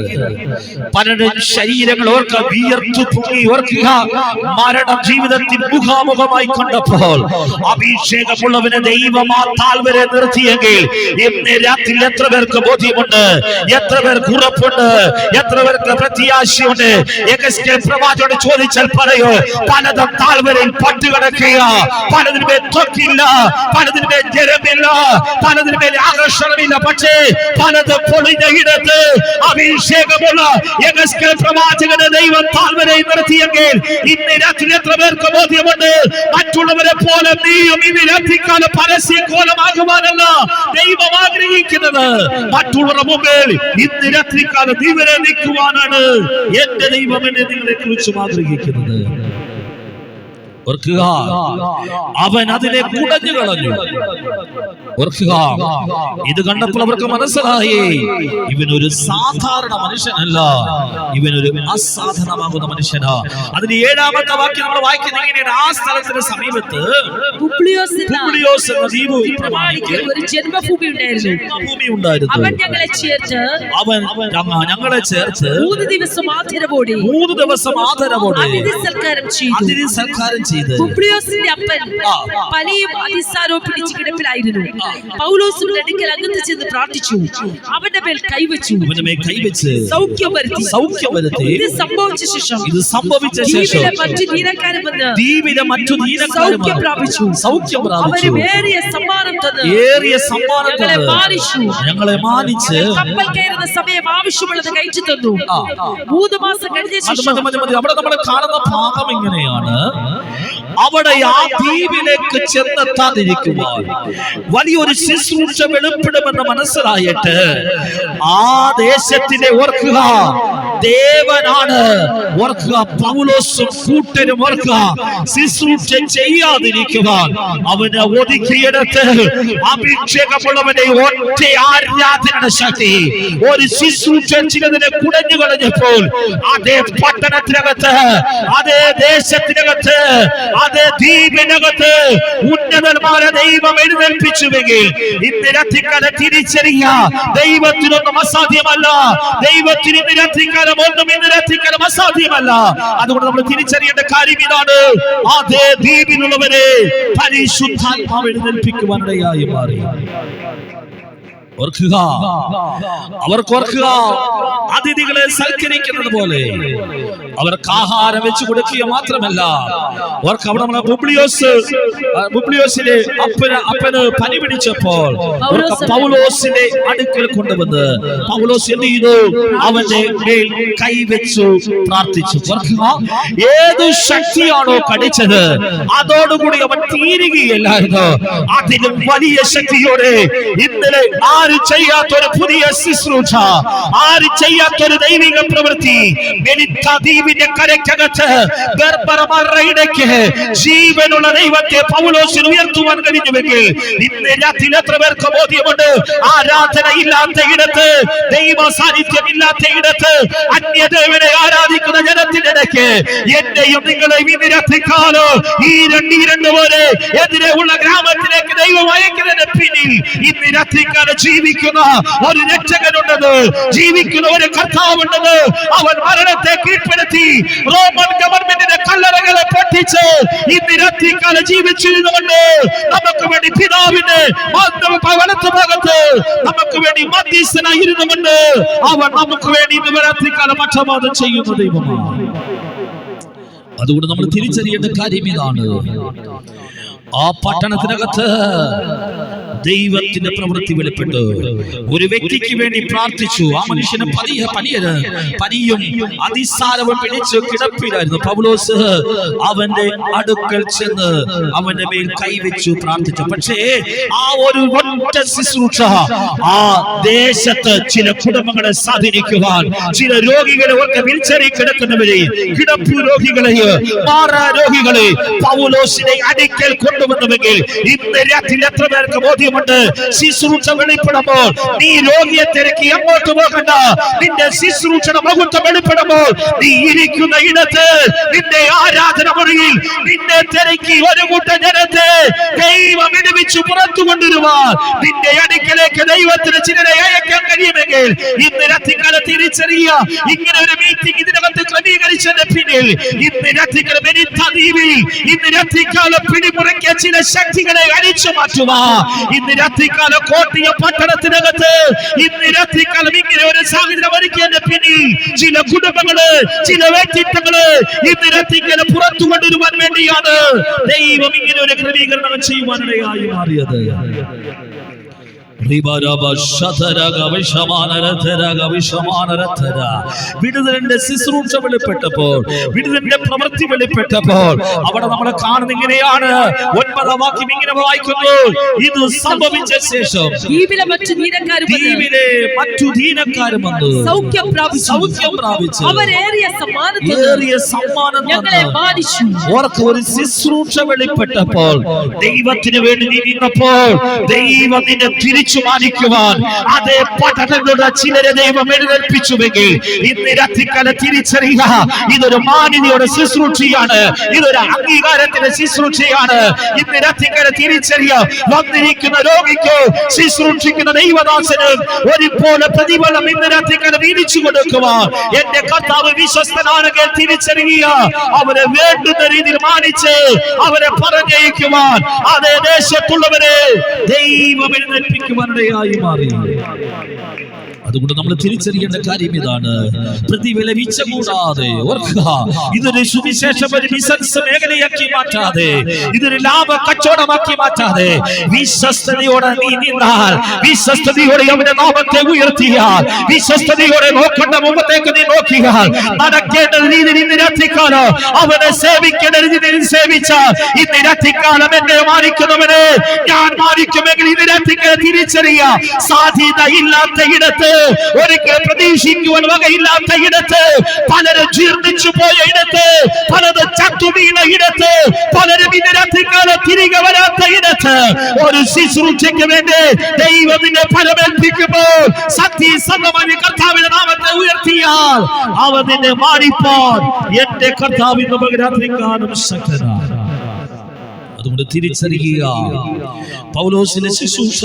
പലരും ശരീരങ്ങൾ ഓർക്ക വിയർത്തു പൊങ്ങി. ഓർക്കുക, മരണം ജീവിതത്തിൽ മുഖാമുഖമായി കണ്ടപ്പോൾ അഭിഷേകമുള്ളവനെ ദൈവം ആ താഴ്വരെ നിർത്തിയെങ്കിൽ ഇന്ന് രാത്രി എത്ര പേർക്ക് ബോധ്യമുണ്ട്, എത്ര പേർക്ക് ഉറപ്പുണ്ട്, എത്ര പേർക്ക് പ്രത്യാശയുണ്ട്? പ്രവാചകനോട് ചോദിച്ചാൽ പറയോ, പലതും താഴ്വരയിൽ പട്ടുകിടക്കുക, പലതിന്മേൽ തൊക്കില്ല, പലതിന്മേൽ ജലമില്ല, പലതിന്മേൽ ആകർഷണമില്ല. പക്ഷേ പലതും പൊളിഞ്ഞ ഇടത്ത് അഭിഷേകമുള്ള പ്രവാചകനെ ദൈവം താഴ്വരയിൽ നിർത്തിയെങ്കിൽ ഇന്ന് രാത്രി എത്ര പേർക്ക് ബോധ്യമുണ്ട്, മറ്റുള്ളവരെ പോലെ നീയും ഇന്ന് രാത്രിക്കാലം പരസ്യ കോലമാകുവാനല്ല ദൈവം ആഗ്രഹിക്കുന്നത്. മറ്റുള്ളവരുടെ മുമ്പിൽ ഇന്ന് രാത്രിക്കാലം ഇവരെ നിൽക്കുവാനാണ് എന്റെ ദൈവം എന്നെ നിങ്ങളെ കുറിച്ചും ആഗ്രഹിക്കുന്നത്. ഓർക്കുക, അവൻ അതിനെ കുടഞ്ഞു കളഞ്ഞു. ഓർക്കുക, ഇത് കണ്ടപ്പോൾ അവർക്ക് മനസ്സിലായി, ഇവനൊരു സാധാരണ മനുഷ്യനല്ല, ഇവനൊരു അസാധാരണമാകുന്ന മനുഷ്യനാ. അതിന് 7ാമത്തെ വാക്യം നമ്മൾ വായിക്കുന്നത് എങ്ങനെയാണ്? ആ സ്ഥലത്തിന് സമീപത്ത് പുബ്ലിയോസ് എന്ന ദ്വീപ് ഒരു ജന്മഭൂമി ഉണ്ടായിരുന്നു. അവൻ ഞങ്ങളെ ചേർത്ത് 3 ദിവസം ആദരവോടെ അതിഥി സൽക്കാരം ചെയ്തു. ചെയ്ത് പുബ്ലിയോസിന്റെ അപ്പൻ പനിയും അതിസാരവും പിടിച്ച് കിടപ്പിലായിരുന്നു. പൗലോസിന്റെ അടുക്കൽ അകത്ത് ചെന്ന് പ്രാർത്ഥിച്ചു, അവന്റെ മേൽ കൈവച്ചു, സൗഖ്യം വരുത്തി. ഇത് സംഭവിച്ച ശേഷം ദ്വീപിലെ മറ്റു ദീനക്കാരും വന്ന് സൗഖ്യം പ്രാപിച്ചു. അവര് ഏറിയ സമ്മാനം തന്ന് ഞങ്ങളെ മാനിച്ച് കപ്പൽ കയറുന്ന സമയം ആവശ്യമുള്ളത് കഴിച്ചു തന്നു. 3 മാസം കഴിഞ്ഞ ശേഷം അവിടെ നമ്മൾ കാണുന്ന ഭാഗം ഇങ്ങനെയാണ്. അവിടെ ആ ദ്വീപിലേക്ക് ചെന്നെത്താതിരിക്കുവാൻ വലിയൊരു ശുശ്രൂഷ വെളിപ്പെടുമെന്ന് മനസ്സിലായിട്ട് ആ ദേശത്തിലെ ഓർക്കുക, ദേവനാണ് ഓർക്കുക, പൗലോസും കൂട്ടരും ഓർക്കുക, ശുശ്രൂഷ ചെയ്യാതിരിക്കുവാൻ അവനെ ഒതുക്കിയെടുത്ത് അഭിഷേകമുള്ളവനെ ഒറ്റ ആരാധന ശക്തി ഒരു ശുശ്രൂഷ ചിലതിനെ കുടഞ്ഞു കളഞ്ഞപ്പോൾ അതേ പട്ടണത്തിനകത്ത്, അതേ ദേശത്തിനകത്ത്, അതേ ദ്വീപിനകത്ത് ഉന്നതന്മാരെ ദൈവം എഴുന്നേൽപ്പിച്ചുവെങ്കിൽ ഇന്ന് രാത്രിക്കാലം തിരിച്ചറിയ ദൈവത്തിനൊന്നും അസാധ്യമല്ല. ദൈവത്തിന് ഇന്ന് രാത്രിക്കാലം ഒന്നും ഇന്ന് രാത്രിക്കാലം അസാധ്യമല്ല. അതുകൊണ്ട് നമ്മൾ തിരിച്ചറിയേണ്ട കാര്യം ഇതാണ്, അതേ ദ്വീപിലുള്ളവരെ പരിശുദ്ധാത്മാവ് എഴുന്നേൽപ്പിക്കുവാനിടയായി മാറി. ഓർക്കുക, അവർക്ക് ഓർക്കുക, അതിഥികളെ സൽക്കരിക്കുന്നത് പോലെ അവർക്ക് ആഹാരം വെച്ച് കൊടുക്കുക മാത്രമല്ല, അവർക്ക് അവിടെ നമ്മളെ പുബ്ലിയോസിലെ അപ്പന് പനി പിടിച്ചപ്പോൾ പൗലോസിന്റെ അടുക്കൽ കൊണ്ടുവന്ന് പൗലോസ് എന്ത് ചെയ്തു? അവന്റെ മേൽ കൈവച്ചു പ്രാർത്ഥിച്ചു. ഓർക്കുക, ഏത് ശക്തിയാണോ കടിച്ചത് അതോടുകൂടി അവൻ തീരുകയല്ലായിരുന്നു. അതിലും വലിയ ശക്തിയോടെ ഇന്നലെ ആരും ചെയ്യാത്തൊരു പുതിയ ശുശ്രൂഷ, ആരും ചെയ്യാത്തൊരു ദൈവിക പ്രവൃത്തി ദ്വീപിന്റെ കരയ്ക്കകത്ത് ഗർഭറയിടയ്ക്ക് ജീവനുള്ള ദൈവത്തെ പൗലോസിന് ഉയർത്തുവാൻ കഴിഞ്ഞുവെങ്കിൽ ഇന്ന് രാത്രി എത്ര പേർക്ക് ബോധ്യമുണ്ട്? ആരാധന ഇല്ലാത്ത ഇടത്ത്, ദൈവ സാന്നിധ്യം ഇല്ലാത്ത ഇടത്ത്, അന്യദേവനെ ആരാധിക്കുന്ന ജനത്തിന്റെ ഇടയ്ക്ക് എന്റെയും നിങ്ങളെയും ഇന്ന് രാത്രിക്കാലം ഈ രണ്ട് പോലെ എതിരെ ഉള്ള ഗ്രാമത്തിലേക്ക് ദൈവം അയക്കുന്നതിന് പിന്നിൽ ഇന്ന് രാത്രിക്കാലം ജീവിക്കുന്ന ഒരു രക്ഷകനുണ്ടെന്ന്, ജീവിക്കുന്ന ഒരു കർത്താവുണ്ടെന്ന്. അവൻ മരണത്തെ കീഴ്പ്പെടുത്തി റോമൻ ഗവൺമെന്റിന്റെ കല്ലറകളെ പൊട്ടിച്ച് ഇന്ന് രാത്രിക്കാലം ജീവിച്ചിരുന്നുകൊണ്ട് നമുക്ക് വേണ്ടി പിതാവിന്റെ വലത്തു ഭാഗത്ത് നമുക്ക് വേണ്ടി മധ്യസ്ഥനായിരുന്നുകൊണ്ട് അവൻ നമുക്ക് വേണ്ടി ഇന്ന് രാത്രിക്കാലം പക്ഷപാതം ചെയ്യുന്ന ദൈവമാണ്. അതുകൊണ്ട് നമ്മൾ തിരിച്ചറിയേണ്ട കാര്യം ഇതാണ്, ആ പട്ടണത്തിനകത്ത് ദൈവത്തിന്റെ പ്രവൃത്തി വെളിപ്പെട്ടു. ഒരു വ്യക്തിക്ക് വേണ്ടി പ്രാർത്ഥിച്ചു. ആ മനുഷ്യന് പനിയും അതിസാരവും പിടിച്ച് കിടപ്പിലായിരുന്നു. പൗലോസ് അവന്റെ അടുക്കൽ ചെന്ന് അവന്റെ മേൽ കൈവച്ചു പ്രാർത്ഥിച്ചു. പക്ഷേ ആ ഒരു ഒറ്റ ശുശ്രൂഷ ആ ദേശത്ത് ചില കുടുംബങ്ങളെ സ്വാധീനിക്കുവാൻ, ചില രോഗികളെ ഒക്കെ വീൽച്ചെയറിൽ കിടക്കുന്നവരെ, കിടപ്പു രോഗികളെ, മാറാരോഗികളെ പൗലോസിനെ അടുക്കൽ കൊണ്ടുവന്നുവെങ്കിൽ ഇന്ന് രാത്രി എത്ര പേർക്ക് ബോധ്യമുണ്ട്? ശുശ്രൂഷ വെളിപ്പെടുമ്പോൾ നീ രോഗിയെ തിരക്കി അങ്ങോട്ട് പോകണ്ട. നിന്റെ ശുശ്രൂഷയുടെ മഹത്വം വെളിപ്പെടുമ്പോൾ നീ ഇരിക്കുന്ന ഇടത്ത്, നിന്റെ ആരാധന മുറിയിൽ നിന്നെ തിരക്കി ഒരു കൂട്ടം ജനത്തെ ദൈവം വിടുവിച്ചു പുറത്തു കൊണ്ടുവരുവാൻ നിന്റെ അടുക്കലേക്ക് ദൈവത്തിന് ചിലരെ അയക്കാൻ കഴിയുമെങ്കിൽ ഇന്ന് രാത്രിക്കാലം തിരിച്ചറിയ. ഇങ്ങനെ ഒരു മീറ്റിംഗ് ഇതിനകത്ത് ക്രമീകരിച്ചതിന്റെ പിന്നിൽ ഇന്ന് രാത്രിക്കാലം ഇന്ന് രാത്രിക്കാലം പിടിമുറക്കിയ ചില ശക്തികളെ അടിച്ചു മാറ്റുക. ഇന്ന് രാത്രിക്കാലം കോട്ടയ പട്ടണത്തിനകത്ത് ഇന്ന് രാത്രിക്കാലം ഇങ്ങനെ ഒരു സാഹചര്യം ഒരുക്കിയതിന്റെ പിന്നിൽ ചില കുടുംബങ്ങള്, ചില വ്യക്തിത്വങ്ങള് ഇന്ന് രാത്രിക്കാലം പുറത്തു കൊണ്ടുവരുവാൻ വേണ്ടിയാണ് ദൈവം ഇങ്ങനെ ഒരു ക്രമീകരണം ചെയ്യുവാനിടയായി മാറിയത്. വിടുതലിന്റെ ശുശ്രൂഷ വെളിപ്പെട്ടപ്പോൾ, വിടുതലിന്റെ പ്രവൃത്തി വെളിപ്പെട്ടപ്പോൾ അവിടെ നമ്മൾ കാണുന്ന ഇങ്ങനെയാണ്. 9-ാം വാക്യം ഇങ്ങനെ വായിക്കുന്നു, ഇത് സംഭവിച്ച ശേഷം ദ്വീപിലെ മറ്റു ദീനക്കാരും വന്നു സൗഖ്യം പ്രാപിച്ചു. അവരേറിയ സമ്മാനം ഞങ്ങളെ മാനിച്ചു. ഓർക്ക് ഒരു ശുശ്രൂഷ വെളിപ്പെട്ടപ്പോൾ, ദൈവത്തിന് വേണ്ടി നീ നിന്നപ്പോൾ ദൈവം നിന്നെ തിരിച്ചു മരിച്ചു മാനിക്കുവാൻ അതേ പഠനങ്ങളുടെ ചിലരെ ദൈവം എഴുന്നേൽപ്പിച്ചുവെങ്കിൽ ഇന്ന് രാത്രികാലം തിരിച്ചറിയുക, ഇതൊരു മാന്യതയുടെ ശുശ്രൂഷയാണ്, ഇതൊരു അംഗീകാരത്തിന്റെ ശുശ്രൂഷയാണ്. ഇന്ന് രാത്രികാലം തിരിച്ചറിയുക, വന്നിരിക്കുന്ന രോഗിക്ക് ശുശ്രൂഷിക്കുന്ന ദൈവദാസന് ഒരുപോലെ പ്രതിഫലം ഇന്ന് രാത്രികാലം വീതിച്ചു കൊടുക്കുവാൻ എന്റെ കർത്താവ് വിശ്വസ്തനാണെങ്കിൽ തിരിച്ചറിയുക, അവരെ വേണ്ടുന്ന രീതിയിൽ മാനിച്ച് അവരെ പറഞ്ഞയക്കുവാൻ അതേ ദേശത്തുള്ളവരെ ദൈവം എഴുന്നേൽപ്പിക്കുവാനിടയായി മാറി. അതുകൊണ്ട് നമ്മൾ തിരിച്ചറിയേണ്ട കാര്യം ഇതാണ്, പ്രതിഫല വീഴ്ച കൂടാതെ ഓർക്കുക, ഇതൊരു സുവിശേഷം ഒരു ബിസിനസ് മേഖലയാക്കി മാറ്റാതെ, ഇതൊരു ലാഭ കച്ചവടമാക്കി മാറ്റാതെ, വിശ്വസ്തയോടെ നീ നിന്നാൽ, വിശ്വസ്തയോടെ അവന്റെ നാമത്തെ ഉയർത്തിയാൽ, വിശ്വസ്തയോടെ നോക്കേണ്ട മുമ്പത്തേക്ക് നീ നോക്കിയാൽ, നടക്കേണ്ട രീതിയിൽ ഇന്ന് രാത്രിക്കാലം അവനെ സേവിക്കേണ്ട രീതിയിൽ സേവിച്ചാൽ, ഇന്ന് രാത്രിക്കാലം എന്നെ മാനിക്കുന്നവനെ ഞാൻ മാനിക്കുമെങ്കിൽ ഇന്ന് രാത്രിക്കാലം തിരിച്ചറിയുക, സാധ്യത ഇല്ലാത്ത ഇടത്ത്, ഒരിക്കൽ പ്രതീക്ഷിക്കുവാൻ വകയില്ലാത്ത ഇടത്ത്, പലരും ജീർണിച്ചു പോയ ഇടത്ത്, പലരും ചത്തുവീണ ഇടത്ത്, പലരും ഇന്ന് രാത്രിക്കാലം തിരികെ വരാത്ത ഇടത്ത് ഒരു ശുശ്രൂഷയ്ക്ക് വേണ്ടി ദൈവം നിന്നെ ഫലമേൽപ്പിക്കുമ്പോൾ സത്യസന്ധമായ കർത്താവിന്റെ നാമത്തെ ഉയർത്തിയാൽ അവൻ നിന്നെ മാനിപ്പാൻ എന്റെ കർത്താവിന്റെ രാത്രിക്കാലം ശക്തനാണ്. അതുകൊണ്ട് തിരിച്ചറിയുക, പൗലോസിന്റെ ശുശ്രൂഷ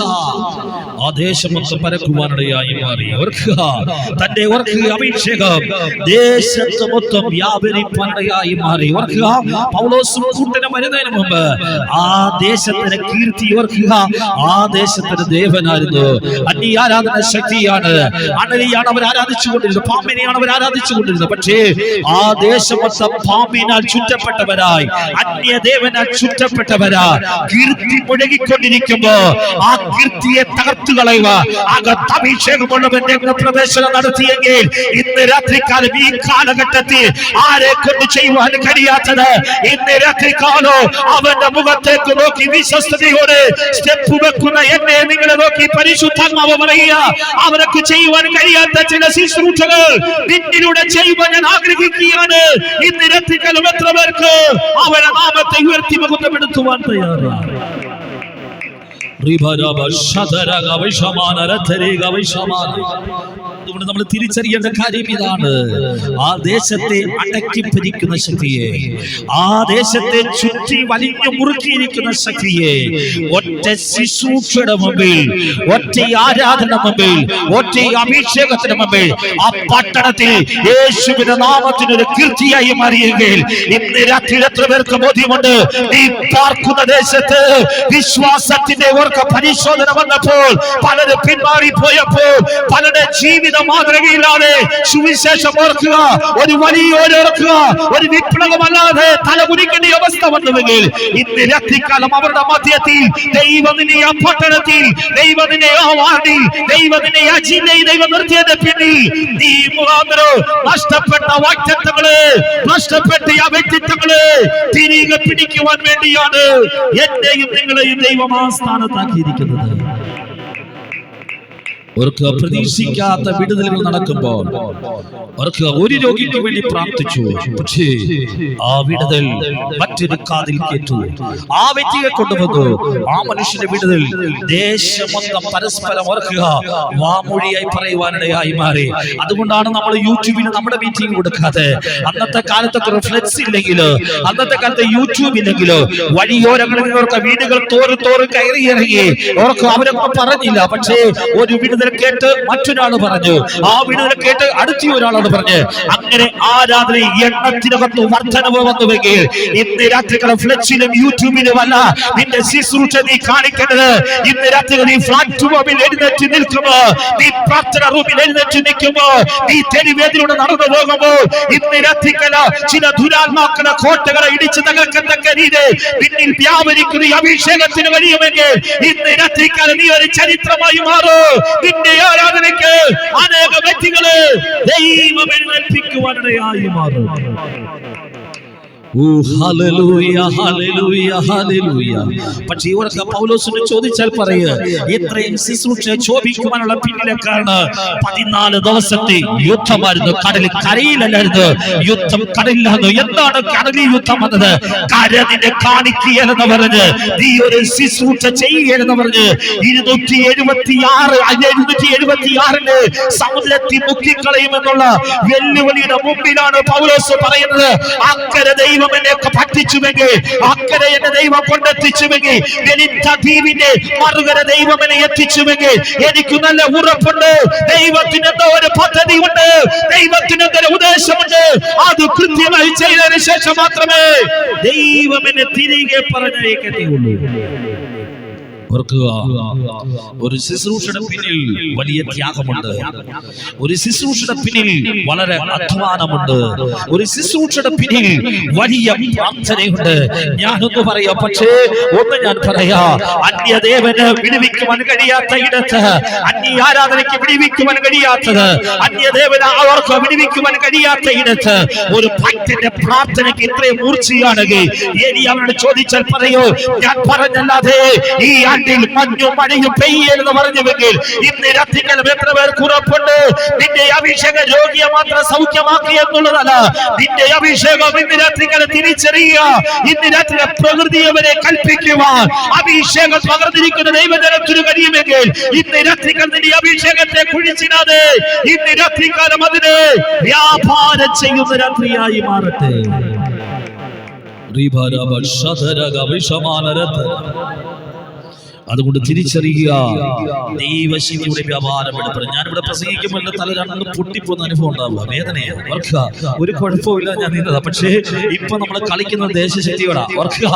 ആ ദേശം മൊത്തം പരക്കുവാനിടയായി മാറി. തന്റെ അഭിഷേകം ദേശത്ത് മൊത്തം വ്യാപരിപ്പാനിടയായി മാറി. പൗലോസും കൂട്ടനും വരുന്നതിന് മുമ്പ് ആ ദേശത്തിന്റെ കീർത്തി ആ ദേശത്തിന്റെ ദേവനായിരുന്നു. അന്യ ആരാധന ശക്തിയാണ്, അണലിയാണ് അവർ ആരാധിച്ചുകൊണ്ടിരുന്നത്, പാമ്പിനെയാണ് അവർ ആരാധിച്ചുകൊണ്ടിരുന്നത്. പക്ഷേ ആ ദേശം മൊത്തം പാമ്പിനാൽ ചുറ്റപ്പെട്ടവരായി, അന്യദേവനാൽ ചുറ്റപ്പെട്ടവരാ കീർത്തി മുഴകിക്കൊണ്ടിരിക്കുമ്പോ ആ കീർത്തിയെ തകർത്തു കളയുക അകത്ത് അഭിഷേകമുള്ളവൻ പ്രവേശനം നടത്തിയെങ്കിൽ ഇന്ന് രാത്രികാലം ഈ കാലഘട്ടത്തിൽ ആരെ കൊണ്ട് ചെയ്യുവാൻ കഴിയാത്തത് ഇന്ന് രാത്രികാലോ അവന്റെ മുഖത്തേക്ക് നോക്കി വിശ്വസ്തയോടെ സ്റ്റെപ്പ് വെക്കുന്ന എന്നെ നിങ്ങളെ നോക്കി പരിശുദ്ധാത്മാവ് പറയുക, അവർക്ക് ചെയ്യുവാൻ കഴിയാത്ത ചില ശുശ്രൂഷകൾ നിന്നിലൂടെ ചെയ്യുവാൻ ഞാൻ ആഗ്രഹിക്കുകയാണ്. ഇന്ന് രാത്രികാലം എത്ര പേർക്ക് അവരുടെ നാമത്തെ ഉയർത്തി മുഖപ്പെടുത്തുവാൻ തയ്യാറാണ്. അതുകൊണ്ട് നമ്മൾ തിരിച്ചറിയേണ്ട കാര്യം ഇതാണ്, ആ ദേശത്തെ അടക്കി ഭരിക്കുന്ന ശക്തിയെ, ആ ദേശത്തെ ചുറ്റി വലിഞ്ഞു മുറുക്കിയിരിക്കുന്ന ശക്തിയെ ഒറ്റ ശുശ്രൂഷയുടെ മുമ്പിൽ, ഒറ്റ ആരാധന മുമ്പിൽ, ഒറ്റ അഭിഷേകത്തിന് മുമ്പിൽ ആ പട്ടണത്തിൽ യേശുവിന്റെ നാമത്തിനൊരു കീർത്തിയായി മാറിയെങ്കിൽ ഇന്ന് രാത്രി എത്ര പേർക്ക് ബോധ്യമുണ്ട്, നീ പാർക്കുന്ന ദേശത്ത് വിശ്വാസത്തിന്റെ പരിശോധന വന്നപ്പോൾ പലരും പിന്മാറിപ്പോയപ്പോൾ പലരുടെ ജീവിത മാതൃകയില്ലാതെ സുവിശേഷം ഓർക്കുക, ഒരു വലിയ ഓർക്കുക, ഒരു വിപ്ലവമല്ലാതെ തലകുനിക്കേണ്ട അവസ്ഥ വന്നുവെങ്കിൽ ഇന്ന് രാത്രികാലം അവരുടെ മധ്യത്തിൽ ദൈവത്തിനെ ആ പട്ടണത്തിൽ, ദൈവത്തിനെ ആ വാർഡിൽ, ദൈവത്തിനെ ആ ജില്ലയിൽ ദൈവം നിർത്തിയതിന് പിന്നിൽ നീ മുഖാന്തരം നഷ്ടപ്പെട്ട വാക്തത്വങ്ങള്, നഷ്ടപ്പെട്ട ആ വ്യക്തിത്വങ്ങള് തിരികെ പിടിക്കുവാൻ വേണ്ടിയാണ് എന്നെയും നിങ്ങളെയും ദൈവം ആ സ്ഥാനത്താക്കിയിരിക്കുന്നത്. അവർക്ക് പ്രതീക്ഷിക്കാത്ത വിടുതലുകൾ നടക്കുമ്പോൾ അവർക്ക് ഒരു രോഗിക്ക് വേണ്ടി പ്രാർത്ഥിച്ചു, പക്ഷേ ആ വിടുതൽ മറ്റൊരു കാതിൽ കേട്ടു, ആ വ്യക്തിയെ കൊണ്ടുവന്നു, ആ മനുഷ്യന്റെ വിടുതൽ ദേശം മൊത്തം പരസ്പരം ഓർക്കുക വാമൊഴിയായി പറയുവാനിടയായി മാറി. അതുകൊണ്ടാണ് നമ്മൾ യൂട്യൂബിന് നമ്മുടെ മീറ്റിംഗ് കൊടുക്കാതെ, അന്നത്തെ കാലത്തൊക്കെ ഫ്ലെക്സ് ഇല്ലെങ്കിലോ, അന്നത്തെ കാലത്ത് യൂട്യൂബ് ഇല്ലെങ്കിലോ വഴിയോരങ്ങളിൽ നിന്നവർക്ക് വീടുകൾ തോറും കയറി ഇറങ്ങി അവർക്ക് അവരൊക്കെ പറഞ്ഞില്ല, പക്ഷേ ഒരു വിടുതൽ കേട്ട് മറ്റൊരാൾ പറഞ്ഞു, ആ വിടുതൽ കേട്ട് അടുത്ത ഒരാളോട് പറഞ്ഞ്, അങ്ങനെ ആരാധന എണ്ണത്തിനകത്ത് വർധനവ് വന്നുവെങ്കിൽ ഇന്ന് രാത്രികളെ ഫ്ലെക്സിലും യൂട്യൂബിലും അല്ല നിന്റെ ശുശ്രൂഷ നീ കാണിക്കേണ്ടത്. ഇന്ന് രാത്രികൾ നീ പ്ലാറ്റ്ഫോമിൽ എഴുന്നേറ്റ് നിൽക്കുമ്പോ, നീ പ്രാർത്ഥന റൂമിൽ എഴുന്നേറ്റ് നിൽക്കുമ്പോ, നീ തെരുവേദിലൂടെ നടന്നു പോകുമ്പോൾ ഇന്ന് രാത്രിക്കല ചില ദുരാത്മാക്കളെ കോട്ടകളെ ഇടിച്ച് തകർക്കത്തക്ക രീതി പിന്നിൽ വ്യാപരിക്കുന്ന ഈ അഭിഷേകത്തിന് കഴിയുമെങ്കിൽ ഇന്ന് രാത്രിക്കാല നീ ഒരു ചരിത്രമായി മാറും. നിന്റെ ആരാധനയ്ക്ക് അനേക വ്യക്തികളെ ദൈവം എഴുന്നേൽപ്പിക്കുവാനിടയായി മാറും. ഓ ഹല്ലേലൂയ ഹല്ലേലൂയ ഹല്ലേലൂയ. പക്ഷേ ഇവർക്ക് പൗലോസിനെ ചോദിച്ചാൽ പറയുക, ഇത്രയും ശുശ്രൂഷ ചോദിക്കുവാനുള്ള പിന്നിലേക്കാണ് 14 ദിവസത്തെ യുദ്ധമായിരുന്നു. കടലിൽ കരയിലല്ലായിരുന്നു യുദ്ധം, കടലിലായിരുന്നു. എന്താണ് കടലിൽ യുദ്ധം വന്നത്? കര നിന്നെ കാണിക്കുകയെന്ന് പറഞ്ഞ്, നീ ഒരു ശുശ്രൂഷ ചെയ്യുകയെന്ന് പറഞ്ഞ് 776 സമുദ്രത്തിൽ മുക്കിക്കളയുമെന്നുള്ള വെല്ലുവിളിയുടെ മുമ്പിലാണ് പൗലോസ് പറയുന്നത്, അക്കരെ ദൈവം എന്നെ പഠിച്ചുവെങ്കിൽ, അക്കരെ എന്നെ ദൈവം കൊണ്ടെത്തിച്ചുവെങ്കിൽ, ദ്വീപിന്റെ മറുകര ദൈവം എന്നെ എത്തിച്ചുവെങ്കിൽ, എനിക്ക് നല്ല ഉറപ്പുണ്ട്, ദൈവത്തിന് എന്തോ ഒരു പദ്ധതി ഉണ്ട്, ദൈവത്തിന് എന്തൊരു ഉദ്ദേശമുണ്ട്. അത് കൃത്യമായി ചെയ്തതിനു ശേഷം മാത്രമേ ദൈവം എന്നെ തിരികെ പറഞ്ഞേക്കത്തുള്ളൂ. ഓർക്കുക, ഒരു ശുശ്രൂഷയുടെ പിന്നിൽ വലിയ ത്യാഗമുണ്ട്. ഒരു ശുശ്രൂഷയുടെ പിന്നിൽ വളരെ അധ്വാനമുണ്ട്. ഒരു ശുശ്രൂഷയുടെ പിന്നിൽ വലിയ പ്രാർത്ഥനയുണ്ട്. ഞാനൊന്ന് പറയാം, പക്ഷേ ഒന്ന് ഞാൻ പറയാ, അന്യദേവന് വിടുവിക്കുവാൻ കഴിയാത്ത ഇടത്ത്, അന്യ ആരാധനയ്ക്ക് വിടുവിക്കുവാൻ കഴിയാത്തത്, അന്യദേവന് അവർക്ക് വിടുവിക്കുവാൻ കഴിയാത്ത ഇടത്ത് ഒരു ഭക്തന്റെ പ്രാർത്ഥനയ്ക്ക് ഇത്രയും മൂർച്ചയാണെങ്കിൽ, ഇനി അവരോട് ചോദിച്ചാൽ പറയൂ, ഞാൻ പറഞ്ഞല്ലാതെ ഈ മഞ്ഞും മഴയും പെയ്യെന്ന് പറഞ്ഞുവെങ്കിൽ, ഇന്ന് രാത്രികാലം എത്ര പേർക്ക് ഉറപ്പുണ്ട്? നിന്റെ അഭിഷേകം രോഗിയെ മാത്രം സൗഖ്യമാക്കി എന്നുള്ളതല്ല, നിന്റെ അഭിഷേകം ഇന്ന് രാത്രികാലം തിരിച്ചറിയുക. ഇന്ന് രാത്രി പ്രകൃതി അവരെ കൽപ്പിക്കുവാൻ അഭിഷേകം പകർന്നിരിക്കുന്ന ദൈവജനത്തിന് കഴിയുമെങ്കിൽ, ഇന്ന് രാത്രികാലം നിന്റെ അഭിഷേകത്തെ കുഴിച്ചിടാതെ ഇന്ന് രാത്രികാലം അതിന് വ്യാപാരം ചെയ്യുന്ന രാത്രിയായി മാറട്ടെ. അതുകൊണ്ട് തിരിച്ചറിയുക, ദൈവശക്തിയുടെ വ്യാപാരം എടുക്കണം. ഞാനിവിടെ പ്രസംഗിക്കുമ്പോൾ എന്റെ തല രണ്ടും പൊട്ടിപ്പോകുന്ന അനുഭവം ഉണ്ടാവുക, വേദനയാണ്. ഓർക്കുക, ഒരു കുഴപ്പമില്ല, ഞാൻ നിന്നതാ. പക്ഷേ ഇപ്പൊ നമ്മൾ കളിക്കുന്നത് ദേശശക്തിയോടാ. ഓർക്കുക,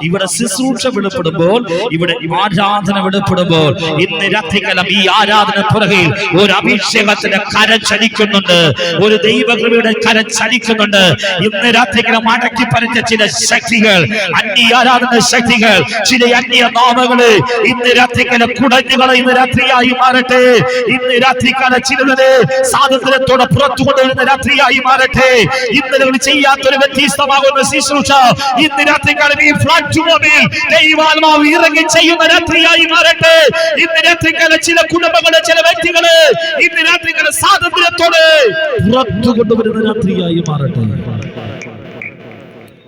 ഇവിടെ ശുശ്രൂഷ വെളിപ്പെടുമ്പോൾ, ഇവിടെ ആരാധന വെളിപ്പെടുമ്പോൾ, ഇന്ന് രാത്രികാലം ഈ ആരാധന പുറകിൽ ഒരു അഭിഷേകത്തിന്റെ കരം ചലിക്കുന്നുണ്ട്, ഒരു ദൈവകൃപയുടെ കരം ചലിക്കുന്നുണ്ട്. ഇന്ന് രാത്രികാലം അടക്കി പറിച്ച ചില ശക്തികൾ, അന്യ ആരാധന ശക്തികൾ, ചില അന്യ നാമങ്ങള് ഇന്ന് രാത്രികാലം കുടഞ്ഞു കളയുന്ന രാത്രിയായി മാറട്ടെ. ഇന്ന് രാത്രികാലം ചിലത് സ്വാതന്ത്ര്യത്തോടെ പുറത്തു കൊണ്ടുവരുന്ന രാത്രിയായി മാറട്ടെ. ഇന്നലെ ചെയ്യാത്തൊരു വ്യത്യസ്തമാകുന്ന ശുശ്രൂഷ ഇന്ന് രാത്രികാലം ഈ പ്ലാറ്റ്ഫോമിൽ ദൈവാത്മാവ് ഇറങ്ങി ചെയ്യുന്ന രാത്രിയായി മാറട്ടെ. ഇന്ന് രാത്രികാലം ചില കുടുംബങ്ങള്, ചില വ്യക്തികള് ഇന്ന് രാത്രികാലം സ്വാതന്ത്ര്യത്തോടെ പുറത്തു കൊണ്ടുവരുന്ന രാത്രിയായി മാറട്ടെ.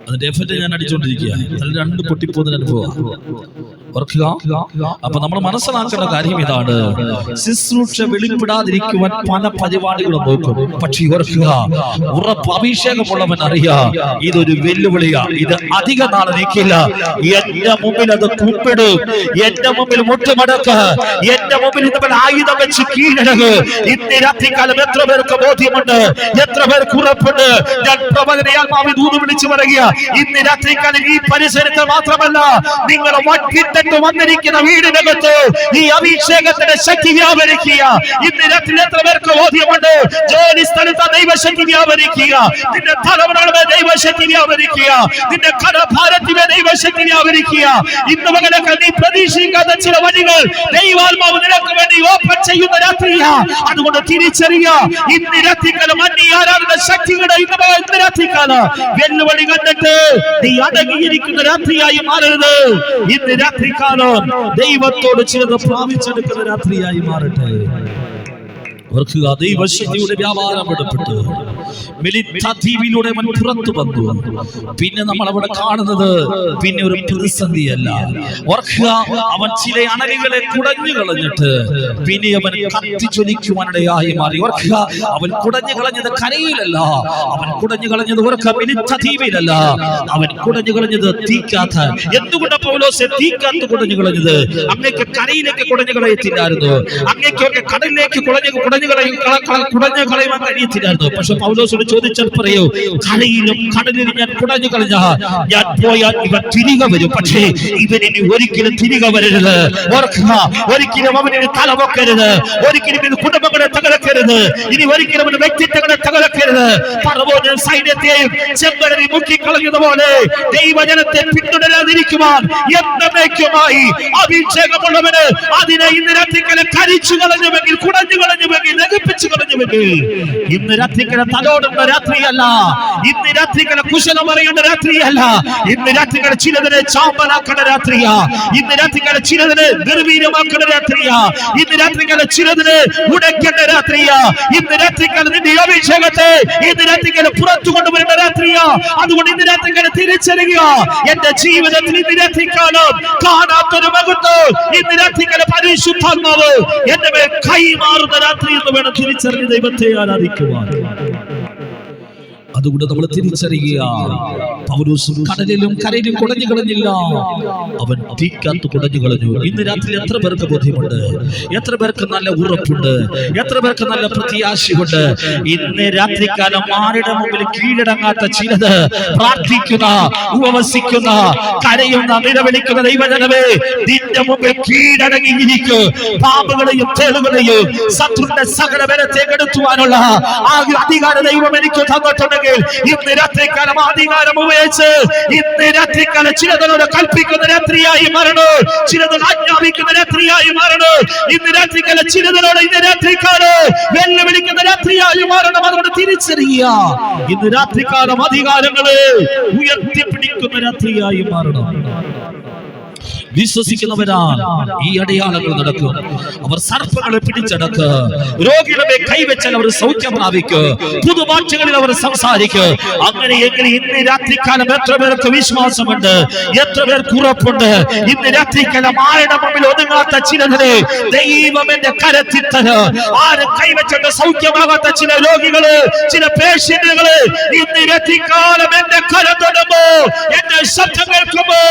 അതിന്റെ എഫക്റ്റ് ഞാൻ അടിച്ചുകൊണ്ടിരിക്കുക, അതിൽ രണ്ട് പൊട്ടിപ്പോകുന്ന അനുഭവം. ഓർക്കുക, അപ്പൊ നമ്മൾ മനസ്സിലാക്കേണ്ട കാര്യം ഇതാണ്, ശുശ്രൂഷ വെളിപ്പെടാതിരിക്കുവാൻ പല പരിപാടികളും നോക്കും. പക്ഷേ ഓർക്കുക, ഉറപ്പ് അഭിഷേകമുള്ളവൻ അറിയാം ഇതൊരു വെല്ലുവിളിയാ, ഇത് അധിക നാൾ നിൽക്കില്ല. എന്റെ മുമ്പിൽ അത് കുമ്പിടും, എന്റെ മുമ്പിൽ മുട്ടുമടക്ക, എന്റെ മുമ്പിൽ ഇതുപോലെ ആയുധം വെച്ച് കീഴടങ്ങ്. ഇന്ന് രാത്രികാലം എത്ര പേർക്ക് ബോധ്യമുണ്ട്, എത്ര പേർക്ക് ഉറപ്പുണ്ട്? ഞാൻ പ്രവചനയാൽ മാവി ദൂത് വിളിച്ചു പറയുക, ഇന്ന് രാത്രികാലം ഈ പരിസരത്ത് മാത്രമല്ല, നിങ്ങളുടെ വട്ടിട്ട് വന്നിരിക്കുന്ന വീടിനകത്ത് ഈ അഭിഷേകത്തിന്റെ ശക്തി വ്യാപരിക്കുക. ഇന്ന് രാത്രി എത്ര പേർക്ക് ബോധ്യമുണ്ട്? ജോലി സ്ഥലത്ത് ദൈവശക്തി വ്യാപരിക്കുക, നിന്റെ തലമുറകളെ ദൈവശക്തി വ്യാപരിക്കുക, നിന്റെ കടഭാരത്തിലെ ദൈവശക്തി വ്യാപരിക്കുക. ഇന്ന് മകനൊക്കെ നീ പ്രതീക്ഷിക്കാത്ത ചില വഴികൾ ദൈവാത്മാവ് നിനക്ക് വേണ്ടി ഓപ്പൺ ചെയ്യുന്ന രാത്രിയാ. അതുകൊണ്ട് തിരിച്ചറിയുക, ഇന്ന് രാത്രികാലം അന്യ ആരാധന ശക്തികളുടെ ഇന്ന് രാത്രികാലം വെല്ലുവിളി കണ്ടിട്ട് നീ അടങ്ങിയിരിക്കുന്ന രാത്രിയായി മാറരുത്. ഇന്ന് രാത്രികാലം ദൈവത്തോട് ചിലത് പ്രാപിച്ചെടുക്കുന്ന രാത്രിയായി മാറട്ടെ. ഓർക്കുക, ദൈവശക്തിയുടെ വ്യാപാരം എടുപ്പെട്ട് ദ്വീപിലൂടെ അവൻ പുറത്തു വന്നു. പിന്നെ നമ്മൾ അവിടെ കാണുന്നത് പിന്നെ ഒരു പ്രതിസന്ധിയല്ല. ഓർക്കുക, അവൻ ചില അണലികളെ കുടഞ്ഞു കളഞ്ഞിട്ട് പിന്നെ അവൻ കത്തിച്ചൊലിക്കുവാനിടയായി മാറി. ഓർക്കുക, അവൻ കുടഞ്ഞു കളഞ്ഞത് കരയിലല്ല, അവൻ കുടഞ്ഞു കളഞ്ഞത് ദ്വീപിലല്ല, അവൻ കുടഞ്ഞു കളഞ്ഞത് തീക്കാത്ത. എന്തുകൊണ്ട് പൗലോസ് തീക്കാത്ത് കുടഞ്ഞു കളഞ്ഞത്? അങ്ങേക്ക് കരയിലേക്ക് കുടഞ്ഞു കളയത്തില്ലായിരുന്നു, അങ്ങേക്കൊക്കെ കടലിലേക്ക് കുടഞ്ഞു കളയുവാൻ കഴിയത്തില്ലായിരുന്നു. പക്ഷെ പൗലോസോട് ചോദിച്ചാൽ പറയൂ, കരയിലും കടലിലും ഞാൻ കുടഞ്ഞു കളഞ്ഞ ഞാൻ പോയാൽ ഇവൻ തിരികെ വരും, പക്ഷേ ഇവൻ ഇനി ഒരിക്കലും തിരികെ വരരുത്. ഓർക്കുക, ഒരിക്കലും അവനിന് തലവെക്കരുത്, ഒരിക്കലും ഇത് കുടുംബങ്ങളെ തകർക്കരുത്. തകർക്കരുത്. ഇനി ഒരിക്കലും ഒരു വ്യക്തിത്വങ്ങളെ തകർക്കരുത്. പറവോനും സൈന്യത്തെയും ചെമ്പരരി മുക്കിക്കളഞ്ഞതുപോലെ ദൈവജനത്തെ പിന്തുടരാതിരിക്കുവാൻ എന്നേക്കുമായി അഭിഷേകമുള്ളവന് അതിനെ ഇന്ന് രാത്രിക്കല കരിച്ചു കളഞ്ഞുവെങ്കിൽ, കുടഞ്ഞു കളഞ്ഞുവെങ്കിൽ, ദഹിപ്പിച്ചു കളഞ്ഞുവെങ്കിൽ, ഇന്ന് രാത്രിക്കല തലോടുന്ന രാത്രിയല്ല, ഇന്ന് രാത്രിക്കല കുശലം പറയേണ്ട രാത്രിയല്ല, ഇന്ന് രാത്രിക്കല ചിലതിനെ ചാമ്പലാക്കേണ്ട രാത്രിയാ, ഇന്ന് രാത്രിക്കല ചിലതിനെ നിർവീര്യമാക്കേണ്ട രാത്രിയാ, ഇന്ന് രാത്രിക്കല ചിലതിനെ ഉടയ്ക്കേണ്ട രാത്രിയാ, ഇന്ന് രാത്രിക്കല നിന്റെ അഭിഷേകത്തെ ഇന്ന് രാത്രിക്കല പുറത്തു കൊണ്ടുവരേണ്ട രാത്രിയാ. അതുകൊണ്ട് ഇന്ന് രാത്രിക്കല തിരിച്ചറിയുക, എന്റെ ജീവിതത്തിൽ ഇന്ന് രാത്രിക്കാലം കാണാത്തൊരു മഹത്വം ഇന്ന് രാത്രിക്കല പരിശുദ്ധാത്മാവ് എന്റെ മേൽ കൈമാറുന്ന രാത്രി എന്ന് വേണം തിരിച്ചറിഞ്ഞ് ദൈവത്തെ ആരാധിക്കുവാൻ. അതുകൊണ്ട് നമ്മൾ തിരിച്ചറിയുക, പൗലോസും കടലിലും കരയിലും കുടഞ്ഞു കളഞ്ഞില്ല, അവൻ തീക്കകത്ത് കുടഞ്ഞു കളഞ്ഞു. ഇന്ന് രാത്രി എത്ര പേർക്ക് ബോധ്യമുണ്ട്? എത്ര പേർക്ക് നല്ല ഉറപ്പുണ്ട്? എത്ര പേർക്ക് നല്ല പ്രത്യാശയുണ്ട്? ഇന്ന് രാത്രിക്കാലം ആരുടെ മുമ്പിൽ കീഴടങ്ങാത്ത ചിലത് പ്രാർത്ഥിക്കുന്ന, ഉപവസിക്കുന്ന, കരയുന്ന, നിലവിളിക്കുന്ന ദൈവജനമേ, നിന്റെ മുമ്പിൽ കീഴടങ്ങിയിരിക്കും. പാമ്പുകളെയും തേളുകളെയും ശത്രുവിന്റെ സകല ബലത്തെ കെടുത്തുവാനുള്ള ആ അധികാര ദൈവം എനിക്ക് തന്നിട്ടുണ്ടെങ്കിൽ ഇന്ന് രാത്രിക്കാലം അധികാരം ഉപയോഗിച്ച് ഇന്ന് രാത്രിക്കാലം ചിലതോട് കൽപ്പിക്കുന്ന രാത്രിയായി മാറണം, ചിലത് ആജ്ഞാപിക്കുന്ന രാത്രിയായി മാറണം, ഇന്ന് രാത്രിക്കാലം ചിലതോട് ഇന്ന് രാത്രിക്കാലം വെല്ലുവിളിക്കുന്ന രാത്രിയായി മാറണം. അതുകൊണ്ട് തിരിച്ചറിയുക, ഇന്ന് രാത്രിക്കാലം അധികാരങ്ങളെ ഉയർത്തിപ്പിടിക്കുന്ന രാത്രിയായി മാറണം. വിശ്വസിക്കുന്നവരാൽ ഈ അടയാളങ്ങൾ നടക്കും. അവർ സർപ്പങ്ങളെ പിടിച്ചടക്ക്, രോഗികളെ കൈവച്ചാൽ അവർ സൗഖ്യം പ്രാപിക്കും, പുതുഭാഷകളിൽ അവർ സംസാരിക്കും. അങ്ങനെയെങ്കിൽ ഇന്ന് രാത്രിക്കാലം എത്ര പേർക്ക് വിശ്വാസമുണ്ട്? എത്ര പേർക്ക് ഉറപ്പുണ്ട്? ഇന്ന് രാത്രിക്കാലം ആരുടെ മുമ്പിൽ ഒതുങ്ങാത്ത ചിലതിനെ ദൈവം എന്റെ കരത്തിൽ തരും. ആരും കൈവച്ചിട്ട് സൗഖ്യമാകാത്ത ചില രോഗികള്, ചില പേഷ്യന്റുകള് ഇന്ന് രാത്രിക്കാലം എന്റെ കരം തൊടുമ്പോ, എന്റെ ശബ്ദം കേൾക്കുമ്പോ,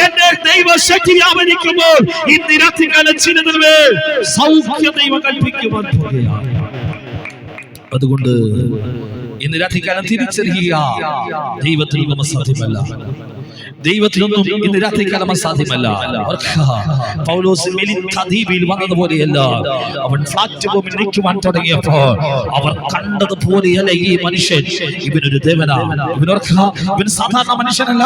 എന്റെ ദൈവശക്തി വ്യാപരിക്കുമ്പോൾ ഇന്ന് രാത്രികാലം ചിലതിന് സൗഖ്യം ദൈവം കൽപ്പിക്കുവാൻ പോകുകയാണ്. അതുകൊണ്ട് ഇന്ന് രാത്രികാലം തിരിച്ചറിയുക, ദൈവത്തിനൊന്നും അസാധ്യമല്ല, ദൈവത്തിനൊന്നും ഇന്ന് രാത്രികാലം അസാധ്യമല്ല. പൗലോസ് ദ്വീപിൽ വന്നതുപോലെയല്ല, അവൻ പ്ലാറ്റ്ഫോമിൽ നിൽക്കുവാൻ തുടങ്ങിയപ്പോൾ അവർ കണ്ടതുപോലെയല്ല ഈ മനുഷ്യൻ. ഇവനൊരു ദേവനാ, ഇവൻ സാധാരണ മനുഷ്യനല്ല,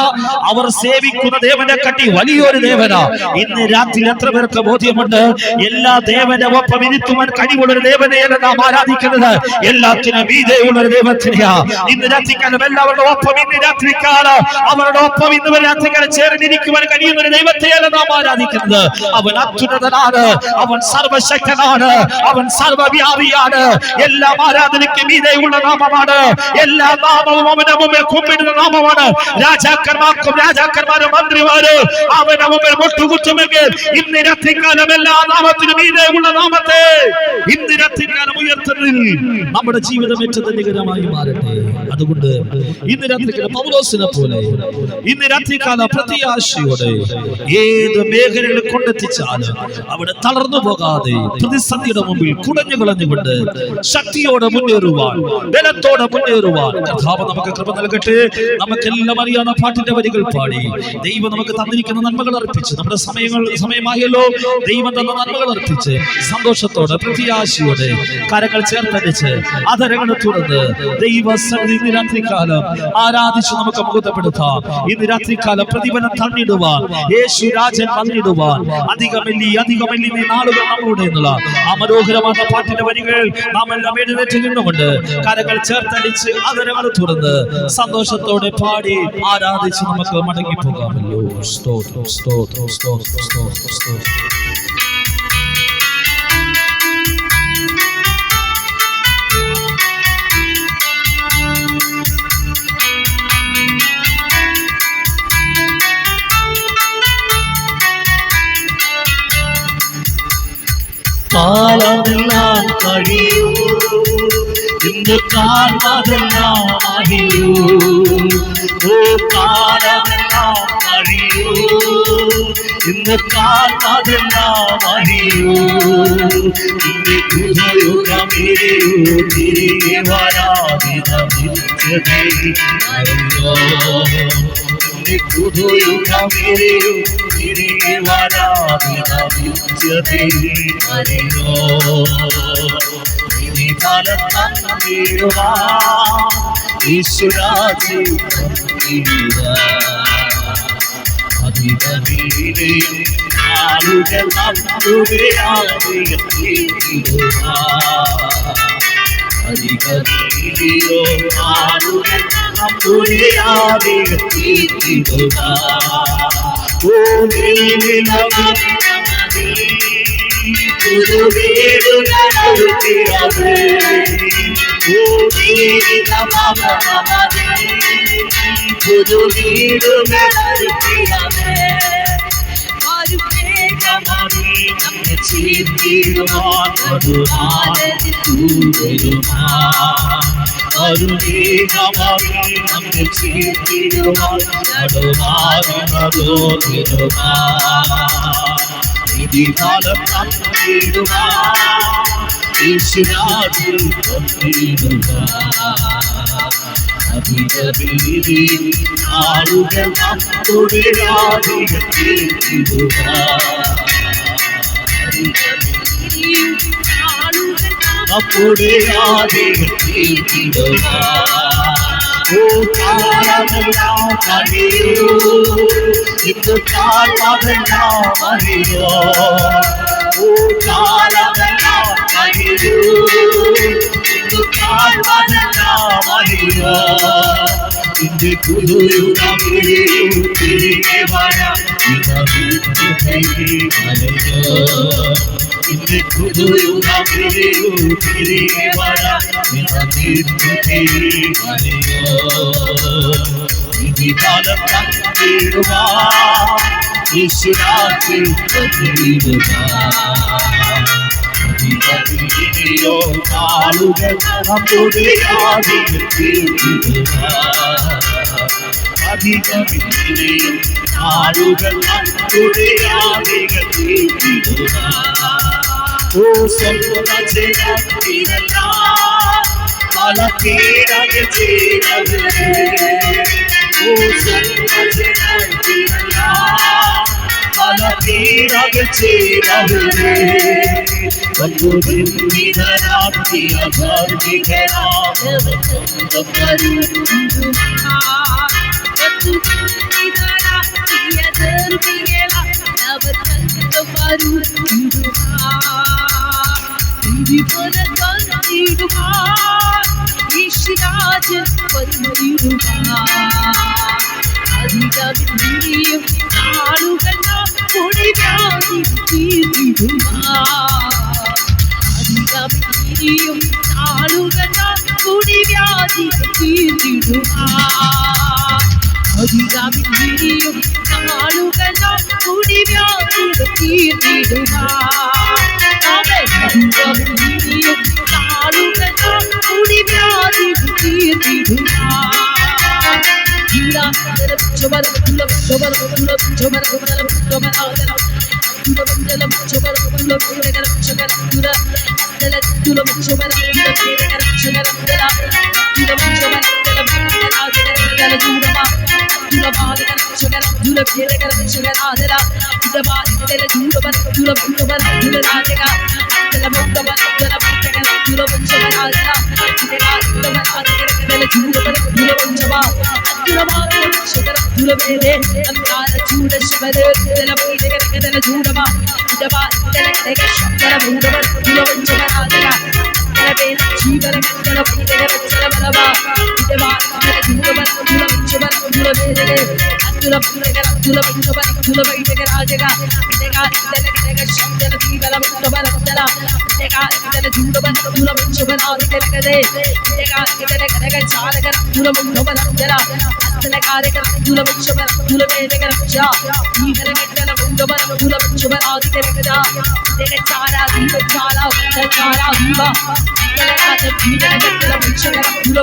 അവർ സേവിക്കുന്ന ദേവനെ കട്ടി വലിയൊരു ദേവനാ. ഇന്ന് രാത്രി എത്ര പേർക്ക് ബോധ്യമുണ്ട്? എല്ലാ ദേവന്റെ ഒപ്പം ഇരുത്തുവാൻ കഴിവുള്ളൊരു ദേവനെയല്ല നാം ആരാധിക്കുന്നത്, എല്ലാത്തിനും മീതെയുള്ളൊരു ദൈവത്തിനെയാ. ഇന്ന് രാത്രിക്കാലം എല്ലാവരുടെ ഒപ്പം, ഇന്ന് രാത്രിക്കാലം അവരുടെ ഒപ്പം ഇന്ന് രാത്രിക്കാലം ചേർന്നിരിക്കുവാൻ കഴിയുന്ന ഒരു ദൈവത്തെയല്ല നാം ആരാധിക്കുന്നത്. അവൻ അത്യുന്നതനാണ്, അവൻ സർവശക്തനാണ്, അവൻ സർവവ്യാപിയാണ്. എല്ലാ ആരാധനയ്ക്കും മീതെയുള്ള നാമമാണ്, എല്ലാ നാമവും അവന്റെ മുമ്പിൽ കുമ്പിടുന്ന നാമമാണ്. രാജാക്കന്മാർക്കും രാജാക്കന്മാരും മന്ത്രിമാരും അവന്റെ മുമ്പിൽ മുട്ടുകുത്തുമെങ്കിൽ ഇന്ന് രാത്രിക്കാലം എല്ലാ നാമത്തിനും മീതെയുള്ള നാമത്തെ ഇന്ന് രാത്രിക്കാലം ഉയർത്തുന്നതിൽ നമ്മുടെ ജീവിതം ഏറ്റവും ധന്യകരമായി മാറട്ടെ. അതുകൊണ്ട് ഇന്ന് രാത്രിക്കാലം പൗലോസിനെ പോലെ ഇന്ന് രാത്രികാല പ്രത്യാശയോടെ ഏത് മേഖലകളിൽ കൊണ്ടെത്തിച്ചാലും അവിടെ തളർന്നു പോകാതെ പ്രതിസന്ധിയുടെ മുമ്പിൽ കുടഞ്ഞു കളഞ്ഞുകൊണ്ട് ശക്തിയോടെ മുന്നേറുവാൻ, ബലത്തോടെ മുന്നേറുവാൻ കർത്താവ് നമുക്ക് കൃപ നൽകട്ടെ. നമുക്കെല്ലാം അറിയാവുന്ന പാട്ടിന്റെ വരികൾ പാടി ദൈവം നമുക്ക് തന്നിരിക്കുന്ന നന്മകൾ അർപ്പിച്ച്, നമ്മുടെ സമയമായല്ലോ, ദൈവം തന്ന നന്മകൾ അർപ്പിച്ച് സന്തോഷത്തോടെ പ്രത്യാശയോടെ കരങ്ങൾ ചേർത്തടിച്ച് അധരങ്ങൾ തുറന്ന് ദൈവസന്നിധി രാത്രികാലം ആരാധിച്ച് നമുക്ക് മുഖത്തപ്പെടുത്താം. ഇന്ന് രാത്രികാലം പ്രതിഫലം തന്നിടുവാൻ, യേശു രാജൻ വന്നിടുവാൻ അധികമല്ലി നീ നാളുകൾ നമ്മളുടെ എന്നുള്ള ആ മനോഹരമായ പാട്ടിന്റെ വരികൾ നാം എല്ലാം എഴുന്നേറ്റ് നിന്നുകൊണ്ട് കരങ്ങൾ ചേർത്തടിച്ച് അധരങ്ങൾ തുറന്ന് സന്തോഷത്തോടെ പാടി ആരാധിച്ച് നമുക്ക് മടങ്ങി പോകാമല്ലോ. സ്തോത്രം സ്തോത്രം സ്തോത്രം സ്തോത്രം സ്തോത്രം. കാലമെല്ലാം കഴിയൂ, ഇന്ന് കാണാതെല്ലാം അറിയൂ. ഓ കാലമെല്ലാം കഴിയൂ, ഇന്ന് കാണാതെല്ലാം അറിയൂ. ഇന്ന് ഹൃദയുഗമേയൂ, തിരികെ വരാതിന നിത്യതേ അറിയോ. ഇന്ന് ഹൃദയുഗമേയൂ, തിരികെ വരാതിന നിത്യതേ അറിയോ. ഫലം തന്നിടുവാൻ യേശുരാജ്യം അധികമേരെയും ആളുകൾ നമ്മുടെ അധികമേരെയോ ആളുകൾ നമ്മുടെ ഫലം തന്നിടുവാൻ യേശുരാജ്യം അധികമേരെയും ആളുകൾ നമ്മുടെ നമ്മുടെ കാലമെല്ലാം കഴിയൂ ഇന്ന് കാലമെല്ലാം അറിയോ കാലമെല്ലാം കഴിയൂ ഇന്ന് കാലമെല്ലാം അറിയോ ഇന്ന് പുതുയുഗം തിരികെ വരാം ഇന്ന് പുതുയുഗം തിരികെ വരാം ഇനി കാലം തന്നിടുവാൻ യേശുരാജ്യം അധികമേരെയോ ആളുകൾ നമ്മുടെ അധികമേരെയും ആളുകൾ നമ്മുടെ ഓ സ്വന്തജനത്തിനല്ല പല പേരകൾ ചെയ്തവരെ ഓ സ്വന്തജനത്തിനല്ല പല പേരകൾ ചെയ്തവരെ നിധനാക്കിയ അധികമേരെയും ആളുകൾ നമ്മുടെ വ്യാധി അധികമേരെയും ആളുകൾ നമ്മുടെ വ്യാധി അധികമേരെയും ആളുകൾ നമ്മുടെ വ്യാധി അധികമേരെയും ആളുകൾ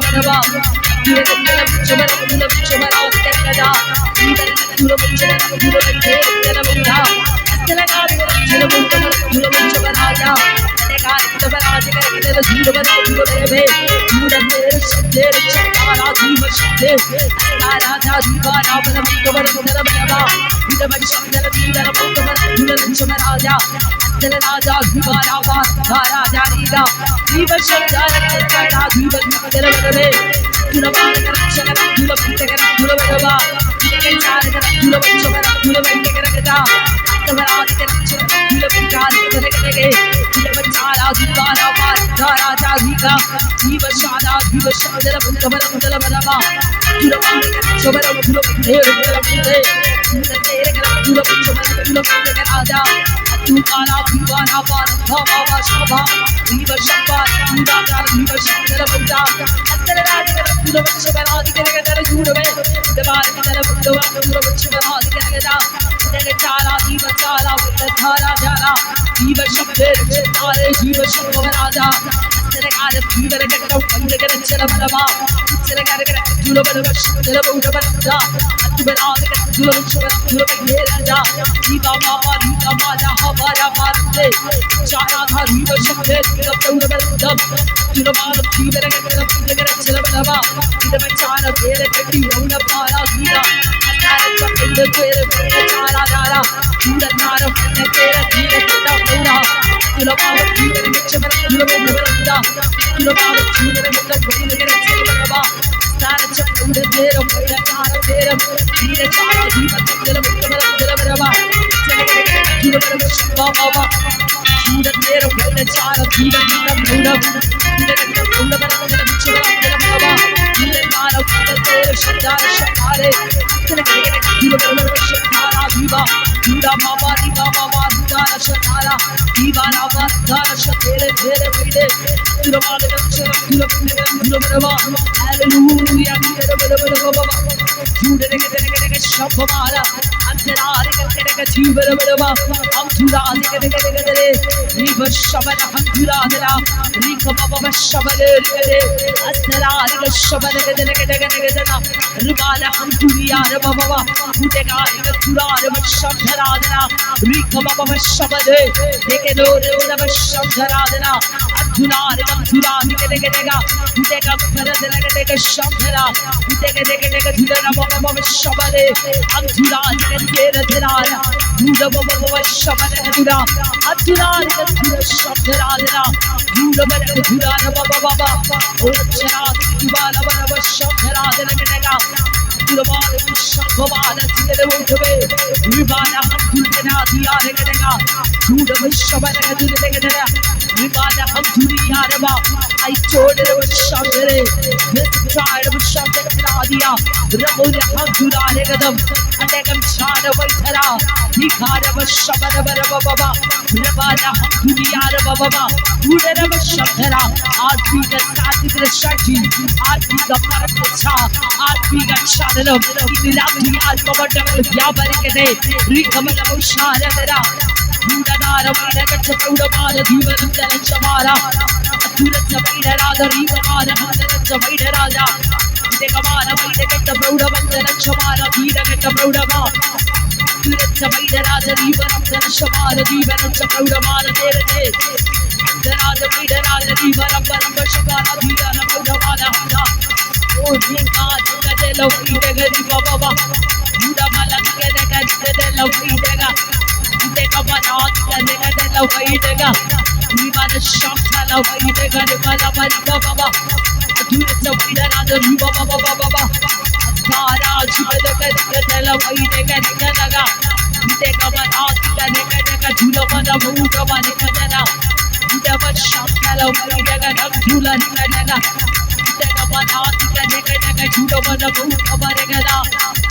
നമ്മുടെ വ്യാധി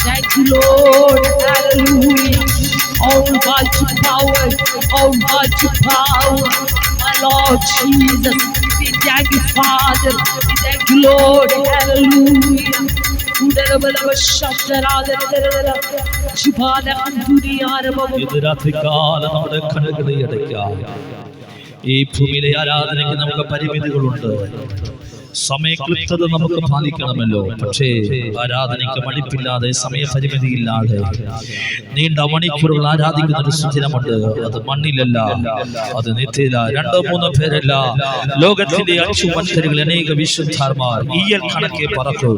Thank you, Lord. Hallelujah. Almighty power, almighty power. My Lord Jesus, we thank you, Father. We thank you, Lord. Hallelujah. ഇത് രാത്രികാലം നമ്മുടെ കണ്ണുകളെ അടയ്ക്കാം. ഈ ഭൂമിയിലെ ആരാധനയ്ക്ക് നമുക്ക് പരിമിതികളുണ്ട്. സമയക്ലിപ്തത നമുക്ക് പാലിക്കണമല്ലോ. പക്ഷേ ആരാധനയ്ക്ക് മടിപ്പില്ലാതെ, സമയപരിമിതിയില്ലാതെ നീണ്ട മണിക്കൂറുകൾ ആരാധിക്കുന്ന ഒരു സുദിനമുണ്ട്. അത് മണ്ണിലല്ല, അത് നിത്യത. 2-3 പേരല്ല, ലോകത്തിന്റെ 5 വൻകരകൾ, അനേക വിശുദ്ധന്മാർ ഈയൽ കണക്കെ പറക്കും.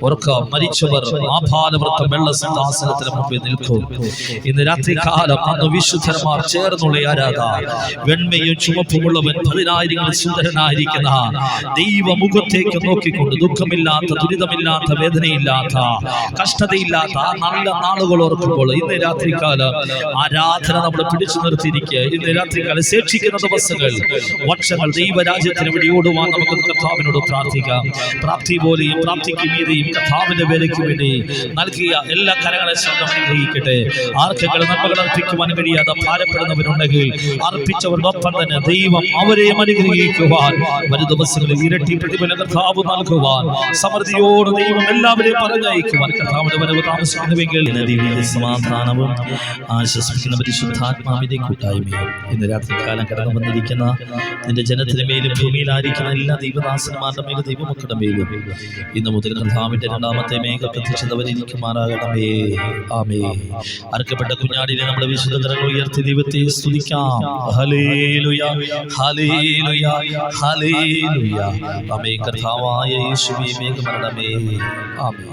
ഓർക്കാം, മരിച്ചവർ ആഭാലവൃത്തം വെള്ള സിംഹാസനത്തിന് മുമ്പിൽ നിൽക്കും. ഇന്ന് രാത്രി കാലം അന്ന് വിശുദ്ധന്മാർ ചേർന്നുള്ള ആരാധന. വെണ്മയും ചുമപ്പുമുള്ളവൻ 10,000 സുന്ദരനായിരിക്കുന്ന ദൈവമുഖത്തേക്ക് നോക്കിക്കൊണ്ട് ദുഃഖമില്ലാത്ത, ദുരിതമില്ലാത്ത, വേദനയില്ലാത്ത, കഷ്ടതയില്ലാത്ത ആ നല്ല നാളുകൾ ഓർക്കുമ്പോൾ ഇന്ന് രാത്രികാലം ആരാധന നമ്മൾ പിടിച്ചു നിർത്തിയിരിക്കുക. ഇന്ന് രാത്രികാലം ശേഷിക്കുന്ന ദിവസങ്ങൾ, വർഷങ്ങൾ ദൈവരാജ്യത്തിന് വേണ്ടി ഓടുവാൻ നമുക്ക് കർത്താവിനോട് പ്രാർത്ഥിക്കാം. പ്രാപ്തി പോലെയും പ്രാപ്തിക്ക് മീതെയും കർത്താവിന്റെ വേലയ്ക്ക് വേണ്ടി നൽകിയ എല്ലാ കരങ്ങളെ സ്വന്തം അനുഗ്രഹിക്കട്ടെ. ആർക്കെങ്കിലും നന്മകൾ അർപ്പിക്കുവാൻ കഴിയാതെ ഭാരപ്പെടുന്നവരുണ്ടെങ്കിൽ അർപ്പിച്ചവരോടൊപ്പം തന്നെ ദൈവം അവരെയും അനുഗ്രഹിക്കുവാൻ, വരും ദിവസങ്ങളിൽ ഇരട്ടി പ്രതിഫലം കർത്താവ് നൽകുവാൻ, സമൃദ്ധിയോട് ദൈവം എല്ലാവരെയും പറഞ്ഞയക്കുവാൻ കർത്താവിന്റെ വരവ് താമസിക്കുന്നുവെങ്കിൽ സമാധാനവും ആശ്വസിപ്പിക്കുന്ന പരിശുദ്ധാത്മാവിന്റെ കൂട്ടായ്മയും ഇന്ന് രാത്രികാലം കടന്നു വന്നിരിക്കുന്ന നിന്റെ ജനത്തിന് മേലും ഭൂമിയിലായിരിക്കുന്ന എല്ലാ ദൈവദാസന്മാരുടെ മേലും ദൈവമക്കളുടെ മേലും ഇന്ന് മുതൽ കർത്താവിന്റെ 2ാമത്തെ മേഘ പ്രത്യക്ഷതവരിക്കുമാറാകണമേ. ആമേ. അർക്കപ്പെട്ട കുഞ്ഞാടിനെ നമ്മുടെ വിശുദ്ധ കരങ്ങൾ ഉയർത്തി ദൈവത്തെ സ്തുതിക്കാം. ഹല്ലേലൂയ, ഹല്ലേലൂയ, ഹല്ലേലൂയ. ആമേൻ. കർത്താവായ യേശുവേ, മേഘമരണമേ. ആമേൻ.